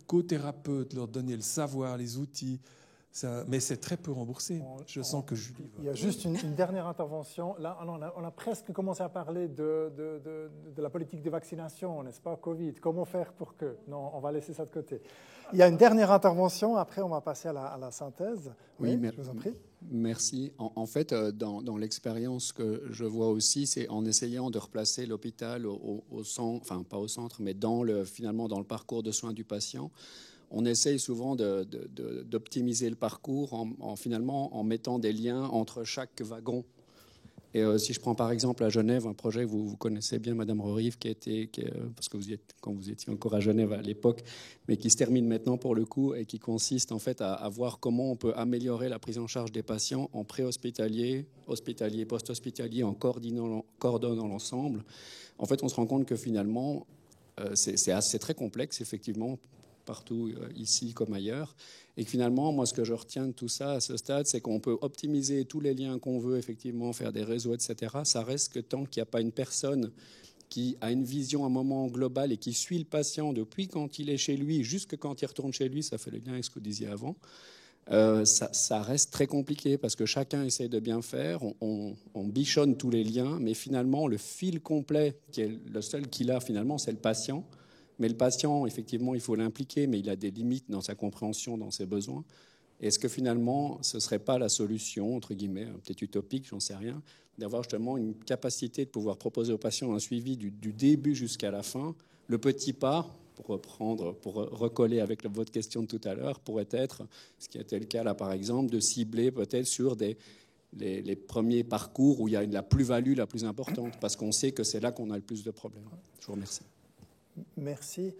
co-thérapeutes, leur donner le savoir, les outils. Mais c'est très peu remboursé. Je sens que Julie... Il y a juste une dernière intervention. Là, on a presque commencé à parler de la politique de vaccination, n'est-ce pas, Covid. Comment faire pour que... Non, on va laisser ça de côté. Il y a une dernière intervention. Après, on va passer à la synthèse. Oui, je vous en prie. Merci. En fait, dans l'expérience que je vois aussi, c'est en essayant de replacer l'hôpital au centre, enfin pas au centre, mais finalement dans le parcours de soins du patient. On essaye souvent d'optimiser le parcours finalement en mettant des liens entre chaque wagon. Et si je prends par exemple à Genève un projet que vous connaissez bien, Madame Rorive, parce que quand vous étiez encore à Genève à l'époque, mais qui se termine maintenant pour le coup et qui consiste en fait à voir comment on peut améliorer la prise en charge des patients en pré-hospitalier, hospitalier, post-hospitalier, en coordonnant l'ensemble. En fait, on se rend compte que finalement, c'est très complexe, effectivement, partout ici comme ailleurs. Et que finalement, moi, ce que je retiens de tout ça à ce stade, c'est qu'on peut optimiser tous les liens qu'on veut, effectivement, faire des réseaux, etc. Ça reste que tant qu'il n'y a pas une personne qui a une vision à un moment global et qui suit le patient depuis quand il est chez lui jusqu'à quand il retourne chez lui, ça fait le lien avec ce que vous disiez avant, ça reste très compliqué parce que chacun essaie de bien faire, on bichonne tous les liens, mais finalement, le fil complet, qui est le seul qu'il a finalement, c'est le patient. Mais le patient, effectivement, il faut l'impliquer, mais il a des limites dans sa compréhension, dans ses besoins. Est-ce que finalement, ce ne serait pas la solution, entre guillemets, peut-être utopique, j'en sais rien, d'avoir justement une capacité de pouvoir proposer au patient un suivi du début jusqu'à la fin? Le petit pas, pour recoller avec votre question de tout à l'heure, pourrait être, ce qui a été le cas là par exemple, de cibler peut-être sur les premiers parcours où il y a la plus-value la plus importante, parce qu'on sait que c'est là qu'on a le plus de problèmes. Je vous remercie. Merci.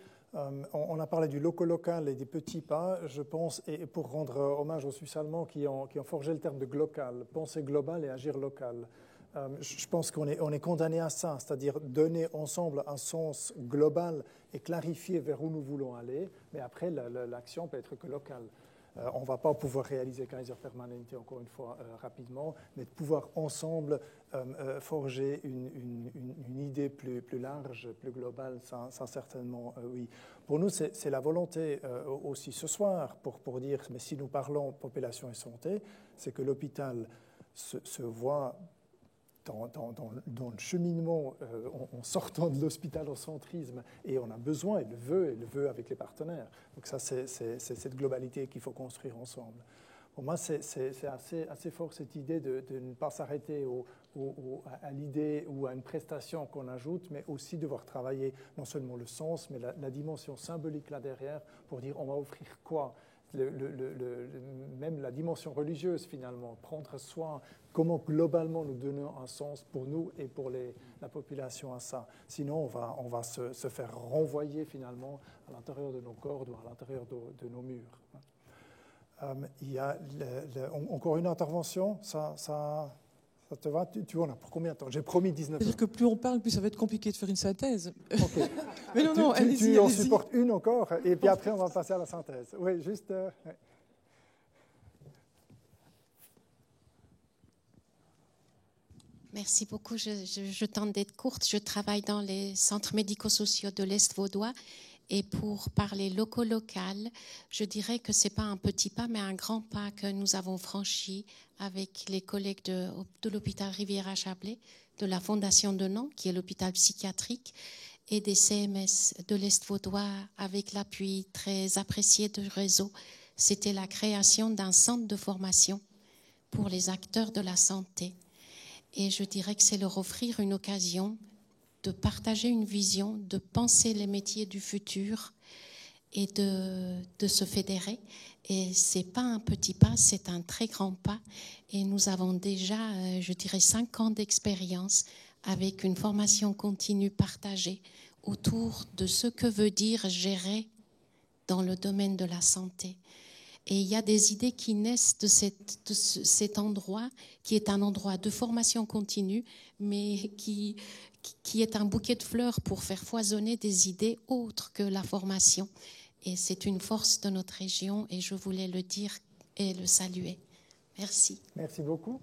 On a parlé du local et des petits pas, je pense, et pour rendre hommage aux Suisses allemands qui ont forgé le terme de glocal, penser global et agir local. Je pense qu'on est condamné à ça, c'est-à-dire donner ensemble un sens global et clarifier vers où nous voulons aller, mais après, l'action peut être que locale. On ne va pas pouvoir réaliser Kaiser Permanente, encore une fois, rapidement, mais de pouvoir ensemble forger une idée plus large, plus globale, ça certainement, oui. Pour nous, c'est la volonté aussi ce soir pour dire, mais si nous parlons population et santé, c'est que l'hôpital se voit dans le cheminement en sortant de l'hospitalocentrisme, et on a besoin, et le veut avec les partenaires. Donc ça, c'est cette globalité qu'il faut construire ensemble. Pour moi, c'est assez fort cette idée de ne pas s'arrêter à l'idée ou à une prestation qu'on ajoute, mais aussi devoir travailler non seulement le sens, mais la dimension symbolique là derrière pour dire on va offrir quoi. Même la dimension religieuse, finalement, prendre soin, comment globalement nous donnons un sens pour nous et pour la population à ça. Sinon, on va se faire renvoyer finalement à l'intérieur de nos cordes ou à l'intérieur de nos murs. Il y a encore une intervention, ça te va? Tu en as pour combien de temps? J'ai promis 19 C'est-à-dire que plus on parle, plus ça va être compliqué de faire une synthèse. Okay. Mais non, allez-y. Tu en supportes une encore, et puis après, on va passer à la synthèse. Oui, juste... ouais. Merci beaucoup. Je tente d'être courte. Je travaille dans les centres médico-sociaux de l'Est vaudois. Et pour parler local, je dirais que ce n'est pas un petit pas, mais un grand pas que nous avons franchi avec les collègues de l'hôpital Rivière-à-Chablais, de la Fondation de Nantes, qui est l'hôpital psychiatrique, et des CMS de l'Est vaudois, avec l'appui très apprécié du réseau. C'était la création d'un centre de formation pour les acteurs de la santé. Et je dirais que c'est leur offrir une occasion de partager une vision, de penser les métiers du futur et de se fédérer. Et ce n'est pas un petit pas, c'est un très grand pas. Et nous avons déjà, je dirais, 5 ans d'expérience avec une formation continue partagée autour de ce que veut dire gérer dans le domaine de la santé. Et il y a des idées qui naissent de cet endroit, qui est un endroit de formation continue, mais qui est un bouquet de fleurs pour faire foisonner des idées autres que la formation. Et c'est une force de notre région, et je voulais le dire et le saluer. Merci. Merci beaucoup.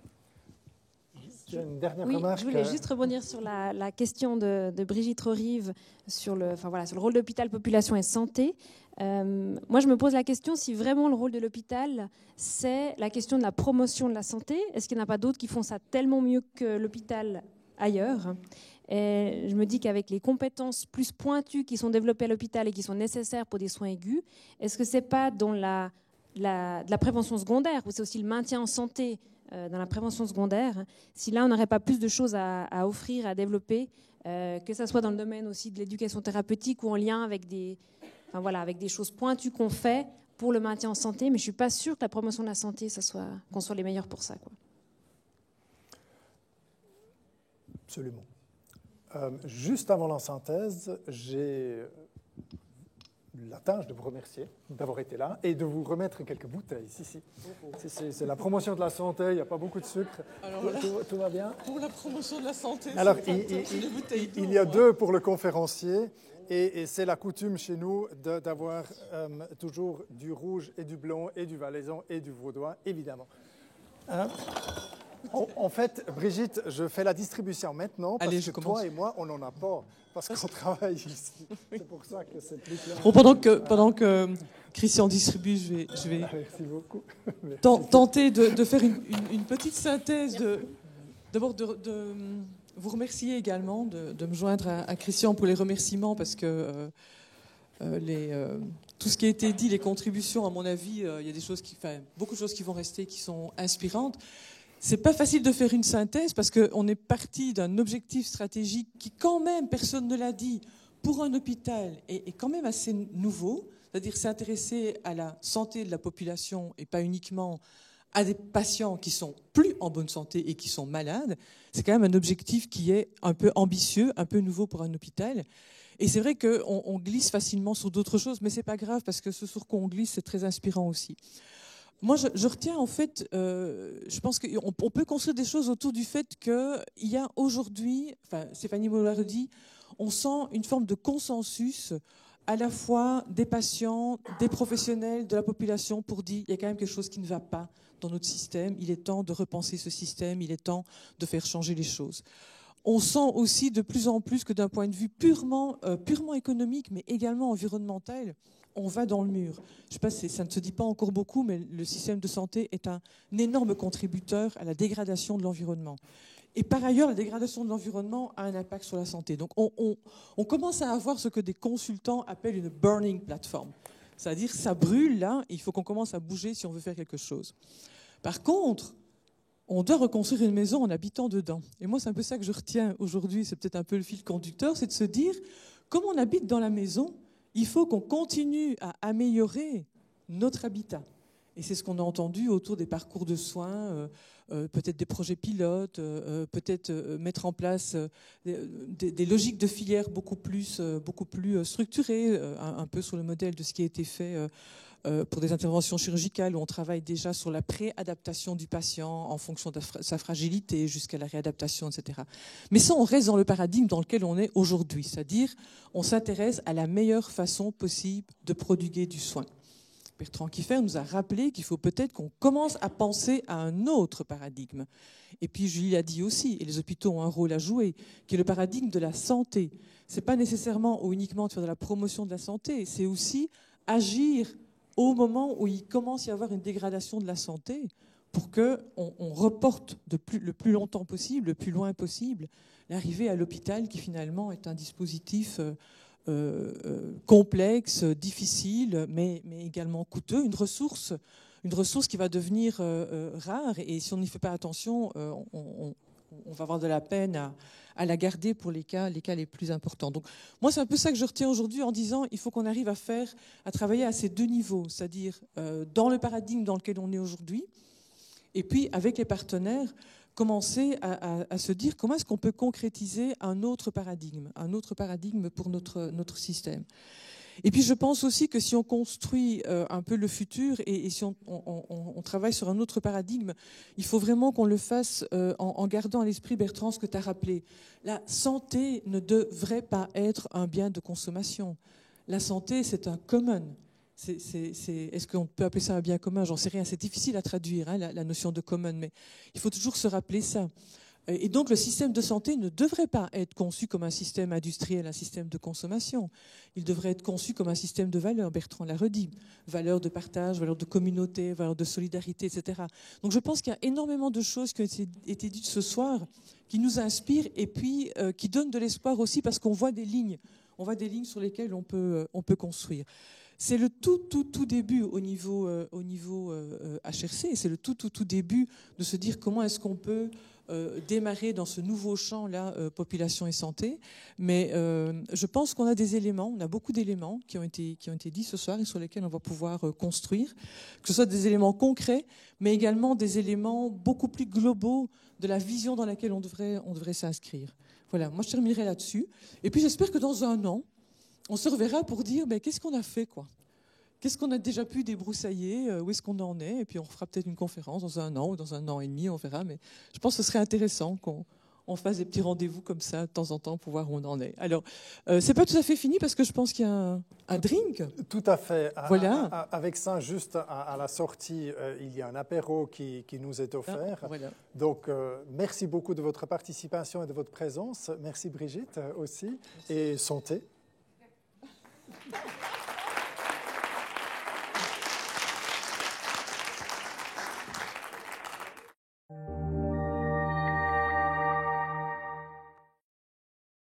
Une dernière oui, remarque. Je voulais juste rebondir sur la question de Brigitte Rorive sur le rôle de l'hôpital population et santé. Moi, je me pose la question si vraiment le rôle de l'hôpital, c'est la question de la promotion de la santé. Est-ce qu'il n'y en a pas d'autres qui font ça tellement mieux que l'hôpital ailleurs? Et je me dis qu'avec les compétences plus pointues qui sont développées à l'hôpital et qui sont nécessaires pour des soins aigus, est-ce que ce n'est pas dans de la prévention secondaire, ou c'est aussi le maintien en santé dans la prévention secondaire, si là on n'aurait pas plus de choses à offrir, à développer, que ce soit dans le domaine aussi de l'éducation thérapeutique ou en lien avec des choses pointues qu'on fait pour le maintien en santé, mais je ne suis pas sûre que la promotion de la santé, qu'on soit les meilleurs pour ça, quoi. Absolument. Juste avant la synthèse, j'ai la tâche de vous remercier d'avoir été là et de vous remettre quelques bouteilles. C'est la promotion de la santé, il n'y a pas beaucoup de sucre. Alors, tout va bien? Pour la promotion de la santé, alors, il y a deux pour le conférencier et c'est la coutume chez nous d'avoir toujours du rouge et du blanc et du valaisan et du vaudois, évidemment. En fait, Brigitte, je fais la distribution maintenant parce que toi et moi, on n'en a pas, parce qu'on travaille ici. C'est pour ça que c'est plus clair. Bon, pendant que Christian distribue, je vais Merci beaucoup. tenter de faire une petite synthèse. D'abord, de vous remercier également, de me joindre à Christian pour les remerciements, parce que tout ce qui a été dit, les contributions, à mon avis, il y a beaucoup de choses qui vont rester, qui sont inspirantes. C'est pas facile de faire une synthèse parce qu'on est parti d'un objectif stratégique qui, quand même, personne ne l'a dit, pour un hôpital est quand même assez nouveau, c'est-à-dire s'intéresser à la santé de la population et pas uniquement à des patients qui sont plus en bonne santé et qui sont malades. C'est quand même un objectif qui est un peu ambitieux, un peu nouveau pour un hôpital. Et c'est vrai qu'on glisse facilement sur d'autres choses, mais c'est pas grave parce que ce sur quoi on glisse, c'est très inspirant aussi. Moi, je retiens en fait, je pense qu'on peut construire des choses autour du fait qu'il y a aujourd'hui, Stéphanie Mollard le dit, on sent une forme de consensus à la fois des patients, des professionnels, de la population pour dire qu'il y a quand même quelque chose qui ne va pas dans notre système, il est temps de repenser ce système, il est temps de faire changer les choses. On sent aussi de plus en plus que d'un point de vue purement économique, mais également environnemental, on va dans le mur. Je sais pas, ça ne se dit pas encore beaucoup, mais le système de santé est un énorme contributeur à la dégradation de l'environnement. Et par ailleurs, la dégradation de l'environnement a un impact sur la santé. Donc on commence à avoir ce que des consultants appellent une burning platform. C'est-à-dire ça brûle là, et il faut qu'on commence à bouger si on veut faire quelque chose. Par contre, on doit reconstruire une maison en habitant dedans. Et moi, c'est un peu ça que je retiens aujourd'hui, c'est peut-être un peu le fil conducteur, c'est de se dire, comme on habite dans la maison, il faut qu'on continue à améliorer notre habitat. Et c'est ce qu'on a entendu autour des parcours de soins, peut-être des projets pilotes, peut-être mettre en place des logiques de filière beaucoup plus structurées, un peu sur le modèle de ce qui a été fait pour des interventions chirurgicales où on travaille déjà sur la pré-adaptation du patient en fonction de sa fragilité jusqu'à la réadaptation, etc. Mais ça, on reste dans le paradigme dans lequel on est aujourd'hui, c'est-à-dire on s'intéresse à la meilleure façon possible de prodiguer du soin. Bertrand Kiefer nous a rappelé qu'il faut peut-être qu'on commence à penser à un autre paradigme. Et puis Julie l'a dit aussi, et les hôpitaux ont un rôle à jouer, qui est le paradigme de la santé. Ce n'est pas nécessairement ou uniquement de faire de la promotion de la santé, c'est aussi agir au moment où il commence à y avoir une dégradation de la santé pour qu'on reporte le plus longtemps possible, le plus loin possible, l'arrivée à l'hôpital qui finalement est un dispositif complexe, difficile, mais également coûteux, une ressource qui va devenir rare et si on n'y fait pas attention, on va avoir de la peine à la garder pour les cas les plus importants. Donc moi, c'est un peu ça que je retiens aujourd'hui en disant il faut qu'on arrive à travailler à ces deux niveaux, c'est-à-dire dans le paradigme dans lequel on est aujourd'hui, et puis avec les partenaires, commencer à se dire comment est-ce qu'on peut concrétiser un autre paradigme pour notre système. Et puis je pense aussi que si on construit un peu le futur et si on travaille sur un autre paradigme, il faut vraiment qu'on le fasse en gardant à l'esprit, Bertrand, ce que tu as rappelé. La santé ne devrait pas être un bien de consommation. La santé, c'est un common. Est-ce qu'on peut appeler ça un bien commun? J'en sais rien. C'est difficile à traduire, hein, la notion de common, mais il faut toujours se rappeler ça. Et donc le système de santé ne devrait pas être conçu comme un système industriel, un système de consommation. Il devrait être conçu comme un système de valeurs, Bertrand l'a redit. Valeurs de partage, valeurs de communauté, valeurs de solidarité, etc. Donc je pense qu'il y a énormément de choses qui ont été dites ce soir, qui nous inspirent et puis qui donnent de l'espoir aussi parce qu'on voit des lignes. On voit des lignes sur lesquelles on peut construire. C'est le tout début au niveau HRC, c'est le tout début de se dire comment est-ce qu'on peut démarrer dans ce nouveau champ-là, population et santé. Mais je pense qu'on a des éléments, on a beaucoup d'éléments qui ont été dits ce soir et sur lesquels on va pouvoir construire, que ce soit des éléments concrets, mais également des éléments beaucoup plus globaux de la vision dans laquelle on devrait s'inscrire. Voilà, moi je terminerai là-dessus. Et puis j'espère que dans un an, on se reverra pour dire qu'est-ce qu'on a fait, quoi. Qu'est-ce qu'on a déjà pu débroussailler, où est-ce qu'on en est, et puis on fera peut-être une conférence dans un an ou dans un an et demi, on verra. Mais je pense que ce serait intéressant qu'on fasse des petits rendez-vous comme ça de temps en temps pour voir où on en est. Alors, c'est pas tout à fait fini parce que je pense qu'il y a un drink. Tout à fait. Voilà. Avec ça, juste à la sortie, il y a un apéro qui nous est offert. Ah, voilà. Donc, merci beaucoup de votre participation et de votre présence. Merci Brigitte aussi. Et santé.